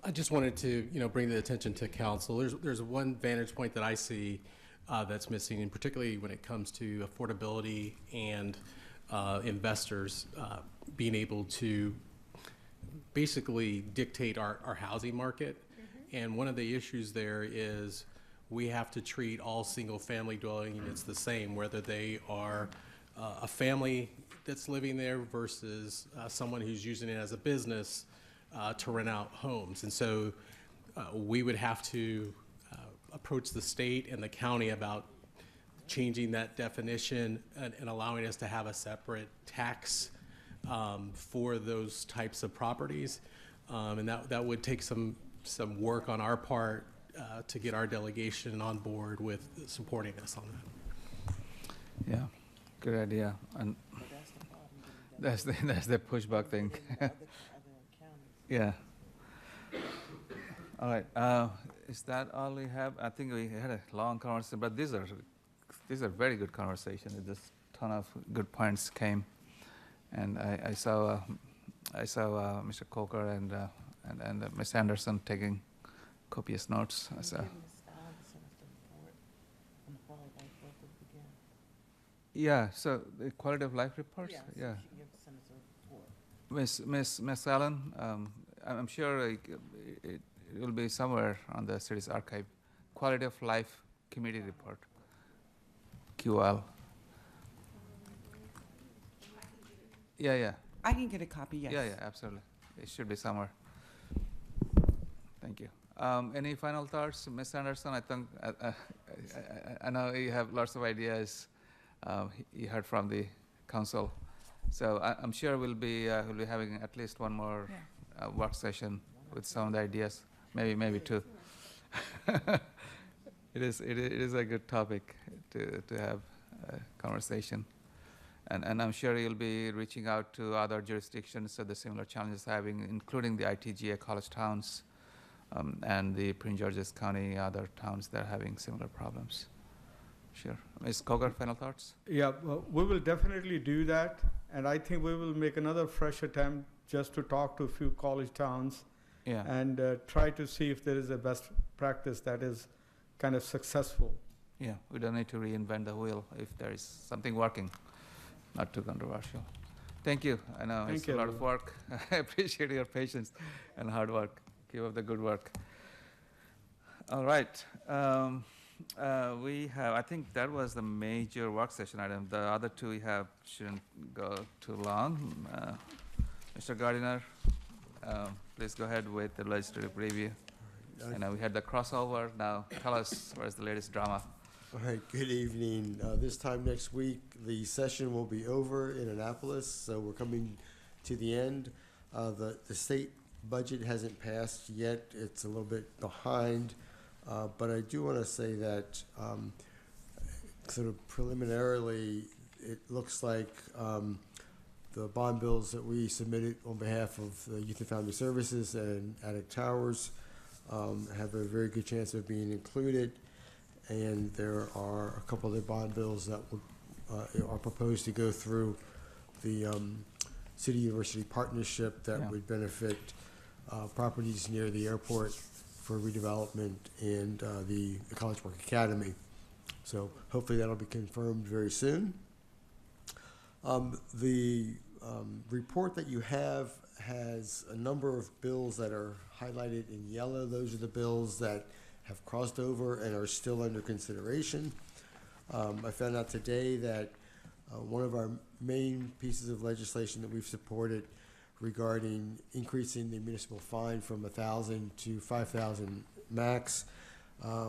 I just wanted to, bring the attention to council. There's one vantage point that I see that's missing, and particularly when it comes to affordability and investors being able to basically dictate our housing market. And one of the issues there is we have to treat all single-family dwelling units the same, whether they are a family that's living there versus someone who's using it as a business to rent out homes. And so we would have to approach the state and the county about changing that definition and allowing us to have a separate tax for those types of properties. And that would take some work on our part to get our delegation on board with supporting us on that. Yeah, good idea. And that's the pushback thing. Yeah. All right. Is that all we have? I think we had a long conversation, but these are very good conversations. Just ton of good points came, and I saw Mr. Coker and Ms. Anderson taking copious notes. So. Yeah. So the quality of life reports. Yeah. Miss Allen, I'm sure it will be somewhere on the city's archive. Quality of life committee report, QL. Yeah. I can get a copy, yes. Yeah, absolutely. It should be somewhere. Thank you. Any final thoughts, Ms. Anderson? I think I know you have lots of ideas. You heard from the council. So I'm sure we'll be having at least one more work session with some of the ideas, maybe two. It is a good topic to have a conversation, and I'm sure you'll be reaching out to other jurisdictions that the similar challenges having, including the ITGA college towns, and the Prince George's County other towns that are having similar problems. Sure. Ms. Coker, final thoughts? Yeah, well, we will definitely do that. And I think we will make another fresh attempt just to talk to a few college towns and try to see if there is a best practice that is kind of successful. Yeah, we don't need to reinvent the wheel if there is something working, not too controversial. Thank you. I know it's a lot of work. I appreciate your patience and hard work. Keep up the good work. All right. I think that was the major work session item. The other two we have shouldn't go too long. Mr. Gardiner, please go ahead with the legislative review. I know we had the crossover. Now tell us where's the latest drama. All right, good evening. This time next week, the session will be over in Annapolis, so we're coming to the end. The state budget hasn't passed yet. It's a little bit behind. But I do want to say that sort of preliminarily, it looks like the bond bills that we submitted on behalf of the Youth and Family Services and Attic Towers have a very good chance of being included. And there are a couple other bond bills that are proposed to go through the city-university partnership that would benefit properties near the airport for redevelopment and the College Park Academy. So hopefully that'll be confirmed very soon. The report that you have has a number of bills that are highlighted in yellow. Those are the bills that have crossed over and are still under consideration. I found out today that one of our main pieces of legislation that we've supported regarding increasing the municipal fine from 1,000 to 5,000 max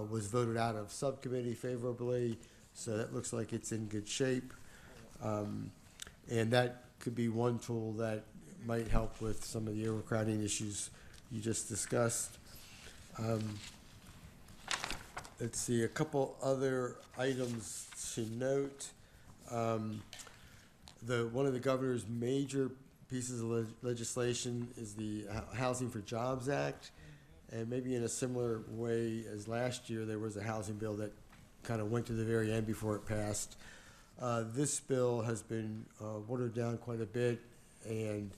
was voted out of subcommittee favorably, so that looks like it's in good shape. And that could be one tool that might help with some of the overcrowding issues you just discussed. Let's see, a couple other items to note. One of the governor's major pieces of legislation is the Housing for Jobs Act. And maybe in a similar way as last year, there was a housing bill that kind of went to the very end before it passed. This bill has been watered down quite a bit, and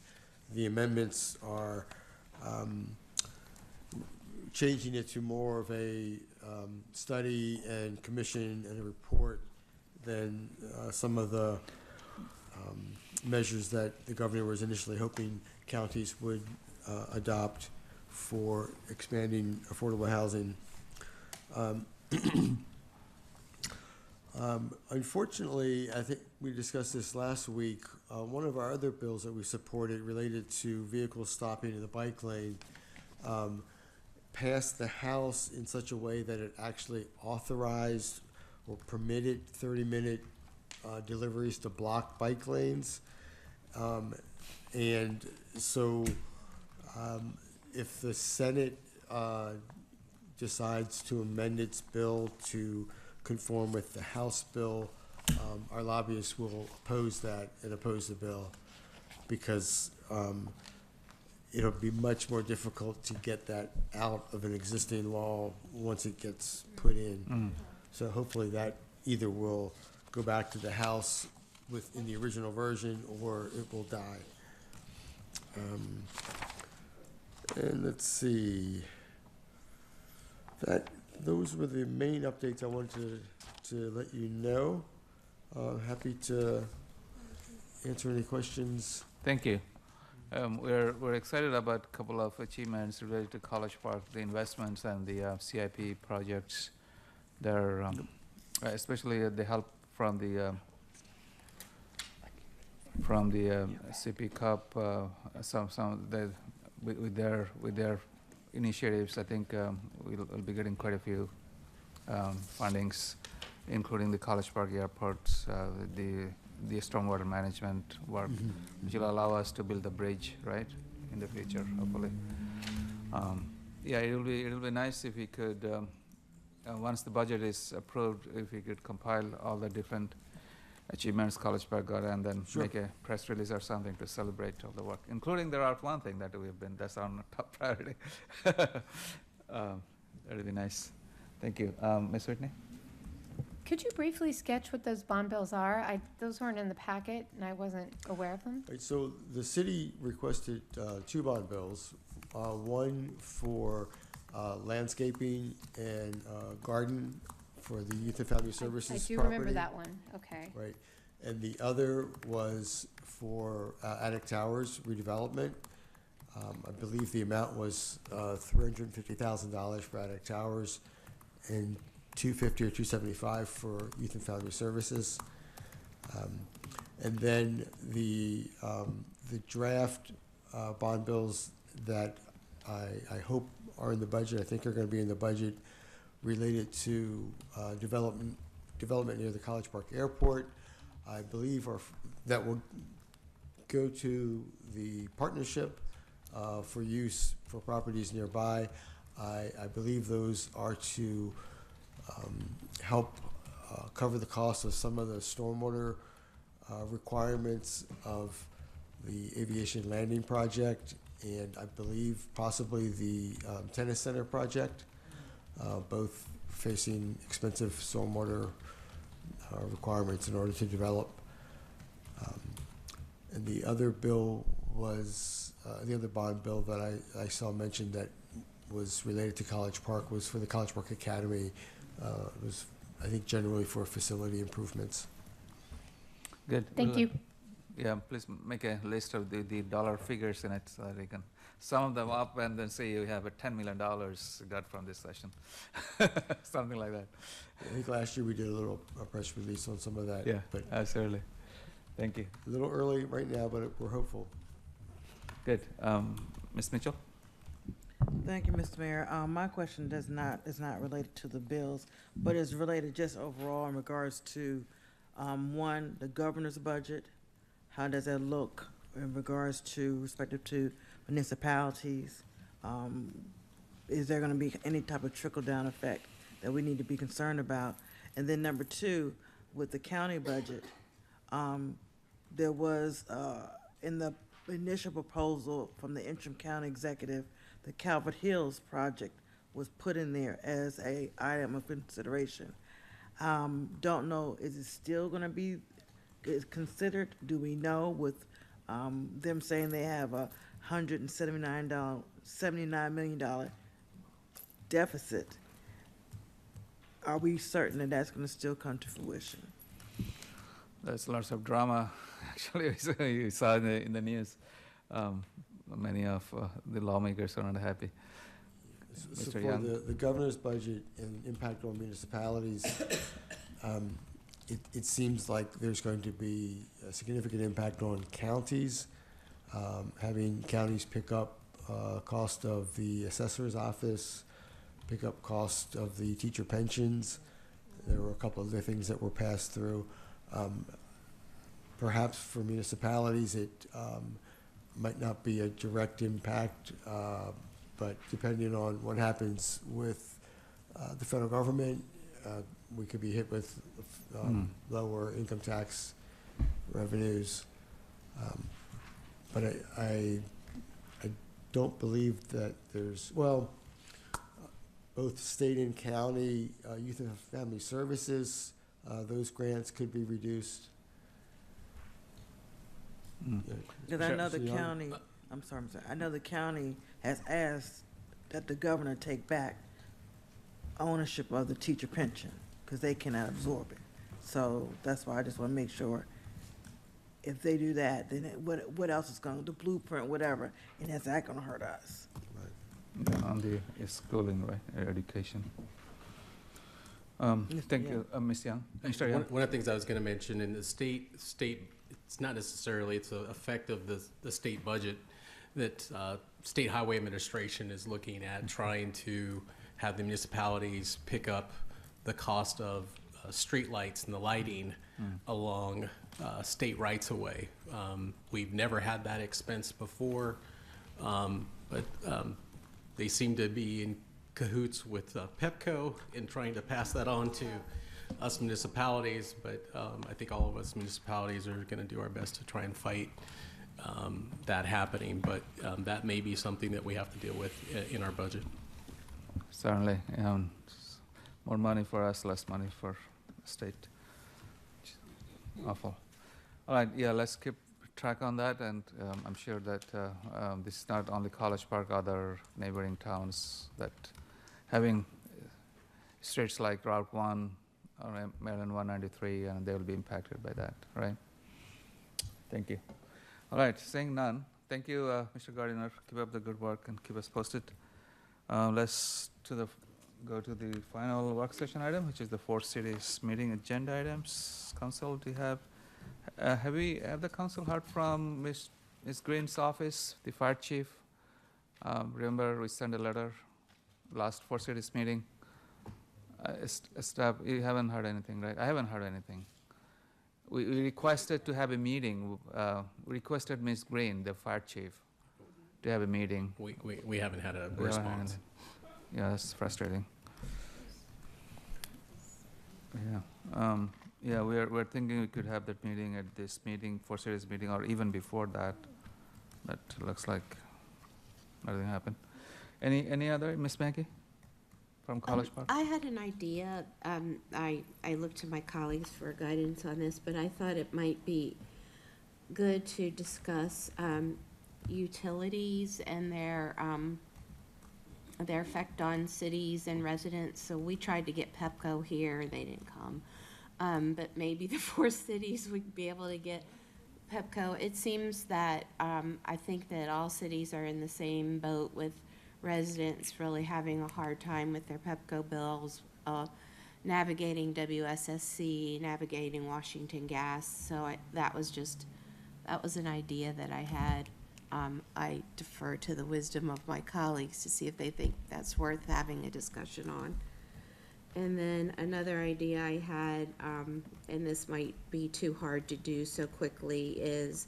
the amendments are changing it to more of a study and commission and a report than some of the measures that the governor was initially hoping counties would adopt for expanding affordable housing. Unfortunately, I think we discussed this last week, one of our other bills that we supported related to vehicles stopping in the bike lane passed the House in such a way that it actually authorized or permitted 30-minute deliveries to block bike lanes. And so if the Senate decides to amend its bill to conform with the House bill, our lobbyists will oppose that and oppose the bill because it'll be much more difficult to get that out of an existing law once it gets put in. So hopefully that either will go back to the House in the original version or it will die. And let's see. Those were the main updates I wanted to let you know. Happy to answer any questions. Thank you. We're excited about a couple of achievements related to College Park, the investments and the CIP projects. They're especially the help from the CP Cup, with their initiatives. I think we'll be getting quite a few fundings, including the College Park airports, the stormwater management work, which will allow us to build a bridge, right, in the future, hopefully. Yeah, it'll be nice if we could, once the budget is approved, if we could compile all the different achievements College Park got and then make a press release or something to celebrate all the work, including the Route 1 thing that that's our top priority. That'd be nice. Thank you. Ms. Whitney? Could you briefly sketch what those bond bills are? Those weren't in the packet, and I wasn't aware of them. Right, so the city requested 2 bond bills, one for landscaping and garden for the Youth and Family Services I do property. remember that one, okay. Right, and the other was for Attic Towers redevelopment. I believe the amount was $350,000 for Attic Towers and $250 or $275 for Youth and Family Services. And then the draft bond bills that I hope are in the budget, I think are going to be in the budget, related to development near the College Park Airport. I believe that will go to the partnership for use for properties nearby. I believe those are to help cover the cost of some of the stormwater requirements of the aviation landing project, and I believe possibly the tennis center project, both facing expensive stormwater requirements in order to develop. And the other bill was, the other bond bill that I saw mentioned that was related to College Park was for the College Park Academy. It was, I think, generally for facility improvements. Good. Thank you. Yeah, please make a list of the dollar figures in it so that we can sum them up and then say you have a $10 million got from this session. Something like that. I think last year we did a little press release on some of that. Yeah, But absolutely. Thank you. a little early right now, but we're hopeful. Good. Ms. Mitchell? Thank you, Mr. Mayor. My question is not related to the bills, but is related just overall in regards to, one, the governor's budget. How does that look in regards to, respective to municipalities? Is there gonna be any type of trickle-down effect that we need to be concerned about? And then number two, with the county budget, there was, in the initial proposal from the interim county executive, the Calvert Hills project was put in there as a item of consideration. Don't know, is it still gonna be considered? Do we know with them saying they have a $79 million deficit? Are we certain that that's gonna still come to fruition? There's lots of drama, actually, you saw in the news. Many of the lawmakers are not happy. So Mr. for Young? the governor's budget and impact on municipalities, it seems like there's going to be a significant impact on counties, having counties pick up cost of the assessor's office, pick up cost of the teacher pensions. There were a couple of other things that were passed through. Perhaps for municipalities, it might not be a direct impact, but depending on what happens with the federal government, we could be hit with lower income tax revenues. But I don't believe that there's, well, both state and county youth and family services, those grants could be reduced. Because I know the county, I'm sorry, I know the county has asked that the governor take back ownership of the teacher pension, because they cannot absorb it. So that's why I just want to make sure, if they do that, then what else is going, the blueprint, whatever, and is that going to hurt us? Yeah, on the schooling, right, education. Thank you, Ms. Young. Mr. Young? One of the things I was going to mention in the state, it's not necessarily, it's an effect of the state budget that State Highway Administration is looking at, trying to have the municipalities pick up the cost of streetlights and the lighting along state rights-of-way. We've never had that expense before, but they seem to be in cahoots with Pepco in trying to pass that on to us municipalities, but I think all of us municipalities are going to do our best to try and fight that happening, but that may be something that we have to deal with in our budget. Certainly, more money for us, less money for the state. Awful. All right, yeah, let's keep track on that, and I'm sure that this is not only College Park, other neighboring towns that having streets like Route 1 or Maryland 193, and they will be impacted by that, right? Thank you. All right, seeing none, thank you, Mr. Gardiner. Keep up the good work and keep us posted. Let's go to the final work session item, which is the 4 cities meeting agenda items. Council, do you have the council heard from Ms. Green's office, the fire chief? Remember, we sent a letter last 4 cities meeting. Staff, you haven't heard anything, right? I haven't heard anything. We requested to have a meeting. We requested Ms. Green, the fire chief, to have a meeting. We haven't had a response. Yeah, that's frustrating. Yeah. Yeah, we're thinking we could have that meeting at this meeting, 4 cities meeting, or even before that. But looks like nothing happened. Any other, Ms. Mackey, from College Park? I had an idea. I looked to my colleagues for guidance on this, but I thought it might be good to discuss utilities and their effect on cities and residents. So we tried to get Pepco here, they didn't come. But maybe the 4 cities would be able to get Pepco, it seems that, I think that all cities are in the same boat with residents really having a hard time with their Pepco bills, navigating WSSC, navigating Washington Gas. So that was an idea that I had. I defer to the wisdom of my colleagues to see if they think that's worth having a discussion on. And then another idea I had, and this might be too hard to do so quickly, is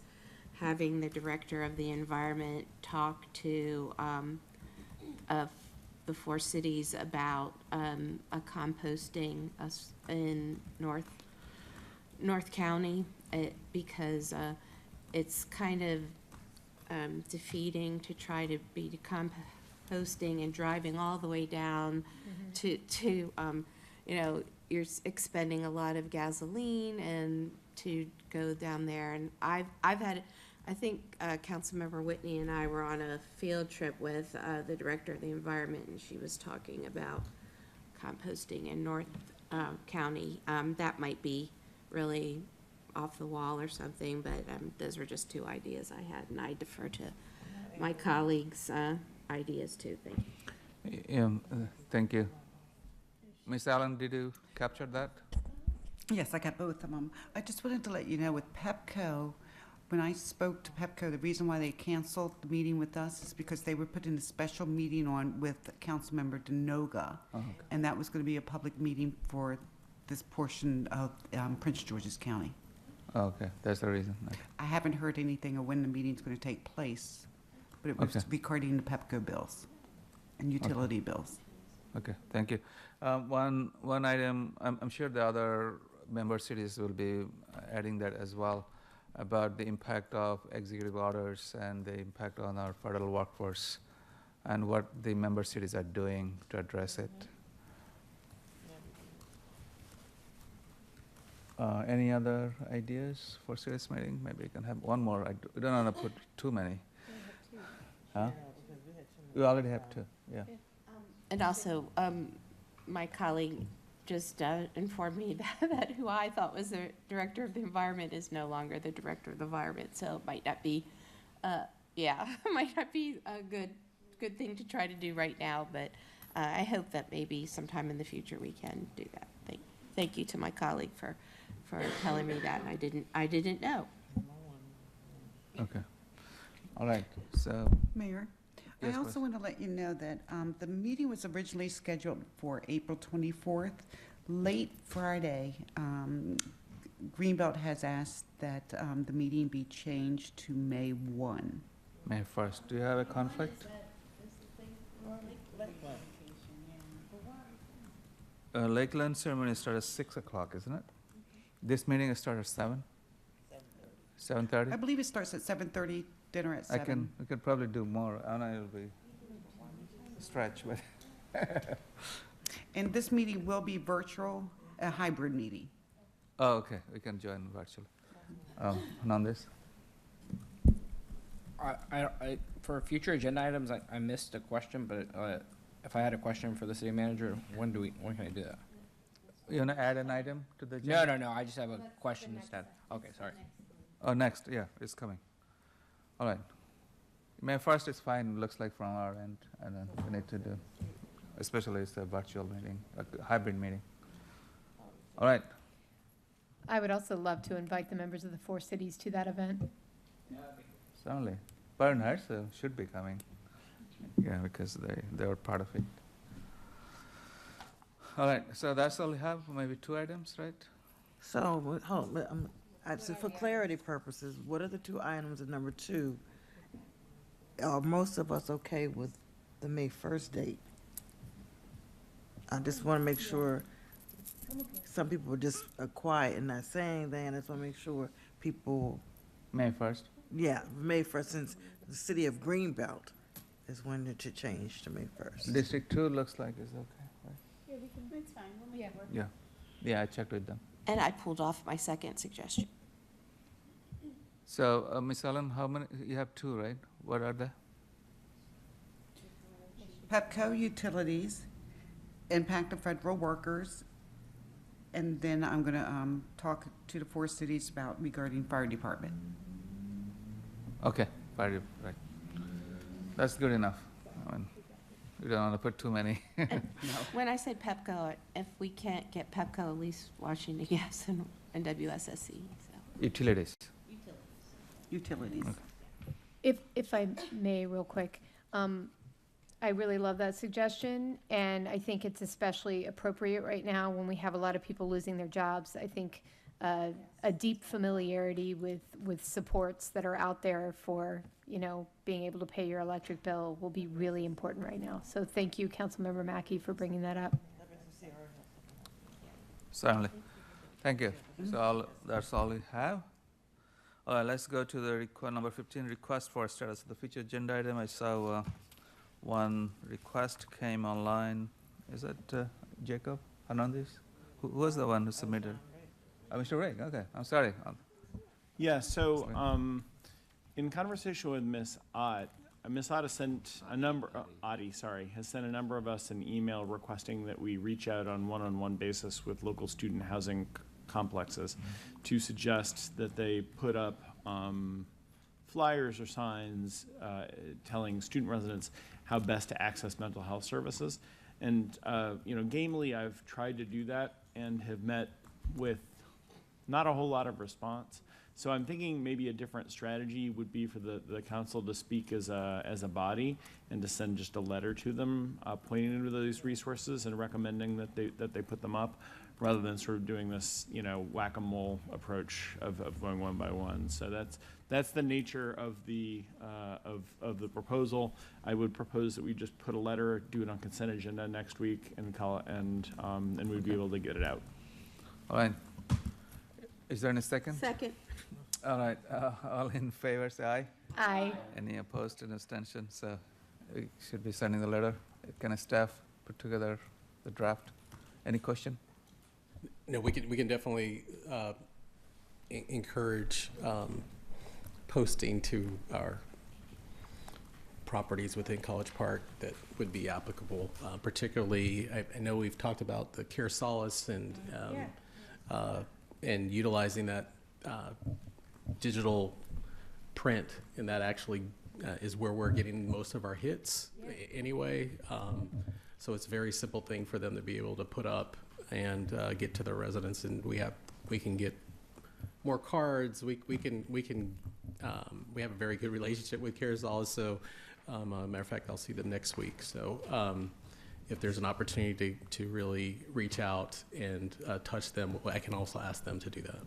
having the director of the environment talk to the 4 cities about a composting in North County, because it's kind of defeating to try to be composting and driving all the way down to you know, you're expending a lot of gasoline and to go down there. And I've had, I think Councilmember Whitney and I were on a field trip with the director of the environment, and she was talking about composting in North County. That might be really off the wall or something, but those were just 2 ideas I had, and I defer to my colleagues' ideas too. Thank you. Thank you. Ms. Allen, did you capture that? Yes, I got both of them. I just wanted to let you know with Pepco, when I spoke to Pepco, the reason why they canceled the meeting with us is because they were putting a special meeting on with Councilmember Denoga. Oh, okay. And that was going to be a public meeting for this portion of Prince George's County. Oh, okay, that's the reason. Okay. I haven't heard anything of when the meeting's going to take place, but it was Okay. regarding the Pepco bills and utility bills. Okay, thank you. One item, I'm sure the other member cities will be adding that as well, about the impact of executive orders and the impact on our federal workforce, and what the member cities are doing to address it. Any other ideas for cities meeting? Maybe we can have one more. We don't want to put too many. Huh? We already have 2, yeah. And also, my colleague just informed me that who I thought was the director of the environment is no longer the director of the environment, so it might not be, might not be a good thing to try to do right now, but I hope that maybe sometime in the future we can do that. Thank you to my colleague for telling me that. I didn't know. Okay. All right, so. Mayor? Yes, I also want to let you know that the meeting was originally scheduled for April 24th. Late Friday, Greenbelt has asked that the meeting be changed to May 1. May 1st. Do you have a conflict? Lakeland ceremony starts at 6 o'clock, isn't it? This meeting starts at 7? 7:30? I believe it starts at 7:30, dinner at 7. We could probably do more. I know it'll be a stretch, but. And this meeting will be virtual, a hybrid meeting. Oh, okay, we can join virtually. And on this? For future agenda items, I missed a question, but if I had a question for the city manager, when can I do that? You want to add an item to the agenda? No, I just have a question instead. Okay, sorry. Oh, next, yeah, it's coming. All right. May 1st is fine, looks like from our end, and then we need to do, especially it's a virtual meeting, a hybrid meeting. All right. I would also love to invite the members of the 4 cities to that event. Certainly. Bernhardt should be coming. Yeah, because they were part of it. All right, so that's all we have, maybe 2 items, right? So, hold on, for clarity purposes, what are the 2 items in number 2? Are most of us okay with the May 1st date? I just want to make sure, some people are just quiet and not saying anything, I just want to make sure people. May 1st? Yeah, May 1st, since the city of Greenbelt is when it should change to May 1st. District 2 looks like it's okay, right? Yeah, it's fine, we'll make it work. Yeah, yeah, I checked with them. And I pulled off my second suggestion. So, Ms. Allen, how many, you have 2, right? What are they? Pepco Utilities, impact of federal workers, and then I'm going to talk to the 4 cities about regarding fire department. Okay, right. That's good enough. I mean, we don't want to put too many. When I said Pepco, if we can't get Pepco, at least Washington Gas and WSSC, so. Utilities. Utilities. If I may, real quick, I really love that suggestion, and I think it's especially appropriate right now when we have a lot of people losing their jobs. I think a deep familiarity with supports that are out there for, being able to pay your electric bill will be really important right now. So thank you, Councilmember Mackey, for bringing that up. Certainly. Thank you. So that's all we have. All right, let's go to the number 15, request for status of the future agenda item. I saw one request came online. Is that Jacob Hernandez? Who was the one who submitted? Mr. Ray, okay, I'm sorry. Yeah, so in conversation with Ms. Ott, Ms. Ott has sent a number, has sent a number of us an email requesting that we reach out on one-on-one basis with local student housing complexes to suggest that they put up flyers or signs telling student residents how best to access mental health services. And, gamely, I've tried to do that and have met with not a whole lot of response. So I'm thinking maybe a different strategy would be for the council to speak as a body and to send just a letter to them pointing to those resources and recommending that they put them up, rather than sort of doing this, whack-a-mole approach of going one by one. So that's the nature of the proposal. I would propose that we just put a letter, do it on consent agenda next week, and call it, and we'd be able to get it out. All right. Is there any second? Second. All right, all in favor, say aye. Aye. Any opposed and abstention? So we should be sending the letter. Can a staff put together the draft? Any question? No, we can definitely encourage posting to our properties within College Park that would be applicable. Particularly, I know we've talked about the Care Solace and utilizing that digital print, and that actually is where we're getting most of our hits anyway. So it's a very simple thing for them to be able to put up and get to their residents, and we can get more cards. We have a very good relationship with Care Solace. So, matter of fact, I'll see them next week. So, if there's an opportunity to really reach out and touch them, I can also ask them to do that.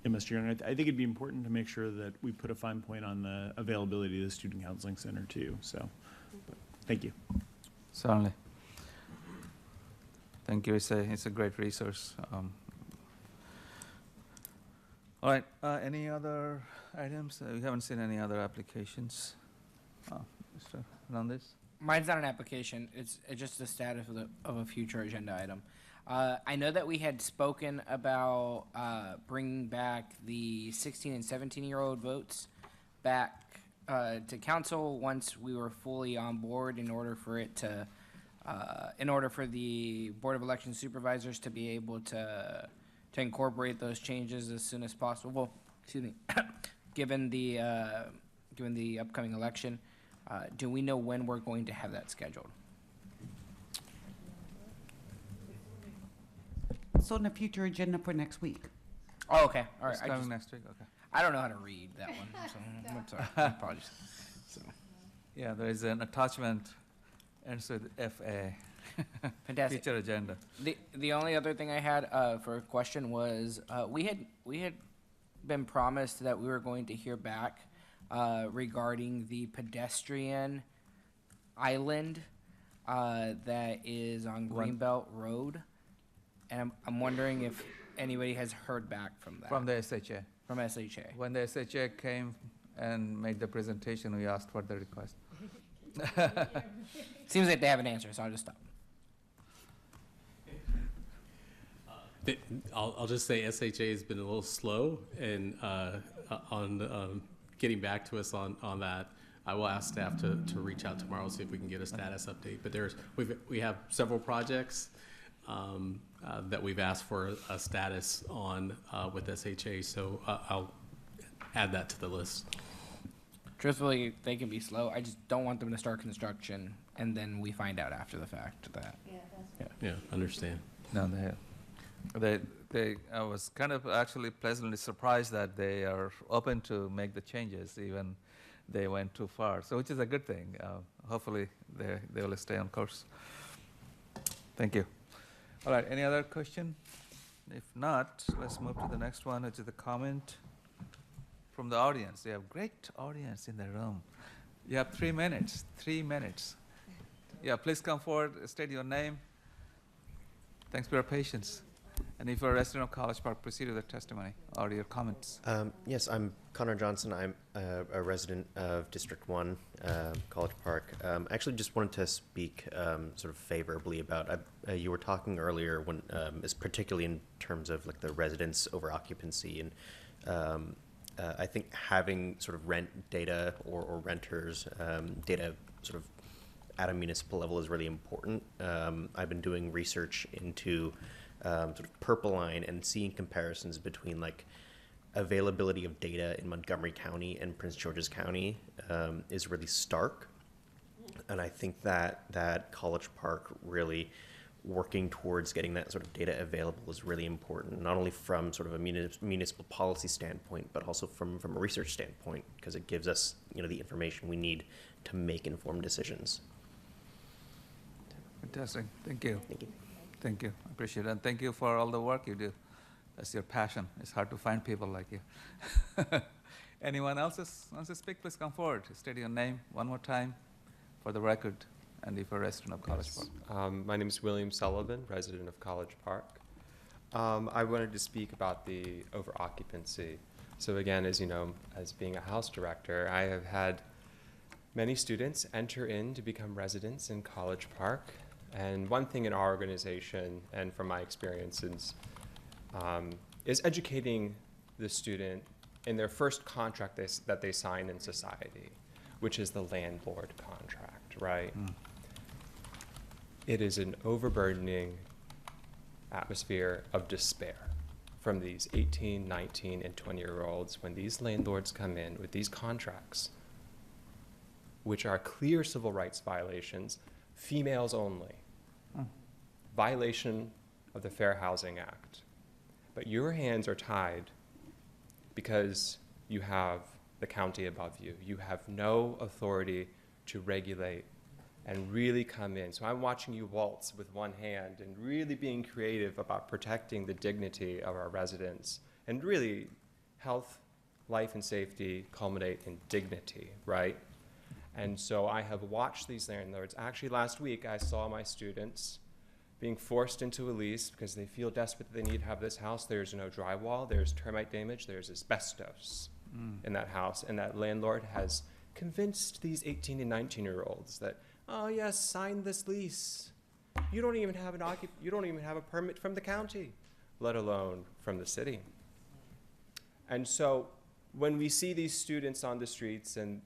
Yeah, Mr. Young, I think it'd be important to make sure that we put a fine point on the availability of the Student Counseling Center too. So, thank you. Certainly. Thank you. It's a great resource. All right. Any other items? We haven't seen any other applications. Mr. Hernandez? Mine's not an application. It's just the status of a future agenda item. I know that we had spoken about bringing back the 16 and 17-year-old votes back to council once we were fully on board, in order for the Board of Election Supervisors to be able to incorporate those changes as soon as possible. Well, excuse me, given the upcoming election. Do we know when we're going to have that scheduled? It's on the future agenda for next week. Oh, okay. All right. It's coming next week. Okay. I don't know how to read that one, so I'm sorry. My apologies. So. Yeah, there is an attachment, and so the FA. Fantastic. Future agenda. The only other thing I had for a question was we had been promised that we were going to hear back regarding the pedestrian island that is on Greenbelt Road, and I'm wondering if anybody has heard back from that. From the SHA. From SHA. When the SHA came and made the presentation, we asked for the request. Seems like they have an answer, so I'll just stop. I'll just say SHA has been a little slow and on getting back to us on that. I will ask staff to reach out tomorrow, see if we can get a status update. But we have several projects that we've asked for a status on with SHA, so I'll add that to the list. Truthfully, they can be slow. I just don't want them to start construction and then we find out after the fact that. Yeah, understand. No, I was kind of actually pleasantly surprised that they are open to make the changes, even they went too far. So, which is a good thing. Hopefully, they will stay on course. Thank you. All right, any other question? If not, let's move to the next one, which is the comment from the audience. You have great audience in the room. You have 3 minutes. 3 minutes. Yeah, please come forward, state your name. Thanks for your patience. And if you're a resident of College Park, proceed with the testimony or your comments. Yes, I'm Connor Johnson. I'm a resident of District 1, College Park. I actually just wanted to speak sort of favorably about, you were talking earlier when, is particularly in terms of like the residents over occupancy, and I think having sort of rent data or renters data sort of at a municipal level is really important. I've been doing research into sort of Purple Line and seeing comparisons between like availability of data in Montgomery County and Prince George's County is really stark. And I think that College Park really working towards getting that sort of data available is really important, not only from sort of a municipal policy standpoint, but also from a research standpoint, because it gives us, the information we need to make informed decisions. Fantastic. Thank you. Thank you. Thank you. I appreciate it. And thank you for all the work you do. That's your passion. It's hard to find people like you. Anyone else wants to speak, please come forward. State your name one more time for the record, and if you're a resident of College Park. My name is William Sullivan, resident of College Park. I wanted to speak about the over-occupancy. So again, as you know, as being a house director, I have had many students enter in to become residents in College Park. And one thing in our organization, and from my experiences, is educating the student in their first contract that they sign in society, which is the landlord contract, right? It is an overburdening atmosphere of despair from these 18, 19, and 20-year-olds when these landlords come in with these contracts, which are clear civil rights violations, females only. Violation of the Fair Housing Act. But your hands are tied because you have the county above you. You have no authority to regulate and really come in. So I'm watching you waltz with one hand and really being creative about protecting the dignity of our residents. And really, health, life, and safety culminate in dignity, right? And so I have watched these landlords. Actually, last week, I saw my students being forced into a lease because they feel desperate that they need to have this house. There's no drywall, there's termite damage, there's asbestos in that house. And that landlord has convinced these 18 and 19-year-olds that, oh yes, sign this lease. You don't even have a permit from the county, let alone from the city. And so when we see these students on the streets and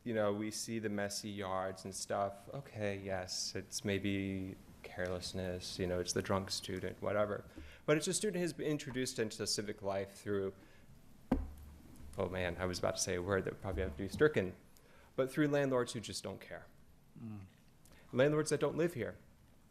we see the messy yards and stuff, okay, yes, it's maybe carelessness, it's the drunk student, whatever. But it's a student who's been introduced into civic life through, oh man, I was about to say a word that would probably have to be stricken, but through landlords who just don't care. Landlords that don't live here.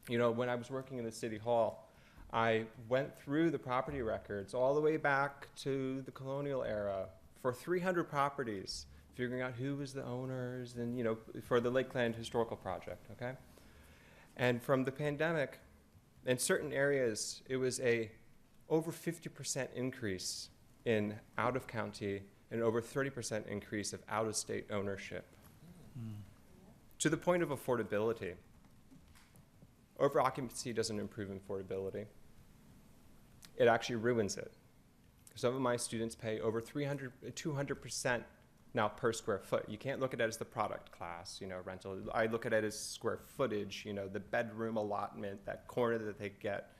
When I was working in the city hall, I went through the property records all the way back to the colonial era for 300 properties, figuring out who was the owners and, for the Lakeland Historical Project, okay? And from the pandemic, in certain areas, it was over 50% increase in out-of-county and over 30% increase of out-of-state ownership. To the point of affordability. Over-occupancy doesn't improve affordability. It actually ruins it. Some of my students pay over 200% now per square foot. You can't look at it as the product class, rental. I look at it as square footage, the bedroom allotment, that corner that they get,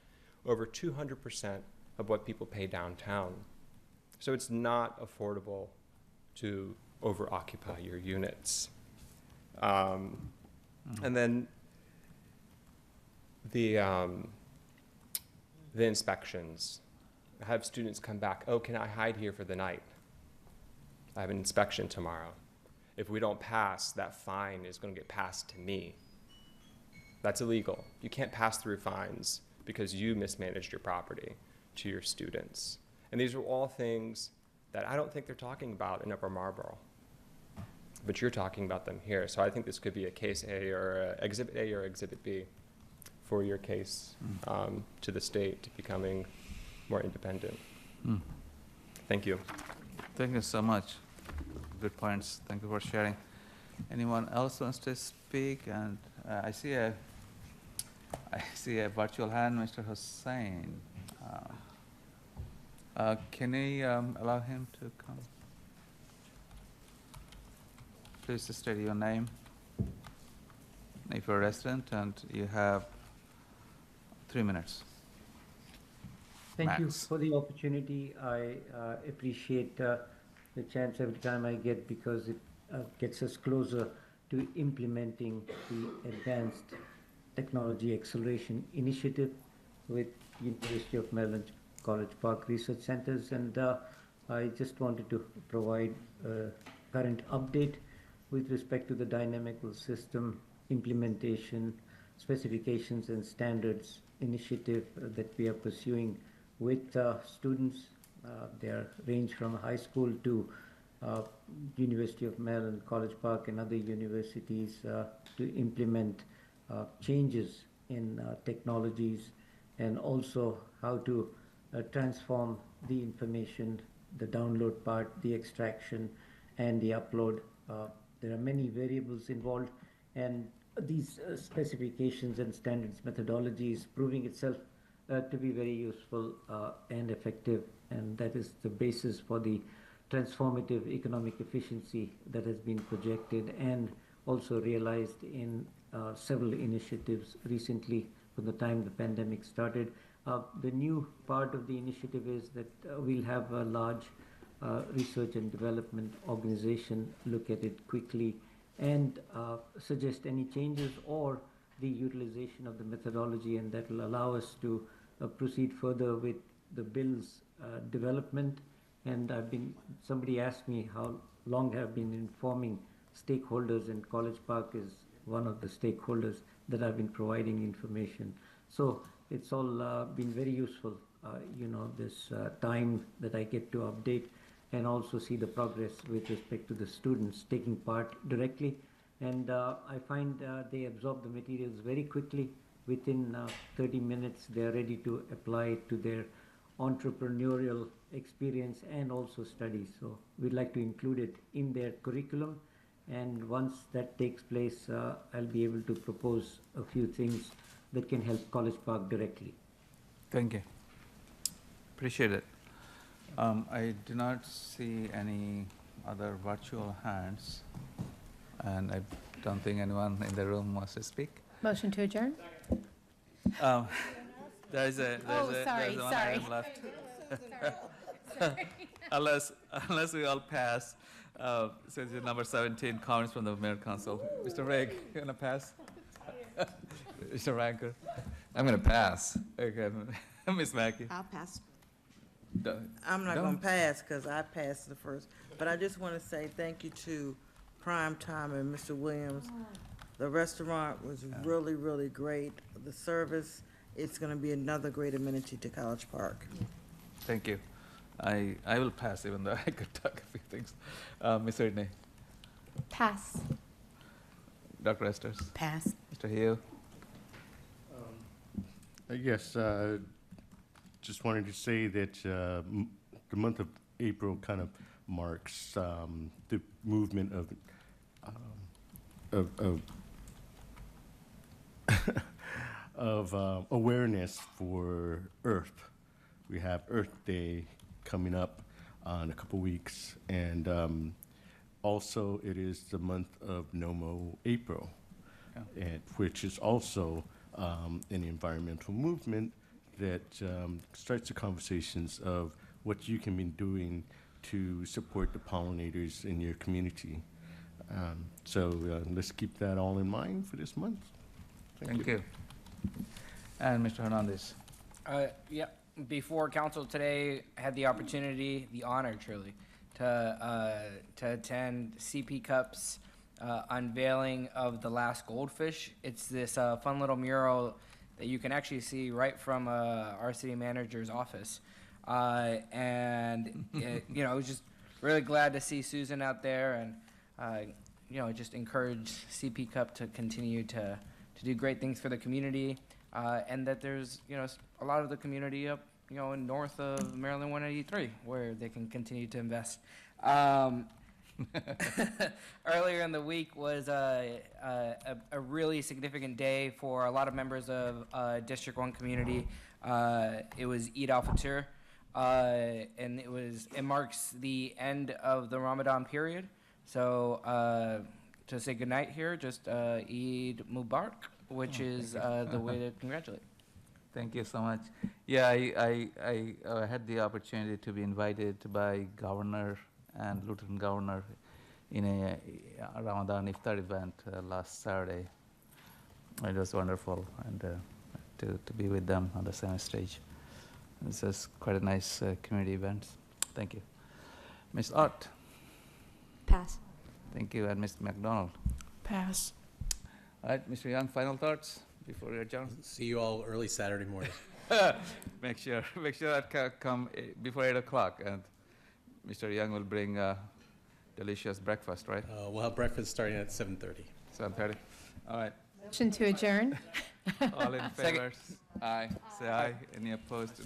over 200% of what people pay downtown. So it's not affordable to over-occupy your units. And then the inspections. I have students come back, oh, can I hide here for the night? I have an inspection tomorrow. if we don't pass, that fine is going to get passed to me. That's illegal. You can't pass through fines because you mismanaged your property to your students. And these are all things that I don't think they're talking about in Upper Marlboro, but you're talking about them here. So I think this could be a case A or Exhibit A or Exhibit B for your case to the state becoming more independent. Thank you. Thank you so much. Good points. Thank you for sharing. Anyone else wants to speak? And I see a virtual hand, Mr. Hussain. Can we allow him to come? Please state your name. If you're a resident, and you have 3 minutes. Thank you Max. for the opportunity. I appreciate the chance every time I get, because it gets us closer to implementing the Advanced Technology Acceleration Initiative with University of Maryland College Park Research Centers. And I just wanted to provide a current update with respect to the dynamical system implementation, specifications and standards initiative that we are pursuing with students. They range from high school to University of Maryland, College Park, and other universities to implement changes in technologies, and also how to transform the information, the download part, the extraction, and the upload. There are many variables involved, and these specifications and standards methodologies proving itself to be very useful and effective, and that is the basis for the transformative economic efficiency that has been projected and also realized in several initiatives recently from the time the pandemic started. The new part of the initiative is that we'll have a large research and development organization look at it quickly and suggest any changes or the utilization of the methodology, and that will allow us to proceed further with the bill's development. And somebody asked me how long I've been informing stakeholders, and College Park is one of the stakeholders that I've been providing information. So it's all been very useful, this time that I get to update and also see the progress with respect to the students taking part directly. And I find they absorb the materials very quickly. Within 30 minutes, they're ready to apply it to their entrepreneurial experience and also studies. So we'd like to include it in their curriculum. And once that takes place, I'll be able to propose a few things that can help College Park directly. Thank you. Appreciate it. I do not see any other virtual hands, and I don't think anyone in the room wants to speak. Motion to adjourn? There's one item left. Unless we all pass, since it's number 17, comments from the Mayor Council. Mr. Reg, you gonna pass? Mr. Ranker? I'm going to pass. Okay, Ms. Mackey? I'll pass. I'm not Don't. gonna pass, because I passed the first, but I just want to say thank you to Prime Time and Mr. Williams. The restaurant was really, really great. The service, it's gonna be another great amenity to College Park. Thank you. I will pass, even though I could talk a few things. Ms. Erdney? Pass. Dr. Esters? Pass. Mr. Hugh? Yes, just wanted to say that the month of April kind of marks the movement of awareness for Earth. We have Earth Day coming up in a couple weeks, and also it is the month of NOMO April, which is also an environmental movement that starts the conversations of what you can be doing to support the pollinators in your community. So let's keep that all in mind for this month. Thank you. And Mr. Hernandez? Yeah, before council today, I had the opportunity, the honor truly, to attend CP Cup's unveiling of The Last Goldfish. It's this fun little mural that you can actually see right from our city manager's office. And I was just really glad to see Susan out there, and just encourage CP Cup to continue to do great things for the community, and that there's a lot of the community up in north of Maryland 183 where they can continue to invest. Earlier in the week was a really significant day for a lot of members of District 1 community. It was Eid al-Fitr, and it marks the end of the Ramadan period. So to say goodnight here, just Eid Mubarak, which is the way to congratulate. Thank you so much. Yeah, I had the opportunity to be invited by Governor and Lieutenant Governor in a Ramadan Iftar event last Saturday. It was wonderful, and to be with them on the same stage. This is quite a nice community event. Thank you. Ms. Ott. Pass. Thank you, and Mr. McDonald. Pass. All right, Mr. Young, final thoughts before we adjourn? See you all early Saturday morning. Make sure that come before 8 o'clock, and Mr. Young will bring delicious breakfast, right? We'll have breakfast starting at 7:30. 7:30. All right. Motion to adjourn. All in favor? Aye. Say aye. Any opposed?